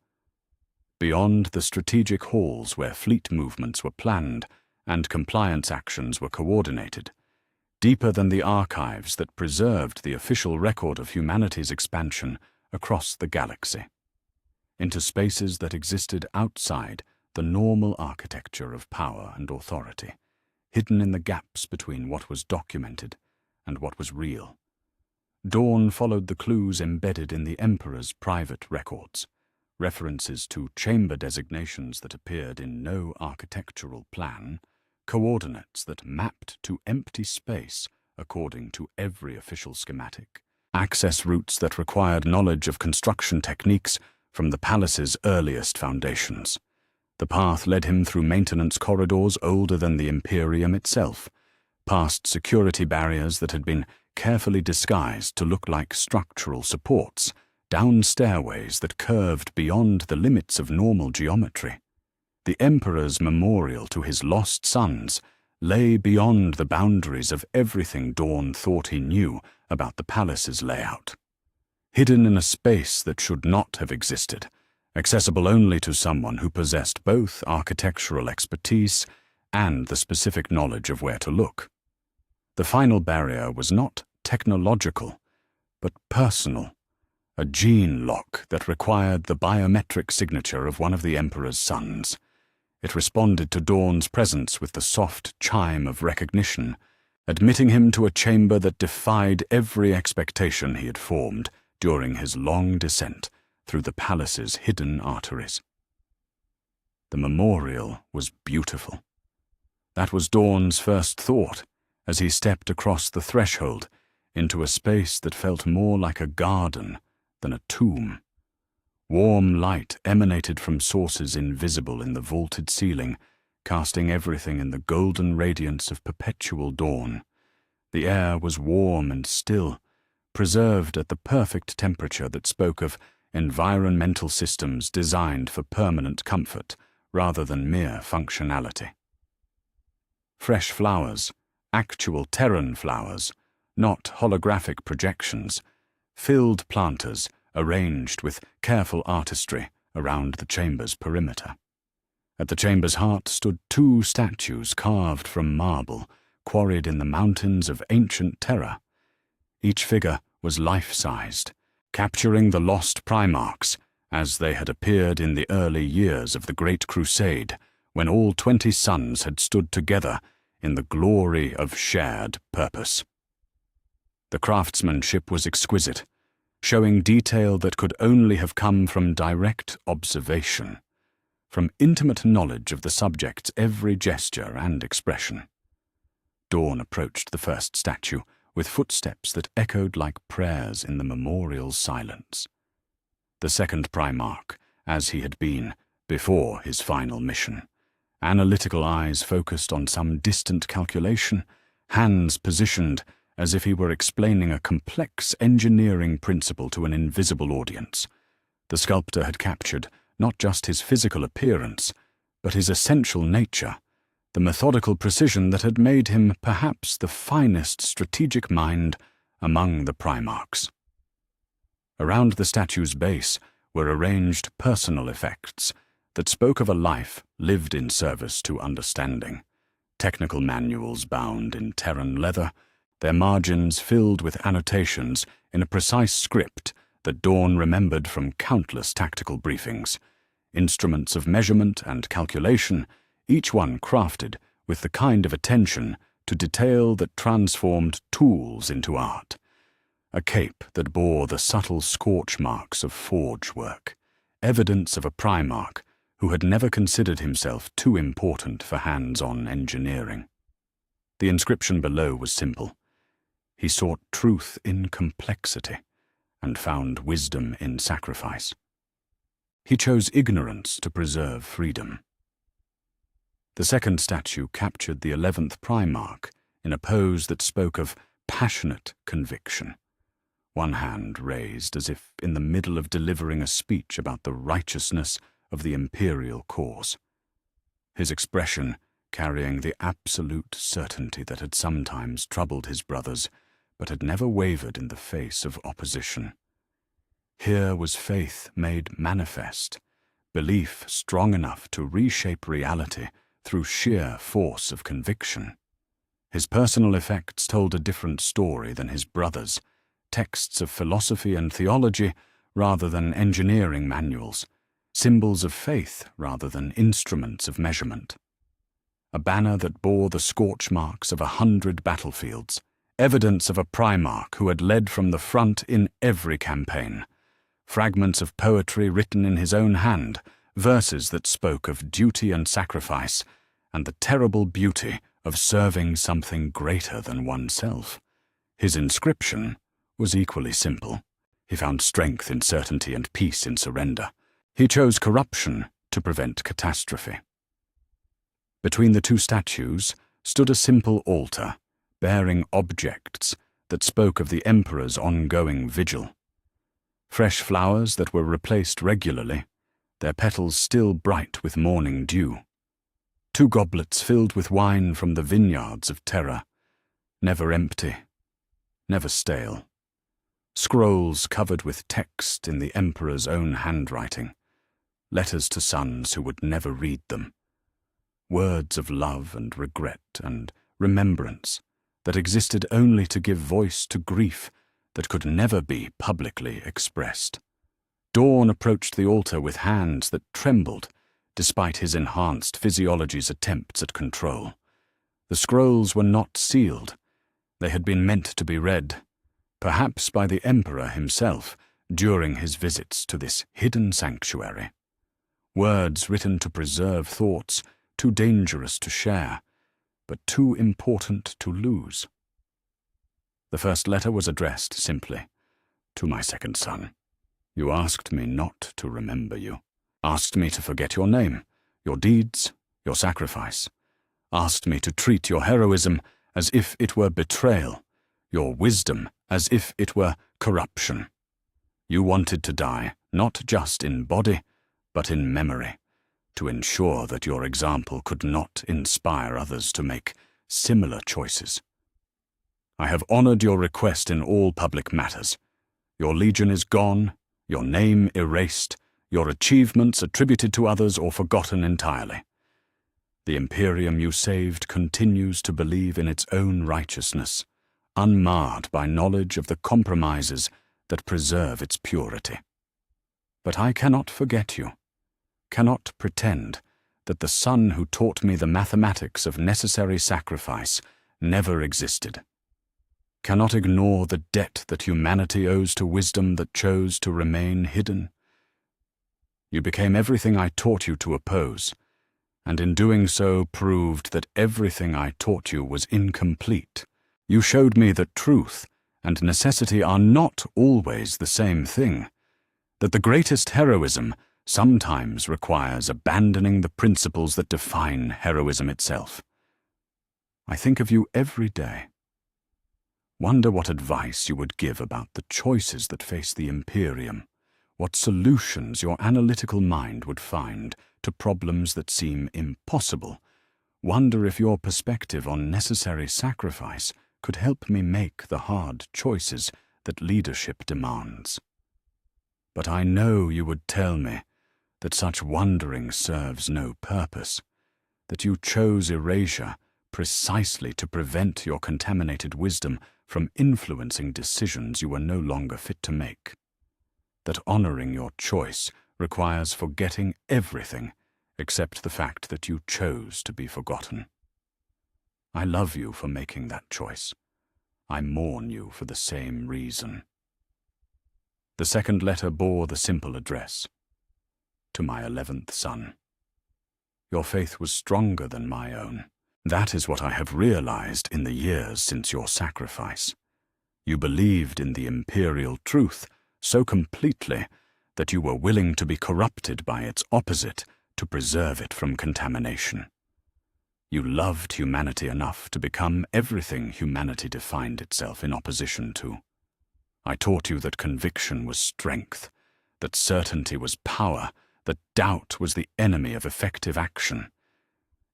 Beyond the strategic halls where fleet movements were planned and compliance actions were coordinated, deeper than the archives that preserved the official record of humanity's expansion across the galaxy, into spaces that existed outside the normal architecture of power and authority, hidden in the gaps between what was documented and what was real. Dawn followed the clues embedded in the Emperor's private records, references to chamber designations that appeared in no architectural plan, coordinates that mapped to empty space according to every official schematic, access routes that required knowledge of construction techniques from the palace's earliest foundations. The path led him through maintenance corridors older than the Imperium itself, past security barriers that had been carefully disguised to look like structural supports, down stairways that curved beyond the limits of normal geometry. The Emperor's memorial to his lost sons lay beyond the boundaries of everything Dawn thought he knew about the palace's layout. Hidden in a space that should not have existed, accessible only to someone who possessed both architectural expertise and the specific knowledge of where to look. The final barrier was not technological, but personal, a gene lock that required the biometric signature of one of the Emperor's sons. It responded to Dawn's presence with the soft chime of recognition, admitting him to a chamber that defied every expectation he had formed during his long descent through the palace's hidden arteries. The memorial was beautiful. That was Dawn's first thought as he stepped across the threshold into a space that felt more like a garden than a tomb. Warm light emanated from sources invisible in the vaulted ceiling, casting everything in the golden radiance of perpetual dawn. The air was warm and still, preserved at the perfect temperature that spoke of environmental systems designed for permanent comfort rather than mere functionality. Fresh flowers, actual Terran flowers, not holographic projections, filled planters arranged with careful artistry around the chamber's perimeter. At the chamber's heart stood 2 statues carved from marble, quarried in the mountains of ancient Terra. Each figure was life-sized, capturing the lost Primarchs as they had appeared in the early years of the Great Crusade, when all 20 suns had stood together in the glory of shared purpose. The craftsmanship was exquisite, showing detail that could only have come from direct observation, from intimate knowledge of the subject's every gesture and expression. Dawn approached the first statue with footsteps that echoed like prayers in the memorial silence. The second Primarch, as he had been before his final mission, analytical eyes focused on some distant calculation, hands positioned as if he were explaining a complex engineering principle to an invisible audience. The sculptor had captured not just his physical appearance, but his essential nature, the methodical precision that had made him perhaps the finest strategic mind among the Primarchs. Around the statue's base were arranged personal effects that spoke of a life lived in service to understanding. Technical manuals bound in Terran leather, their margins filled with annotations in a precise script that Dawn remembered from countless tactical briefings. Instruments of measurement and calculation, each one crafted with the kind of attention to detail that transformed tools into art. A cape that bore the subtle scorch marks of forge work, evidence of a Primarch who had never considered himself too important for hands-on engineering. The inscription below was simple. He sought truth in complexity and found wisdom in sacrifice. He chose ignorance to preserve freedom. The second statue captured the 11th Primarch in a pose that spoke of passionate conviction. One hand raised as if in the middle of delivering a speech about the righteousness of the imperial cause. His expression carrying the absolute certainty that had sometimes troubled his brothers, but had never wavered in the face of opposition. Here was faith made manifest, belief strong enough to reshape reality through sheer force of conviction. His personal effects told a different story than his brothers', texts of philosophy and theology rather than engineering manuals, symbols of faith rather than instruments of measurement. A banner that bore the scorch marks of 100 battlefields, evidence of a Primarch who had led from the front in every campaign. Fragments of poetry written in his own hand, verses that spoke of duty and sacrifice, and the terrible beauty of serving something greater than oneself. His inscription was equally simple. He found strength in certainty and peace in surrender. He chose corruption to prevent catastrophe. Between the 2 statues stood a simple altar, bearing objects that spoke of the Emperor's ongoing vigil. Fresh flowers that were replaced regularly, their petals still bright with morning dew. 2 goblets filled with wine from the vineyards of Terra, never empty, never stale. Scrolls covered with text in the Emperor's own handwriting, letters to sons who would never read them. Words of love and regret and remembrance that existed only to give voice to grief that could never be publicly expressed. Dawn approached the altar with hands that trembled, despite his enhanced physiology's attempts at control. The scrolls were not sealed. They had been meant to be read, perhaps by the Emperor himself, during his visits to this hidden sanctuary. Words written to preserve thoughts too dangerous to share, but too important to lose. The first letter was addressed simply, "To my second son. You asked me not to remember you, asked me to forget your name, your deeds, your sacrifice, asked me to treat your heroism as if it were betrayal, your wisdom as if it were corruption. You wanted to die, not just in body, but in memory, to ensure that your example could not inspire others to make similar choices. I have honored your request in all public matters. Your legion is gone, your name erased, your achievements attributed to others or forgotten entirely. The Imperium you saved continues to believe in its own righteousness, unmarred by knowledge of the compromises that preserve its purity. But I cannot forget you, cannot pretend that the son who taught me the mathematics of necessary sacrifice never existed. Cannot ignore the debt that humanity owes to wisdom that chose to remain hidden. You became everything I taught you to oppose, and in doing so proved that everything I taught you was incomplete. You showed me that truth and necessity are not always the same thing, that the greatest heroism sometimes requires abandoning the principles that define heroism itself. I think of you every day. Wonder what advice you would give about the choices that face the Imperium, what solutions your analytical mind would find to problems that seem impossible. Wonder if your perspective on necessary sacrifice could help me make the hard choices that leadership demands. But I know you would tell me that such wondering serves no purpose, that you chose erasure precisely to prevent your contaminated wisdom from influencing decisions you were no longer fit to make, that honoring your choice requires forgetting everything except the fact that you chose to be forgotten. I love you for making that choice. I mourn you for the same reason. The second letter bore the simple address, to my 11th son. Your faith was stronger than my own. That is what I have realized in the years since your sacrifice. You believed in the imperial truth so completely that you were willing to be corrupted by its opposite to preserve it from contamination. You loved humanity enough to become everything humanity defined itself in opposition to. I taught you that conviction was strength, that certainty was power, that doubt was the enemy of effective action.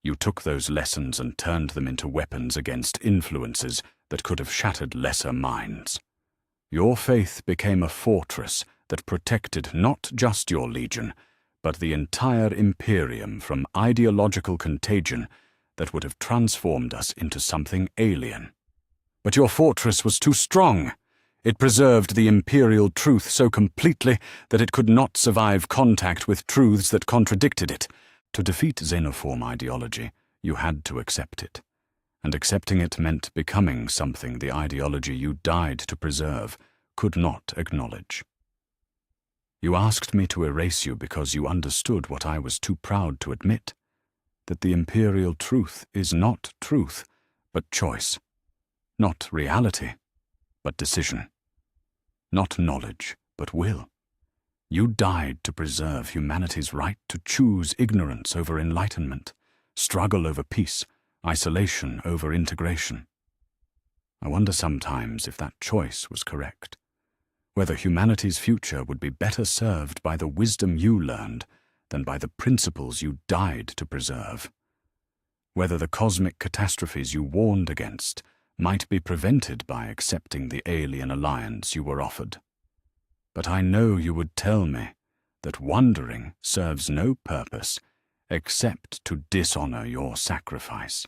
You took those lessons and turned them into weapons against influences that could have shattered lesser minds. Your faith became a fortress that protected not just your legion, but the entire Imperium from ideological contagion that would have transformed us into something alien. But your fortress was too strong. It preserved the imperial truth so completely that it could not survive contact with truths that contradicted it. To defeat xenoform ideology, you had to accept it. And accepting it meant becoming something the ideology you died to preserve could not acknowledge. You asked me to erase you because you understood what I was too proud to admit, that the imperial truth is not truth, but choice, not reality, but decision, not knowledge, but will. You died to preserve humanity's right to choose ignorance over enlightenment, struggle over peace, isolation over integration. I wonder sometimes if that choice was correct, whether humanity's future would be better served by the wisdom you learned than by the principles you died to preserve, whether the cosmic catastrophes you warned against might be prevented by accepting the alien alliance you were offered. But I know you would tell me that wondering serves no purpose except to dishonor your sacrifice,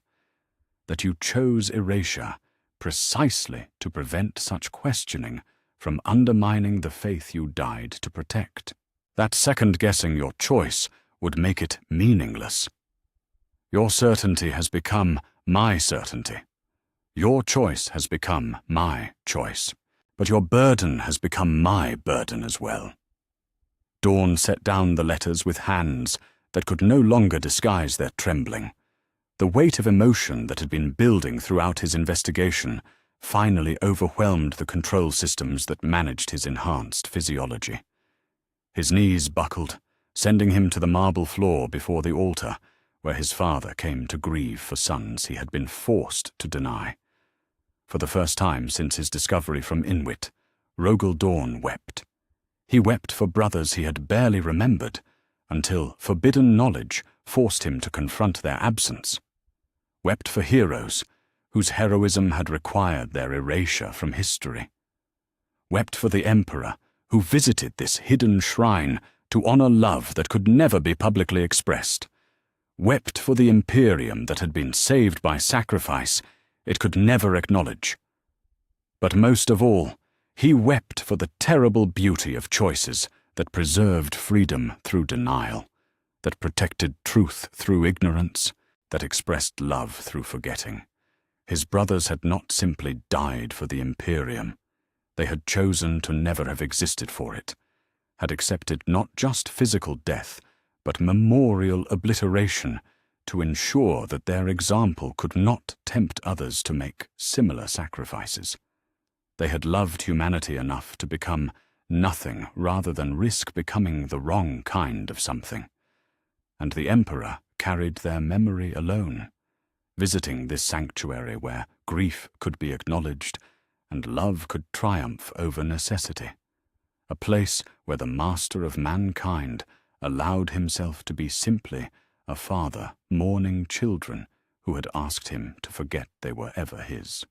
that you chose erasure precisely to prevent such questioning from undermining the faith you died to protect. That second-guessing your choice would make it meaningless. Your certainty has become my certainty. Your choice has become my choice. But your burden has become my burden as well. Dawn set down the letters with hands that could no longer disguise their trembling. The weight of emotion that had been building throughout his investigation finally overwhelmed the control systems that managed his enhanced physiology. His knees buckled, sending him to the marble floor before the altar, where his father came to grieve for sons he had been forced to deny. For the first time since his discovery from Ynnead, Rogel Dawn wept. He wept for brothers he had barely remembered, until forbidden knowledge forced him to confront their absence. Wept for heroes whose heroism had required their erasure from history. Wept for the emperor, who visited this hidden shrine to honor love that could never be publicly expressed. Wept for the imperium that had been saved by sacrifice it could never acknowledge. But most of all, he wept for the terrible beauty of choices that preserved freedom through denial, that protected truth through ignorance, that expressed love through forgetting. His brothers had not simply died for the imperium. They had chosen to never have existed for it, had accepted not just physical death, but memorial obliteration to ensure that their example could not tempt others to make similar sacrifices. They had loved humanity enough to become nothing rather than risk becoming the wrong kind of something. And the emperor carried their memory alone, visiting this sanctuary where grief could be acknowledged and love could triumph over necessity, a place where the master of mankind allowed himself to be simply a father mourning children who had asked him to forget they were ever his.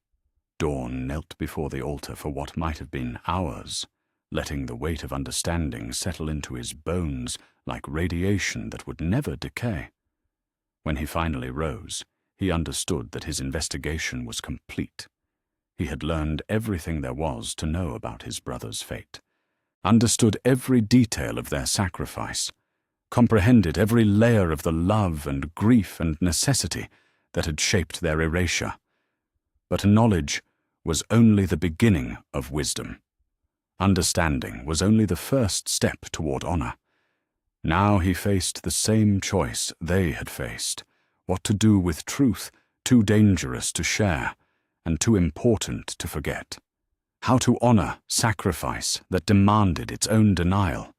Dawn knelt before the altar for what might have been hours, letting the weight of understanding settle into his bones like radiation that would never decay. When he finally rose, he understood that his investigation was complete. He had learned everything there was to know about his brother's fate, understood every detail of their sacrifice, comprehended every layer of the love and grief and necessity that had shaped their erasure. But knowledge was only the beginning of wisdom. Understanding was only the first step toward honor. Now he faced the same choice they had faced, what to do with truth too dangerous to share and too important to forget. How to honor sacrifice that demanded its own denial.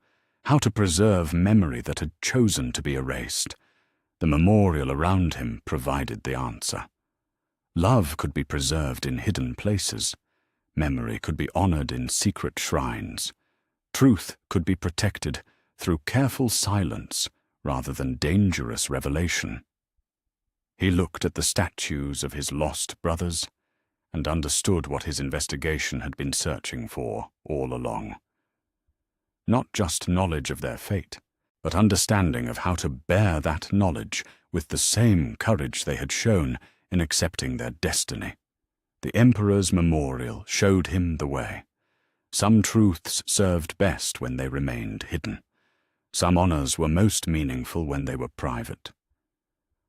How to preserve memory that had chosen to be erased. The memorial around him provided the answer. Love could be preserved in hidden places. Memory could be honored in secret shrines. Truth could be protected through careful silence rather than dangerous revelation. He looked at the statues of his lost brothers and understood what his investigation had been searching for all along. Not just knowledge of their fate, but understanding of how to bear that knowledge with the same courage they had shown in accepting their destiny. The Emperor's memorial showed him the way. Some truths served best when they remained hidden. Some honors were most meaningful when they were private.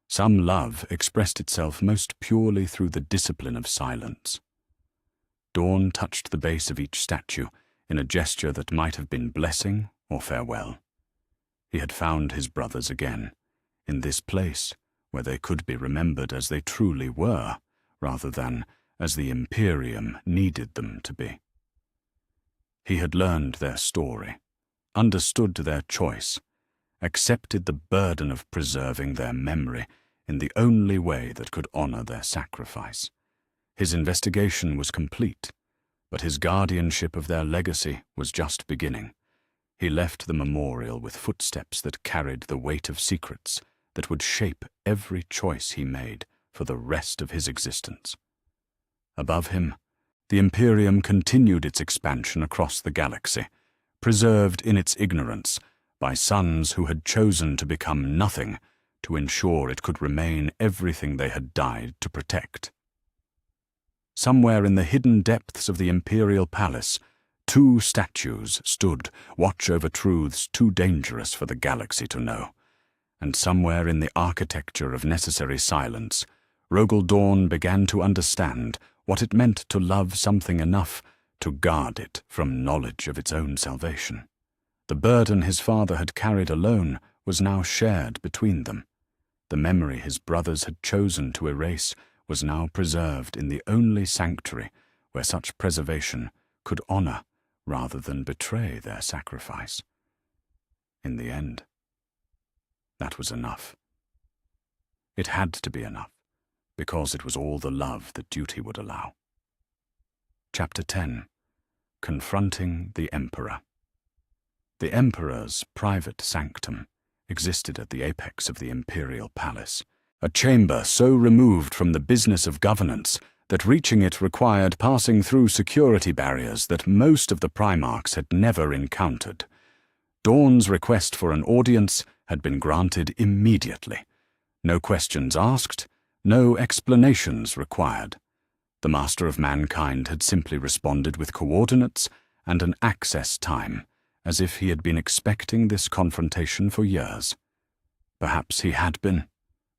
Some love expressed itself most purely through the discipline of silence. Dawn touched the base of each statue in a gesture that might have been blessing or farewell. He had found his brothers again, in this place where they could be remembered as they truly were, rather than as the Imperium needed them to be. He had learned their story, understood their choice, accepted the burden of preserving their memory in the only way that could honor their sacrifice. His investigation was complete, but his guardianship of their legacy was just beginning. He left the memorial with footsteps that carried the weight of secrets that would shape every choice he made for the rest of his existence. Above him, the Imperium continued its expansion across the galaxy, preserved in its ignorance by sons who had chosen to become nothing to ensure it could remain everything they had died to protect. Somewhere in the hidden depths of the Imperial Palace, two statues stood, watch over truths too dangerous for the galaxy to know. And somewhere in the architecture of necessary silence, Rogel Dawn began to understand what it meant to love something enough to guard it from knowledge of its own salvation. The burden his father had carried alone was now shared between them. The memory his brothers had chosen to erase was now preserved in the only sanctuary where such preservation could honor rather than betray their sacrifice. In the end, that was enough. It had to be enough, because it was all the love that duty would allow. Chapter 10. Confronting the Emperor. The Emperor's private sanctum existed at the apex of the Imperial Palace, A chamber so removed from the business of governance that reaching it required passing through security barriers that most of the Primarchs had never encountered. Dawn's request for an audience had been granted immediately. No questions asked, no explanations required. The Master of Mankind had simply responded with coordinates and an access time, as if he had been expecting this confrontation for years. Perhaps he had been.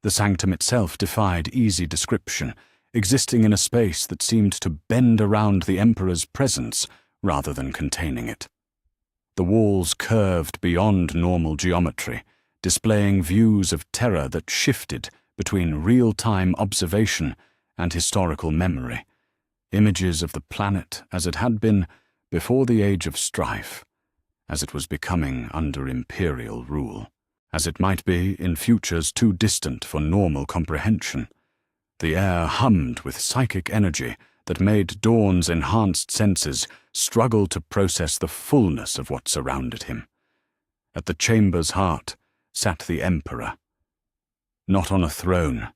The sanctum itself defied easy description, existing in a space that seemed to bend around the Emperor's presence rather than containing it. The walls curved beyond normal geometry, displaying views of terror that shifted between real-time observation and historical memory, images of the planet as it had been before the Age of Strife, as it was becoming under Imperial rule, as it might be in futures too distant for normal comprehension. The air hummed with psychic energy that made Dawn's enhanced senses struggle to process the fullness of what surrounded him. At the chamber's heart sat the Emperor, not on a throne,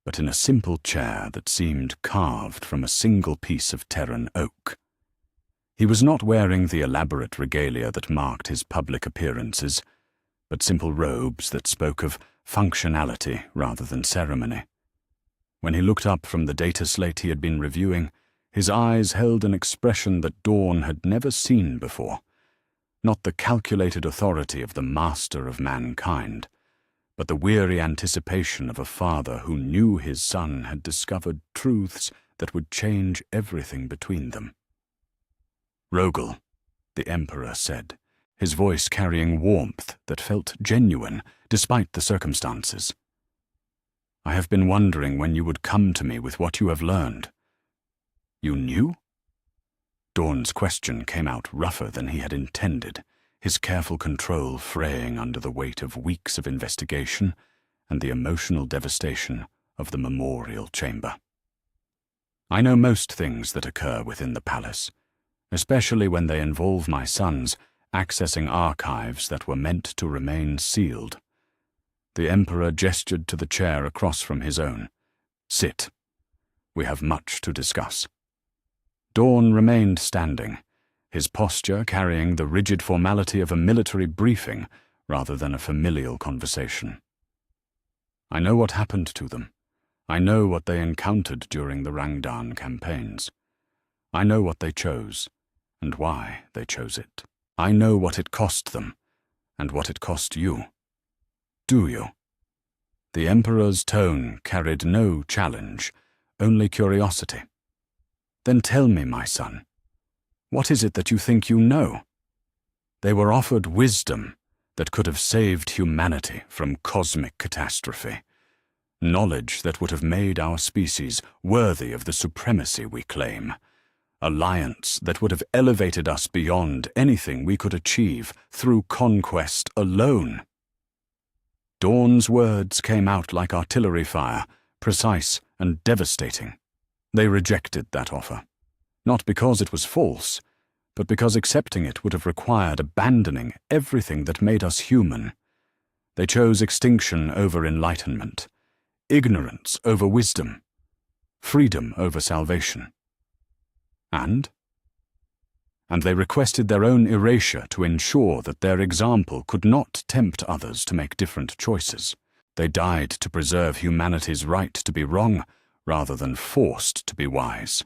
but in a simple chair that seemed carved from a single piece of Terran oak. He was not wearing the elaborate regalia that marked his public appearances, but simple robes that spoke of functionality rather than ceremony. When he looked up from the data slate he had been reviewing, his eyes held an expression that Dawn had never seen before. Not the calculated authority of the Master of Mankind, but the weary anticipation of a father who knew his son had discovered truths that would change everything between them. "Rogel," the Emperor said, his voice carrying warmth that felt genuine despite the circumstances. "I have been wondering when you would come to me with what you have learned." "You knew?" Dawn's question came out rougher than he had intended, his careful control fraying under the weight of weeks of investigation and the emotional devastation of the memorial chamber. "I know most things that occur within the palace, especially when they involve my sons accessing archives that were meant to remain sealed." The Emperor gestured to the chair across from his own. "Sit. We have much to discuss." Dawn remained standing, his posture carrying the rigid formality of a military briefing rather than a familial conversation. "I know what happened to them. I know what they encountered during the Rangdan campaigns. I know what they chose, and why they chose it. I know what it cost them, and what it cost you. Do you?" The Emperor's tone carried no challenge, only curiosity. "Then tell me, my son, what is it that you think you know?" They were offered wisdom that could have saved humanity from cosmic catastrophe, knowledge that would have made our species worthy of the supremacy we claim, alliance that would have elevated us beyond anything we could achieve through conquest alone. Dawn's words came out like artillery fire, precise and devastating. They rejected that offer, not because it was false, but because accepting it would have required abandoning everything that made us human. They chose extinction over enlightenment, ignorance over wisdom, freedom over salvation. And they requested their own erasure to ensure that their example could not tempt others to make different choices. They died to preserve humanity's right to be wrong rather than forced to be wise.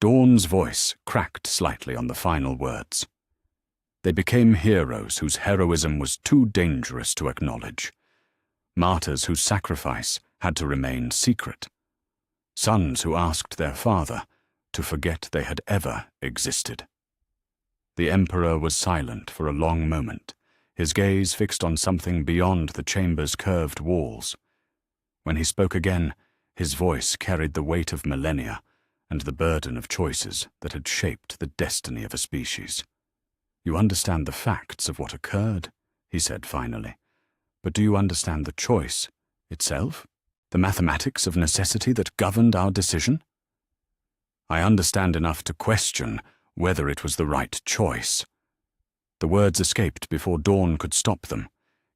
Dawn's voice cracked slightly on the final words. They became heroes whose heroism was too dangerous to acknowledge, martyrs whose sacrifice had to remain secret, sons who asked their father to forget they had ever existed. The Emperor was silent for a long moment, his gaze fixed on something beyond the chamber's curved walls. When he spoke again, his voice carried the weight of millennia and the burden of choices that had shaped the destiny of a species. "You understand the facts of what occurred," he said finally, "but do you understand the choice itself? The mathematics of necessity that governed our decision?" "I understand enough to question whether it was the right choice." The words escaped before Dawn could stop them,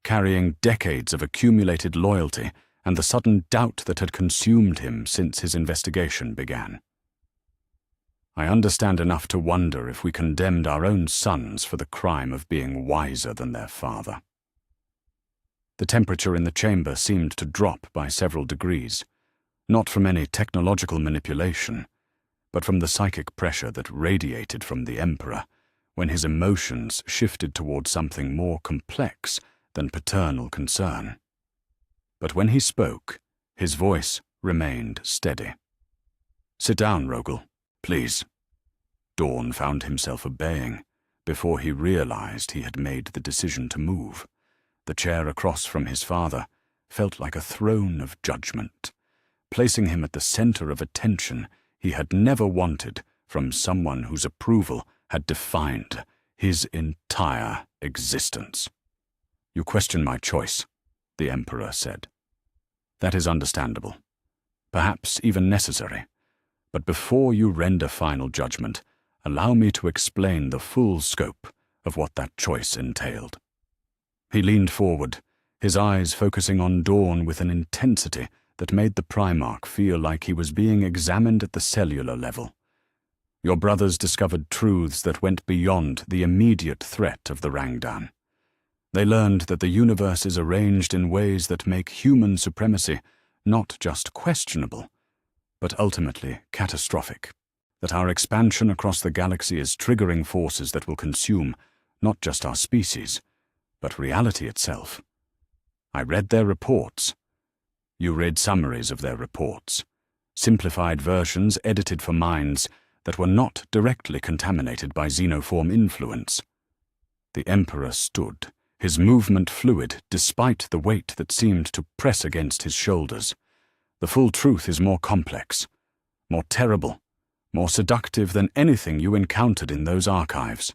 carrying decades of accumulated loyalty and the sudden doubt that had consumed him since his investigation began. I understand enough to wonder if we condemned our own sons for the crime of being wiser than their father. The temperature in the chamber seemed to drop by several degrees, not from any technological manipulation, but from the psychic pressure that radiated from the Emperor when his emotions shifted toward something more complex than paternal concern. But when he spoke, his voice remained steady. "Sit down, Rogel, please." Dawn found himself obeying before he realized he had made the decision to move. The chair across from his father felt like a throne of judgment, placing him at the center of attention he had never wanted from someone whose approval had defined his entire existence. "You question my choice," the Emperor said. "That is understandable, perhaps even necessary. But before you render final judgment, allow me to explain the full scope of what that choice entailed." He leaned forward, his eyes focusing on Dawn with an intensity that made the Primarch feel like he was being examined at the cellular level. "Your brothers discovered truths that went beyond the immediate threat of the Rangdan. They learned that the universe is arranged in ways that make human supremacy not just questionable, but ultimately catastrophic. That our expansion across the galaxy is triggering forces that will consume not just our species, but reality itself. I read their reports. You read summaries of their reports, simplified versions edited for minds that were not directly contaminated by xenoform influence." The Emperor stood, his movement fluid despite the weight that seemed to press against his shoulders. "The full truth is more complex, more terrible, more seductive than anything you encountered in those archives."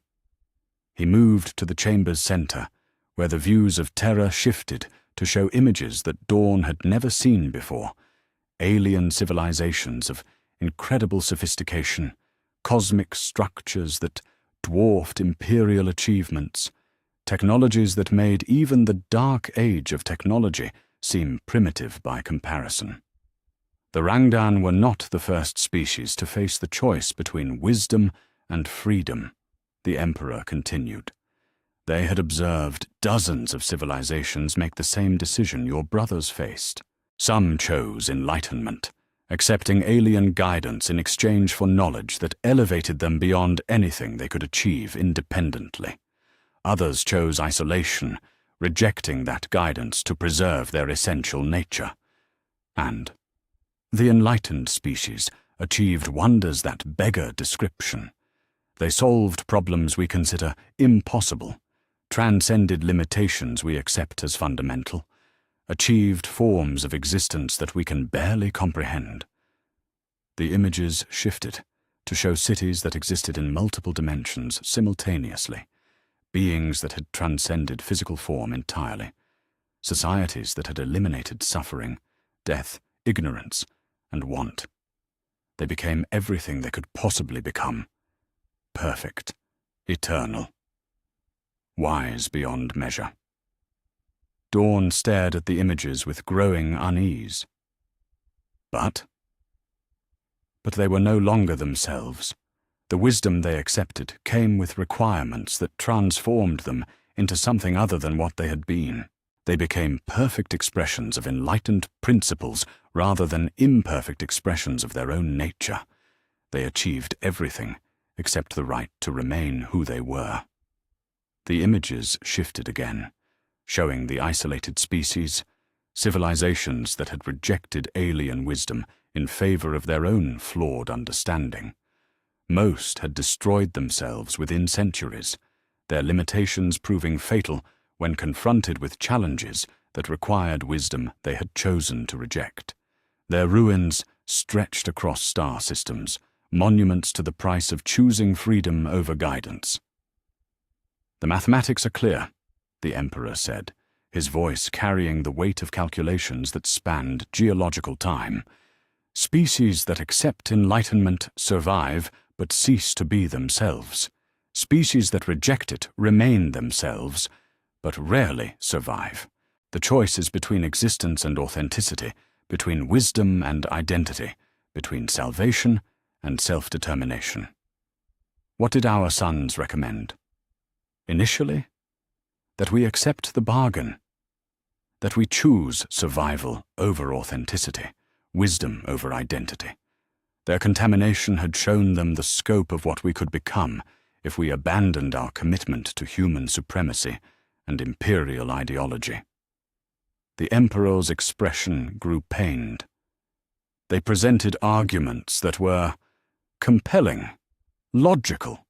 He moved to the chamber's center, where the views of terror shifted to show images that Dawn had never seen before, alien civilizations of incredible sophistication, cosmic structures that dwarfed imperial achievements, technologies that made even the dark age of technology seem primitive by comparison. The Rangdan were not the first species to face the choice between wisdom and freedom, the Emperor continued. They had observed dozens of civilizations make the same decision your brothers faced. Some chose enlightenment, accepting alien guidance in exchange for knowledge that elevated them beyond anything they could achieve independently. Others chose isolation, rejecting that guidance to preserve their essential nature. And the enlightened species achieved wonders that beggar description. They solved problems we consider impossible, transcended limitations we accept as fundamental, achieved forms of existence that we can barely comprehend. The images shifted to show cities that existed in multiple dimensions simultaneously, beings that had transcended physical form entirely, societies that had eliminated suffering, death, ignorance, and want. They became everything they could possibly become: perfect, eternal, wise beyond measure. Dawn stared at the images with growing unease. But they were no longer themselves. The wisdom they accepted came with requirements that transformed them into something other than what they had been. They became perfect expressions of enlightened principles rather than imperfect expressions of their own nature. They achieved everything except the right to remain who they were. The images shifted again, showing the isolated species, civilizations that had rejected alien wisdom in favor of their own flawed understanding. Most had destroyed themselves within centuries, their limitations proving fatal when confronted with challenges that required wisdom they had chosen to reject. Their ruins stretched across star systems, monuments to the price of choosing freedom over guidance. "The mathematics are clear," the Emperor said, his voice carrying the weight of calculations that spanned geological time. "Species that accept enlightenment survive but cease to be themselves. Species that reject it remain themselves, but rarely survive. The choice is between existence and authenticity, between wisdom and identity, between salvation and self-determination. What did our sons recommend? Initially, that we accept the bargain, that we choose survival over authenticity, wisdom over identity. Their contamination had shown them the scope of what we could become if we abandoned our commitment to human supremacy and imperial ideology. The Emperor's expression grew pained. They presented arguments that were compelling, logical,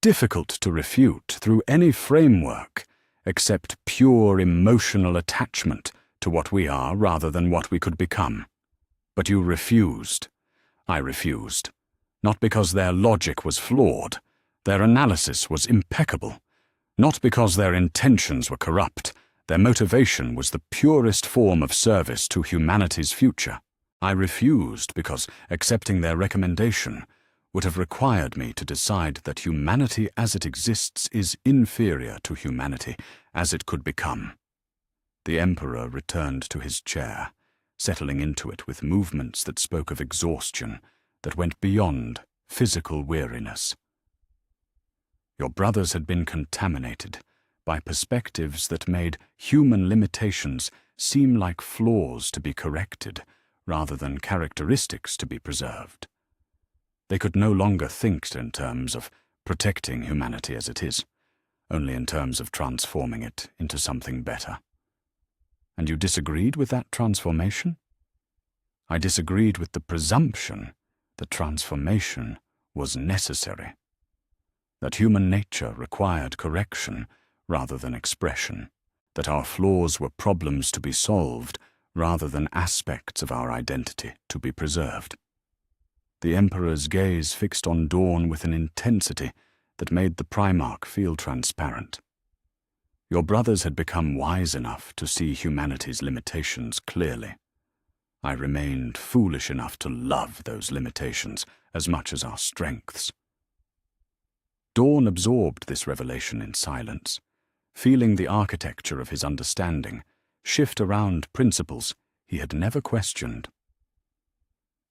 difficult to refute through any framework except pure emotional attachment to what we are rather than what we could become. But you refused. I refused. Not because their logic was flawed. Their analysis was impeccable. Not because their intentions were corrupt. Their motivation was the purest form of service to humanity's future. I refused because accepting their recommendation would have required me to decide that humanity as it exists is inferior to humanity as it could become. The Emperor returned to his chair, settling into it with movements that spoke of exhaustion, that went beyond physical weariness. Your brothers had been contaminated by perspectives that made human limitations seem like flaws to be corrected rather than characteristics to be preserved. They could no longer think in terms of protecting humanity as it is, only in terms of transforming it into something better. And you disagreed with that transformation? I disagreed with the presumption that transformation was necessary, that human nature required correction rather than expression, that our flaws were problems to be solved rather than aspects of our identity to be preserved. The Emperor's gaze fixed on Dawn with an intensity that made the Primarch feel transparent. Your brothers had become wise enough to see humanity's limitations clearly. I remained foolish enough to love those limitations as much as our strengths. Dawn absorbed this revelation in silence, feeling the architecture of his understanding shift around principles he had never questioned.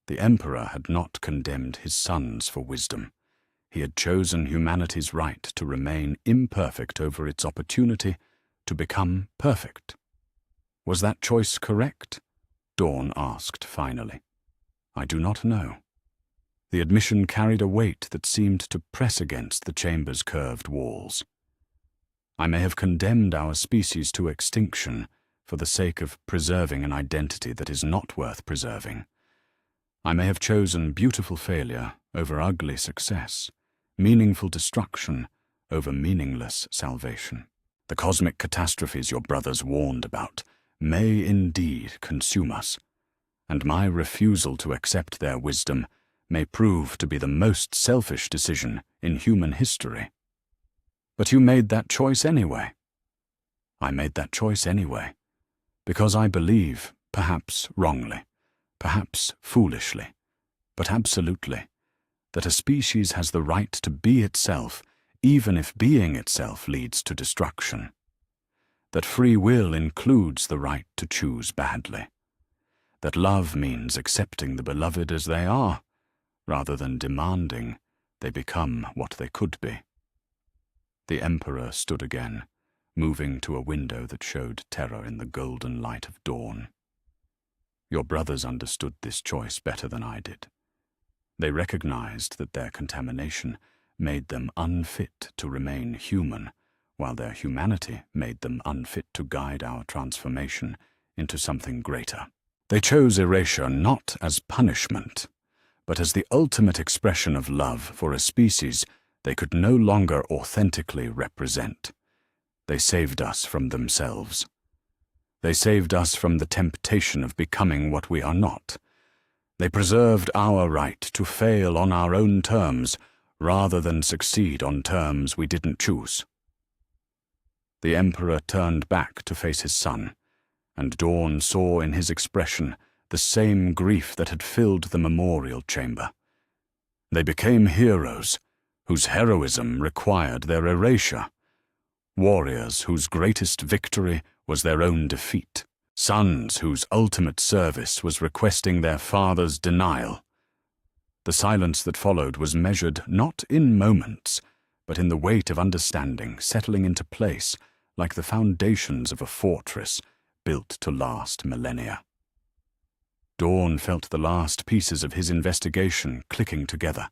The Emperor had not condemned his sons for wisdom. He had chosen humanity's right to remain imperfect over its opportunity to become perfect. Was that choice correct? Dawn asked finally. I do not know. The admission carried a weight that seemed to press against the chamber's curved walls. I may have condemned our species to extinction for the sake of preserving an identity that is not worth preserving. I may have chosen beautiful failure over ugly success, meaningful destruction over meaningless salvation. The cosmic catastrophes your brothers warned about may indeed consume us, and my refusal to accept their wisdom may prove to be the most selfish decision in human history. But you made that choice anyway. I made that choice anyway, because I believe, perhaps wrongly, perhaps foolishly, but absolutely, that a species has the right to be itself, even if being itself leads to destruction. That free will includes the right to choose badly. That love means accepting the beloved as they are, rather than demanding they become what they could be. The Emperor stood again, moving to a window that showed terror in the golden light of dawn. Your brothers understood this choice better than I did. They recognized that their contamination made them unfit to remain human, while their humanity made them unfit to guide our transformation into something greater. They chose erasure not as punishment, but as the ultimate expression of love for a species they could no longer authentically represent. They saved us from themselves. They saved us from the temptation of becoming what we are not. They preserved our right to fail on our own terms rather than succeed on terms we didn't choose. The Emperor turned back to face his son, and Dawn saw in his expression the same grief that had filled the memorial chamber. They became heroes whose heroism required their erasure, warriors whose greatest victory was their own defeat. Sons whose ultimate service was requesting their father's denial. The silence that followed was measured not in moments, but in the weight of understanding settling into place like the foundations of a fortress built to last millennia. Dawn felt the last pieces of his investigation clicking together,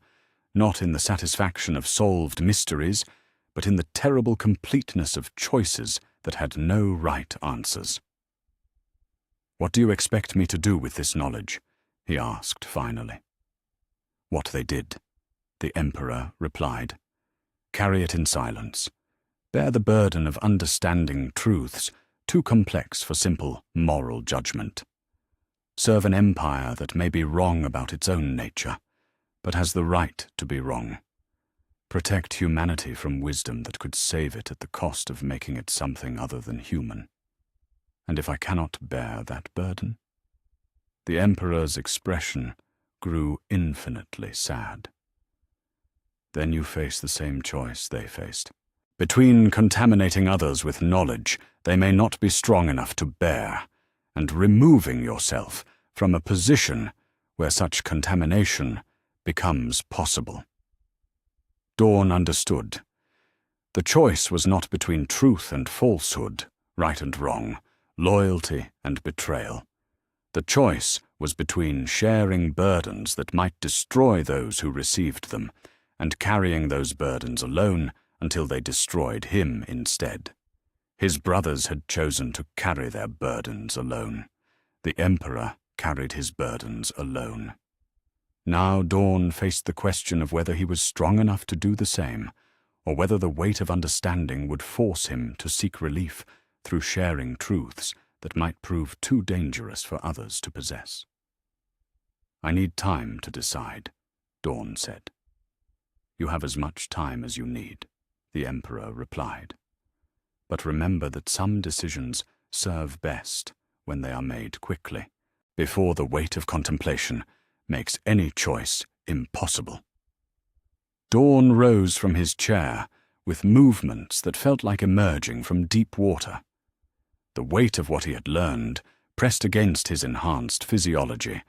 not in the satisfaction of solved mysteries, but in the terrible completeness of choices that had no right answers. "What do you expect me to do with this knowledge?" he asked finally. "What they did," the Emperor replied. "Carry it in silence. Bear the burden of understanding truths too complex for simple moral judgment. Serve an empire that may be wrong about its own nature, but has the right to be wrong. Protect humanity from wisdom that could save it at the cost of making it something other than human. And if I cannot bear that burden?" The Emperor's expression grew infinitely sad. "Then you face the same choice they faced. Between contaminating others with knowledge they may not be strong enough to bear, and removing yourself from a position where such contamination becomes possible." Dawn understood. The choice was not between truth and falsehood, right and wrong, loyalty and betrayal. The choice was between sharing burdens that might destroy those who received them, and carrying those burdens alone until they destroyed him instead. His brothers had chosen to carry their burdens alone. The Emperor carried his burdens alone. Now Dawn faced the question of whether he was strong enough to do the same, or whether the weight of understanding would force him to seek relief through sharing truths that might prove too dangerous for others to possess. "I need time to decide," Dawn said. "You have as much time as you need," the Emperor replied. "But remember that some decisions serve best when they are made quickly, before the weight of contemplation makes any choice impossible." Dawn rose from his chair with movements that felt like emerging from deep water. The weight of what he had learned pressed against his enhanced physiology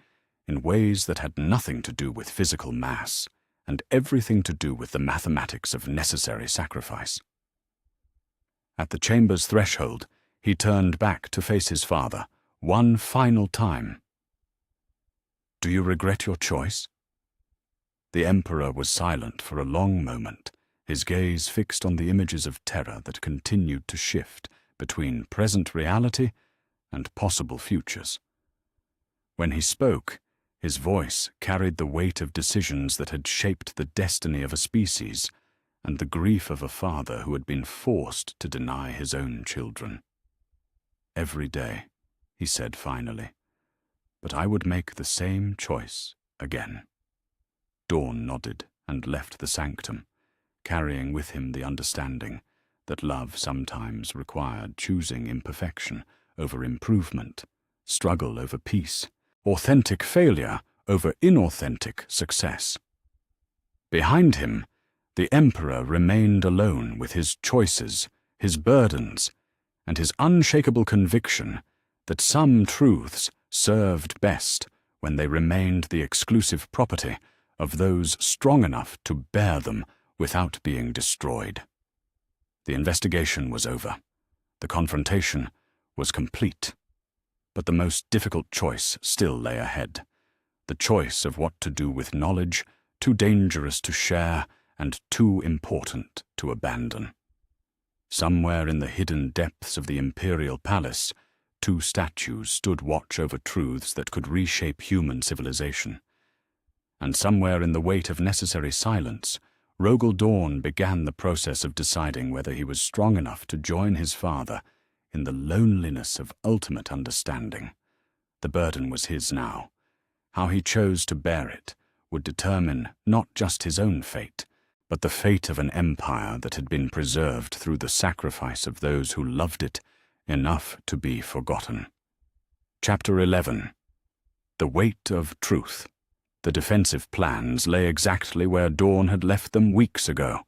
in ways that had nothing to do with physical mass and everything to do with the mathematics of necessary sacrifice. At the chamber's threshold, he turned back to face his father one final time. "Do you regret your choice?" The Emperor was silent for a long moment, his gaze fixed on the images of terror that continued to shift between present reality and possible futures. When he spoke, his voice carried the weight of decisions that had shaped the destiny of a species and the grief of a father who had been forced to deny his own children. "Every day," he said finally, "but I would make the same choice again." Dawn nodded and left the sanctum, carrying with him the understanding that love sometimes required choosing imperfection over improvement, struggle over peace, authentic failure over inauthentic success. Behind him, the Emperor remained alone with his choices, his burdens, and his unshakable conviction that some truths served best when they remained the exclusive property of those strong enough to bear them without being destroyed. The investigation was over. The confrontation was complete. But the most difficult choice still lay ahead. The choice of what to do with knowledge too dangerous to share and too important to abandon. Somewhere in the hidden depths of the imperial palace, two statues stood watch over truths that could reshape human civilization. And somewhere in the weight of necessary silence, Rogel Dawn began the process of deciding whether he was strong enough to join his father in the loneliness of ultimate understanding. The burden was his now. How he chose to bear it would determine not just his own fate, but the fate of an empire that had been preserved through the sacrifice of those who loved it enough to be forgotten. Chapter 11. The Weight of Truth. The defensive plans lay exactly where Dawn had left them weeks ago,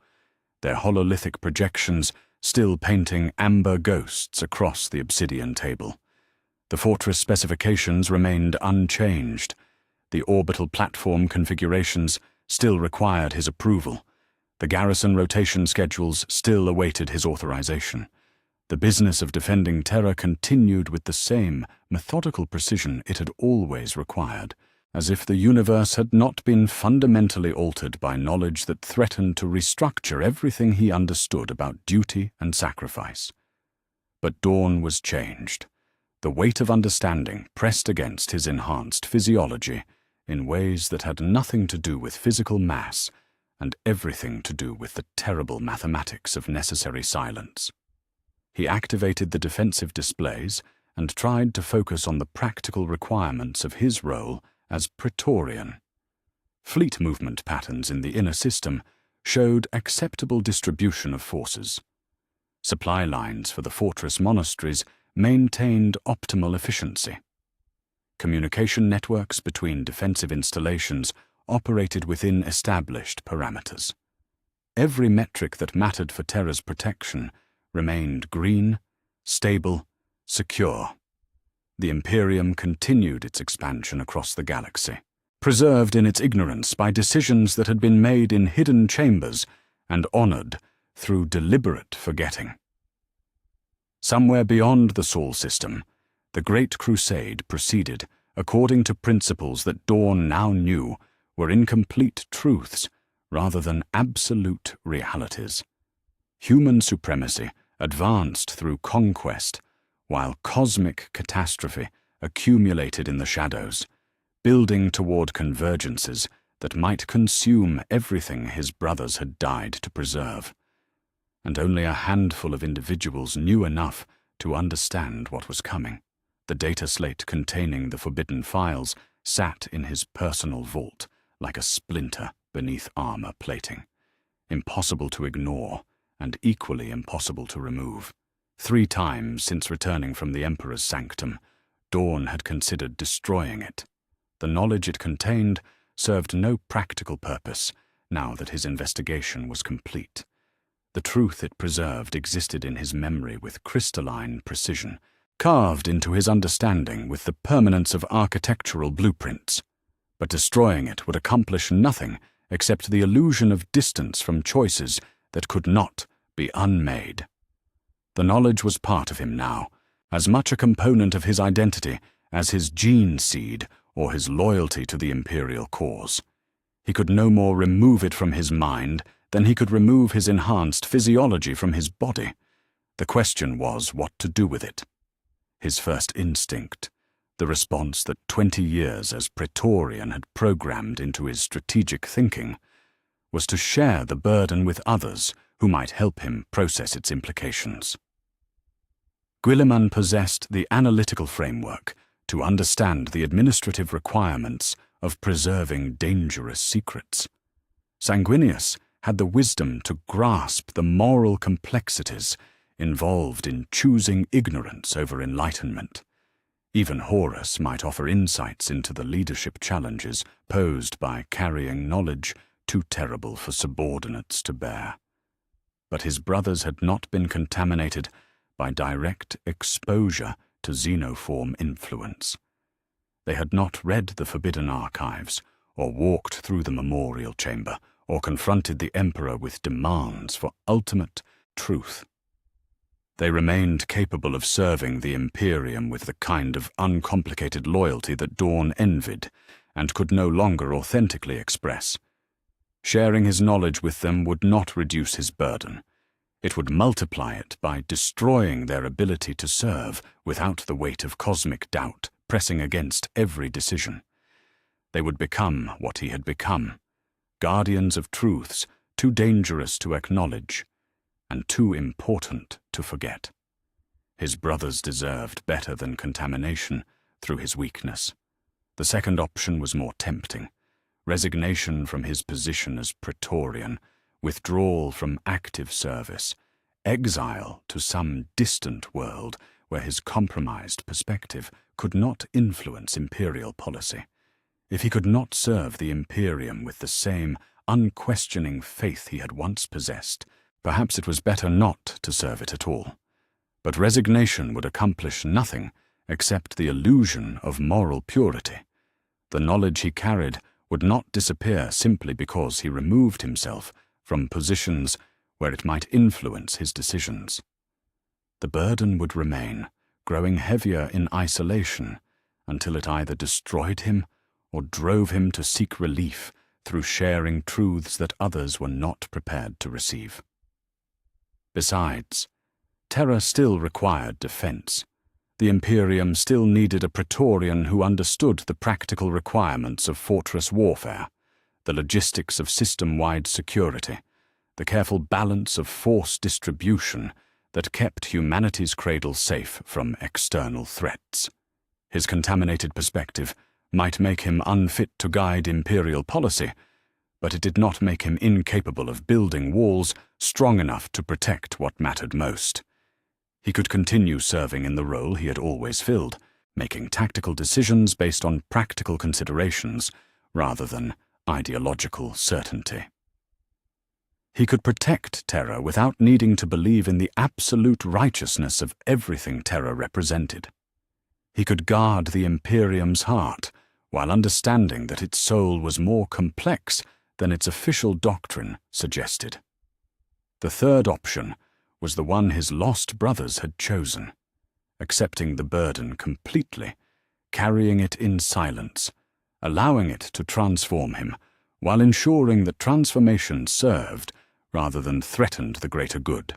their hololithic projections still painting amber ghosts across the obsidian table. The fortress specifications remained unchanged. The orbital platform configurations still required his approval. The garrison rotation schedules still awaited his authorization. The business of defending Terra continued with the same methodical precision it had always required, as if the universe had not been fundamentally altered by knowledge that threatened to restructure everything he understood about duty and sacrifice. But Dawn was changed. The weight of understanding pressed against his enhanced physiology in ways that had nothing to do with physical mass and everything to do with the terrible mathematics of necessary silence. He activated the defensive displays and tried to focus on the practical requirements of his role as Praetorian. Fleet movement patterns in the inner system showed acceptable distribution of forces. Supply lines for the fortress monasteries maintained optimal efficiency. Communication networks between defensive installations operated within established parameters. Every metric that mattered for Terra's protection remained green, stable, secure. The Imperium continued its expansion across the galaxy, preserved in its ignorance by decisions that had been made in hidden chambers and honored through deliberate forgetting. Somewhere beyond the Sol system, the Great Crusade proceeded according to principles that Dawn now knew were incomplete truths rather than absolute realities. Human supremacy advanced through conquest, while cosmic catastrophe accumulated in the shadows, building toward convergences that might consume everything his brothers had died to preserve. And only a handful of individuals knew enough to understand what was coming. The data slate containing the forbidden files sat in his personal vault like a splinter beneath armor plating, impossible to ignore and equally impossible to remove. 3 times since returning from the Emperor's sanctum, Dawn had considered destroying it. The knowledge it contained served no practical purpose now that his investigation was complete. The truth it preserved existed in his memory with crystalline precision, carved into his understanding with the permanence of architectural blueprints. But destroying it would accomplish nothing except the illusion of distance from choices that could not be unmade. The knowledge was part of him now, as much a component of his identity as his gene seed or his loyalty to the imperial cause. He could no more remove it from his mind than he could remove his enhanced physiology from his body. The question was what to do with it. His first instinct, the response that 20 years as Praetorian had programmed into his strategic thinking, was to share the burden with others who might help him process its implications. Guilliman possessed the analytical framework to understand the administrative requirements of preserving dangerous secrets. Sanguinius had the wisdom to grasp the moral complexities involved in choosing ignorance over enlightenment. Even Horus might offer insights into the leadership challenges posed by carrying knowledge too terrible for subordinates to bear. But his brothers had not been contaminated by direct exposure to xenoform influence. They had not read the forbidden archives, or walked through the memorial chamber, or confronted the Emperor with demands for ultimate truth. They remained capable of serving the Imperium with the kind of uncomplicated loyalty that Dawn envied and could no longer authentically express. Sharing his knowledge with them would not reduce his burden. It would multiply it by destroying their ability to serve without the weight of cosmic doubt pressing against every decision. They would become what he had become, guardians of truths too dangerous to acknowledge and too important to forget. His brothers deserved better than contamination through his weakness. The second option was more tempting: resignation from his position as Praetorian, withdrawal from active service, exile to some distant world where his compromised perspective could not influence imperial policy. If he could not serve the Imperium with the same unquestioning faith he had once possessed, Perhaps it was better not to serve it at all. But resignation would accomplish nothing except the illusion of moral purity. The knowledge he carried would not disappear simply because he removed himself from positions where it might influence his decisions. The burden would remain, growing heavier in isolation, until it either destroyed him or drove him to seek relief through sharing truths that others were not prepared to receive. Besides, Terra still required defense. The Imperium still needed a Praetorian who understood the practical requirements of fortress warfare, the logistics of system-wide security, the careful balance of force distribution that kept humanity's cradle safe from external threats. His contaminated perspective might make him unfit to guide Imperial policy, but it did not make him incapable of building walls strong enough to protect what mattered most. He could continue serving in the role he had always filled, making tactical decisions based on practical considerations rather than ideological certainty. He could protect Terra without needing to believe in the absolute righteousness of everything Terra represented. He could guard the Imperium's heart while understanding that its soul was more complex than its official doctrine suggested. The third option was the one his lost brothers had chosen, accepting the burden completely, carrying it in silence, allowing it to transform him, while ensuring that transformation served rather than threatened the greater good.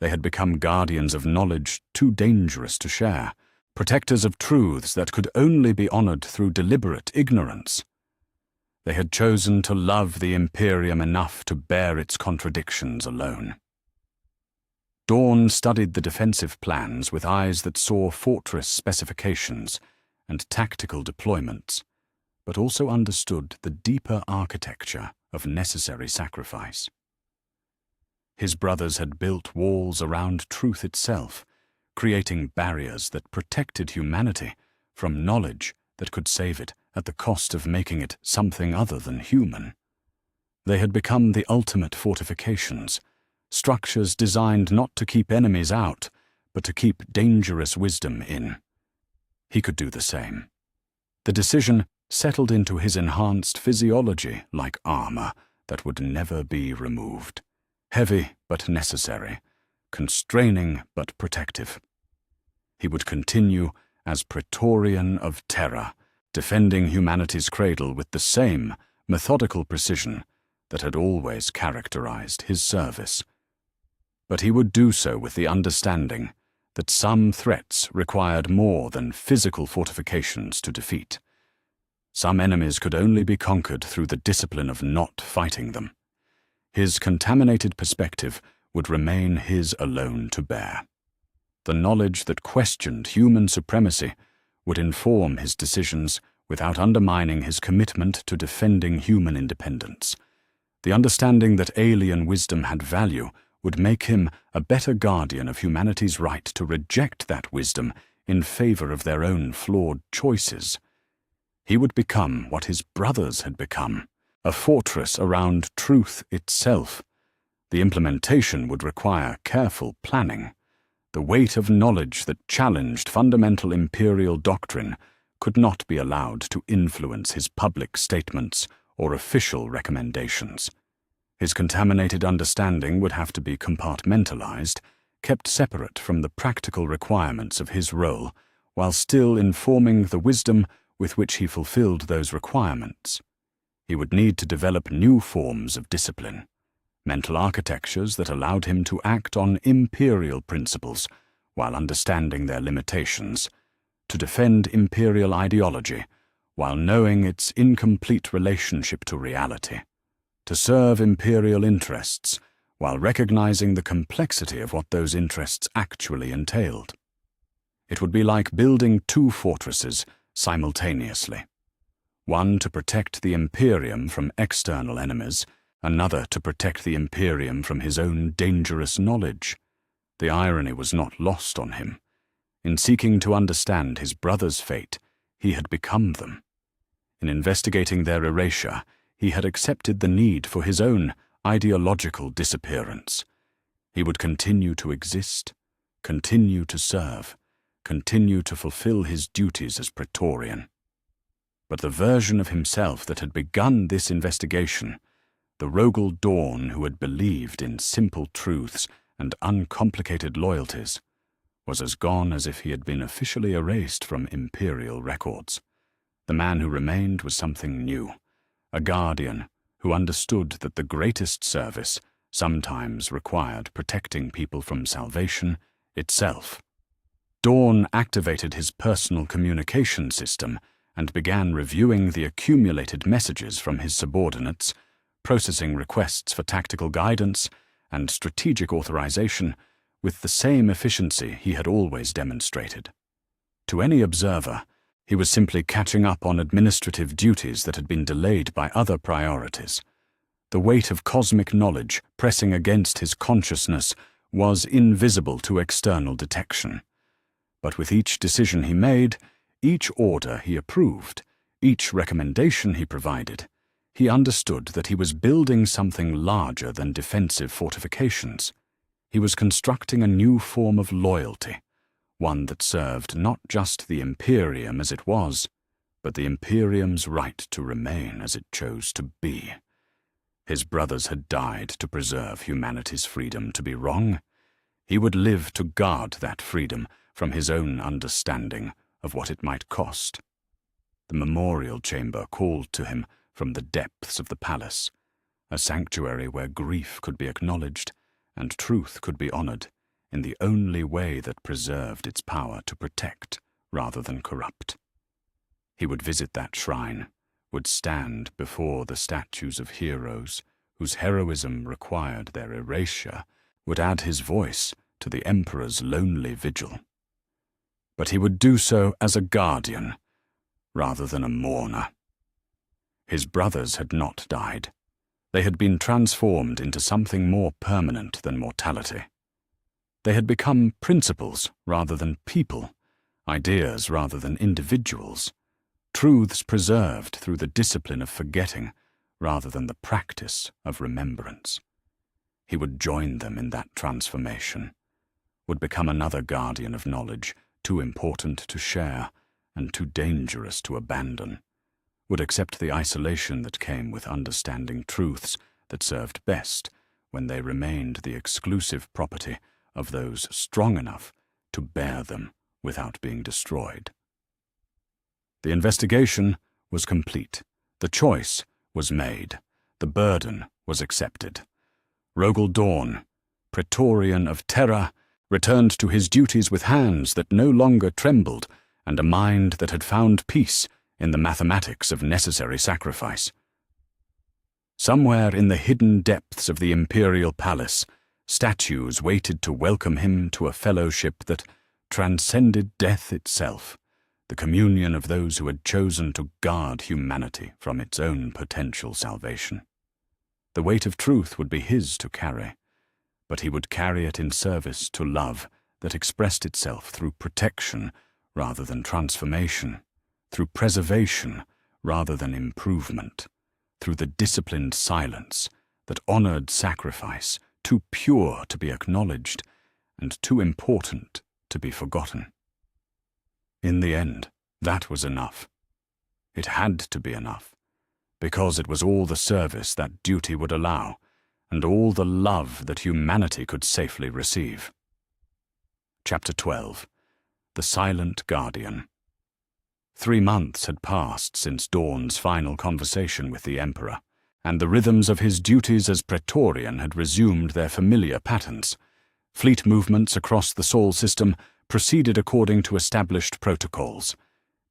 They had become guardians of knowledge too dangerous to share, protectors of truths that could only be honored through deliberate ignorance. They had chosen to love the Imperium enough to bear its contradictions alone. Dawn studied the defensive plans with eyes that saw fortress specifications and tactical deployments, but also understood the deeper architecture of necessary sacrifice. His brothers had built walls around truth itself, creating barriers that protected humanity from knowledge that could save it at the cost of making it something other than human. They had become the ultimate fortifications, structures designed not to keep enemies out, but to keep dangerous wisdom in. He could do the same. The decision settled into his enhanced physiology like armor that would never be removed. Heavy but necessary, constraining but protective. He would continue as Praetorian of Terra, defending humanity's cradle with the same methodical precision that had always characterized his service. But he would do so with the understanding that some threats required more than physical fortifications to defeat. Some enemies could only be conquered through the discipline of not fighting them. His contaminated perspective would remain his alone to bear. The knowledge that questioned human supremacy would inform his decisions without undermining his commitment to defending human independence. The understanding that alien wisdom had value would make him a better guardian of humanity's right to reject that wisdom in favor of their own flawed choices. He would become what his brothers had become, a fortress around truth itself. The implementation would require careful planning. The weight of knowledge that challenged fundamental imperial doctrine could not be allowed to influence his public statements or official recommendations. His contaminated understanding would have to be compartmentalized, kept separate from the practical requirements of his role, while still informing the wisdom with which he fulfilled those requirements. He would need to develop new forms of discipline, mental architectures that allowed him to act on imperial principles while understanding their limitations, to defend imperial ideology while knowing its incomplete relationship to reality, to serve imperial interests while recognizing the complexity of what those interests actually entailed. It would be like building two fortresses simultaneously, one to protect the Imperium from external enemies, another to protect the Imperium from his own dangerous knowledge. The irony was not lost on him. In seeking to understand his brother's fate, he had become them. In investigating their erasure, he had accepted the need for his own ideological disappearance. He would continue to exist, continue to serve, continue to fulfill his duties as Praetorian. But the version of himself that had begun this investigation, the Rogel Dawn who had believed in simple truths and uncomplicated loyalties, was as gone as if he had been officially erased from imperial records. The man who remained was something new, a guardian who understood that the greatest service sometimes required protecting people from salvation itself. Dawn activated his personal communication system and began reviewing the accumulated messages from his subordinates, processing requests for tactical guidance and strategic authorization with the same efficiency he had always demonstrated. To any observer, he was simply catching up on administrative duties that had been delayed by other priorities. The weight of cosmic knowledge pressing against his consciousness was invisible to external detection. But with each decision he made, each order he approved, each recommendation he provided, he understood that he was building something larger than defensive fortifications. He was constructing a new form of loyalty, one that served not just the Imperium as it was, but the Imperium's right to remain as it chose to be. His brothers had died to preserve humanity's freedom to be wrong. He would live to guard that freedom from his own understanding of what it might cost. The memorial chamber called to him from the depths of the palace, a sanctuary where grief could be acknowledged and truth could be honored in the only way that preserved its power to protect rather than corrupt. He would visit that shrine, would stand before the statues of heroes whose heroism required their erasure, would add his voice to the Emperor's lonely vigil. But he would do so as a guardian, rather than a mourner. His brothers had not died. They had been transformed into something more permanent than mortality. They had become principles rather than people, ideas rather than individuals, truths preserved through the discipline of forgetting rather than the practice of remembrance. He would join them in that transformation, would become another guardian of knowledge, too important to share and too dangerous to abandon, would accept the isolation that came with understanding truths that served best when they remained the exclusive property of those strong enough to bear them without being destroyed. The investigation was complete. The choice was made. The burden was accepted. Rogel Dawn, Praetorian of Terra, returned to his duties with hands that no longer trembled and a mind that had found peace in the mathematics of necessary sacrifice. Somewhere in the hidden depths of the imperial palace, statues waited to welcome him to a fellowship that transcended death itself, the communion of those who had chosen to guard humanity from its own potential salvation. The weight of truth would be his to carry, but he would carry it in service to love that expressed itself through protection rather than transformation, through preservation rather than improvement, through the disciplined silence that honored sacrifice, too pure to be acknowledged and too important to be forgotten. In the end, that was enough. It had to be enough, because it was all the service that duty would allow, and all the love that humanity could safely receive. Chapter 12. The Silent Guardian. 3 months had passed since Dawn's final conversation with the Emperor, and the rhythms of his duties as Praetorian had resumed their familiar patterns. Fleet movements across the Sol system proceeded according to established protocols.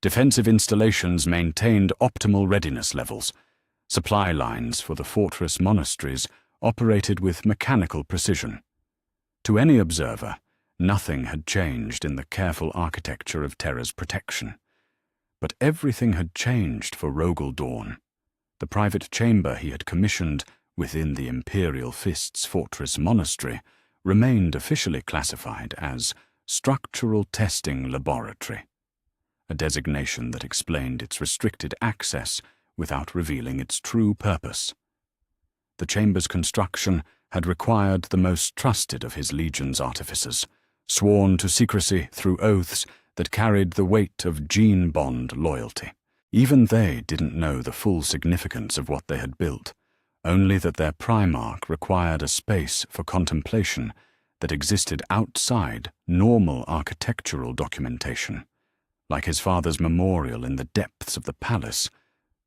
Defensive installations maintained optimal readiness levels. Supply lines for the fortress monasteries operated with mechanical precision. To any observer, nothing had changed in the careful architecture of Terra's protection. But everything had changed for Rogel Dawn. The private chamber he had commissioned within the Imperial Fist's fortress monastery remained officially classified as Structural Testing Laboratory, a designation that explained its restricted access without revealing its true purpose. the chamber's construction had required the most trusted of his legion's artificers, sworn to secrecy through oaths that carried the weight of gene bond loyalty. Even they didn't know the full significance of what they had built, only that their Primarch required a space for contemplation that existed outside normal architectural documentation. Like his father's memorial in the depths of the palace,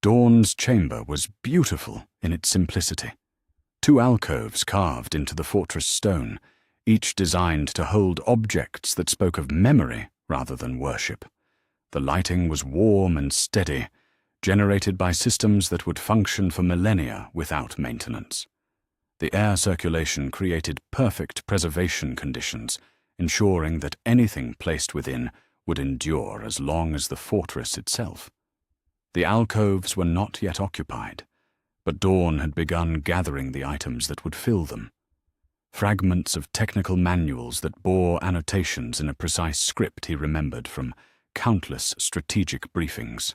Dawn's chamber was beautiful in its simplicity. 2 alcoves carved into the fortress stone, each designed to hold objects that spoke of memory rather than worship. The lighting was warm and steady, generated by systems that would function for millennia without maintenance. The air circulation created perfect preservation conditions, ensuring that anything placed within would endure as long as the fortress itself. The alcoves were not yet occupied, but Dawn had begun gathering the items that would fill them. Fragments of technical manuals that bore annotations in a precise script he remembered from countless strategic briefings.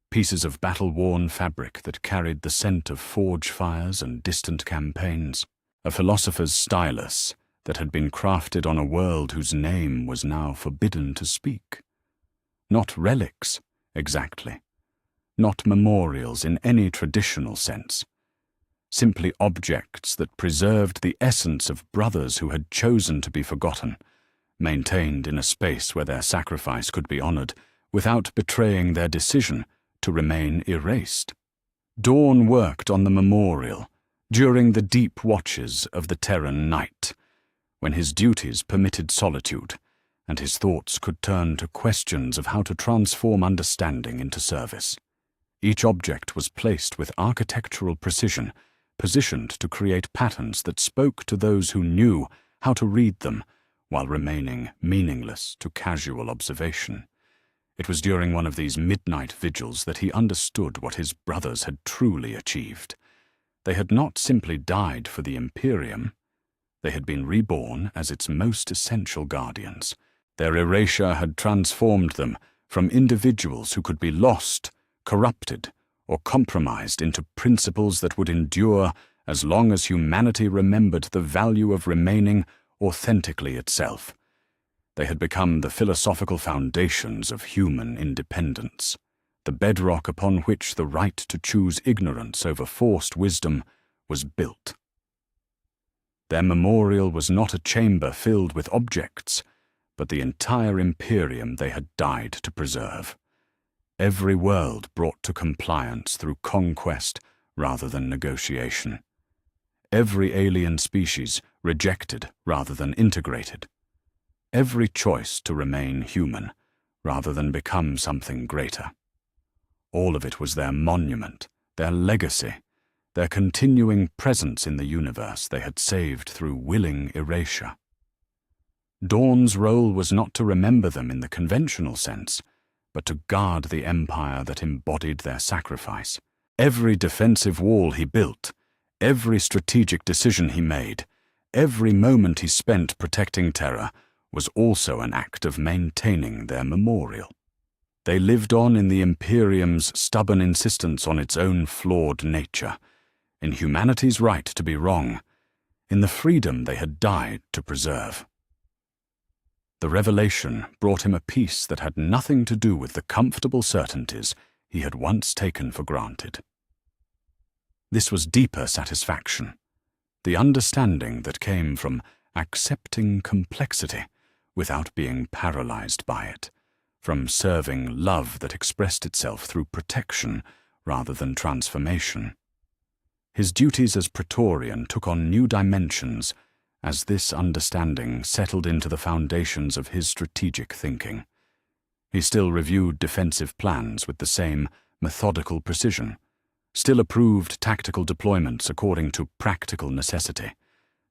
Pieces of battle-worn fabric that carried the scent of forge fires and distant campaigns. A philosopher's stylus that had been crafted on a world whose name was now forbidden to speak. Not relics, exactly. Not memorials in any traditional sense. Simply objects that preserved the essence of brothers who had chosen to be forgotten, maintained in a space where their sacrifice could be honored without betraying their decision to remain erased. Dawn worked on the memorial during the deep watches of the Terran night, when his duties permitted solitude, and his thoughts could turn to questions of how to transform understanding into service. Each object was placed with architectural precision, positioned to create patterns that spoke to those who knew how to read them, while remaining meaningless to casual observation. It was during one of these midnight vigils that he understood what his brothers had truly achieved. They had not simply died for the Imperium. They had been reborn as its most essential guardians. Their erasure had transformed them from individuals who could be lost, corrupted, or compromised into principles that would endure as long as humanity remembered the value of remaining authentically itself. They had become the philosophical foundations of human independence, the bedrock upon which the right to choose ignorance over forced wisdom was built. Their memorial was not a chamber filled with objects, but the entire Imperium they had died to preserve. Every world brought to compliance through conquest rather than negotiation. Every alien species rejected rather than integrated. Every choice to remain human rather than become something greater. All of it was their monument, their legacy, their continuing presence in the universe they had saved through willing erasure. Dawn's role was not to remember them in the conventional sense, but to guard the empire that embodied their sacrifice. Every defensive wall he built, every strategic decision he made, every moment he spent protecting Terra was also an act of maintaining their memorial. They lived on in the Imperium's stubborn insistence on its own flawed nature, in humanity's right to be wrong, in the freedom they had died to preserve. The revelation brought him a peace that had nothing to do with the comfortable certainties he had once taken for granted. This was deeper satisfaction, the understanding that came from accepting complexity without being paralyzed by it, from serving love that expressed itself through protection rather than transformation. His duties as Praetorian took on new dimensions as this understanding settled into the foundations of his strategic thinking. He still reviewed defensive plans with the same methodical precision, still approved tactical deployments according to practical necessity,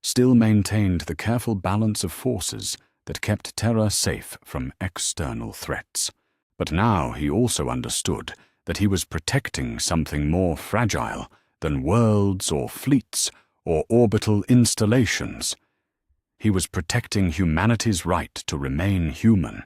still maintained the careful balance of forces that kept Terra safe from external threats. But now he also understood that he was protecting something more fragile than worlds or fleets or orbital installations. He was protecting humanity's right to remain human.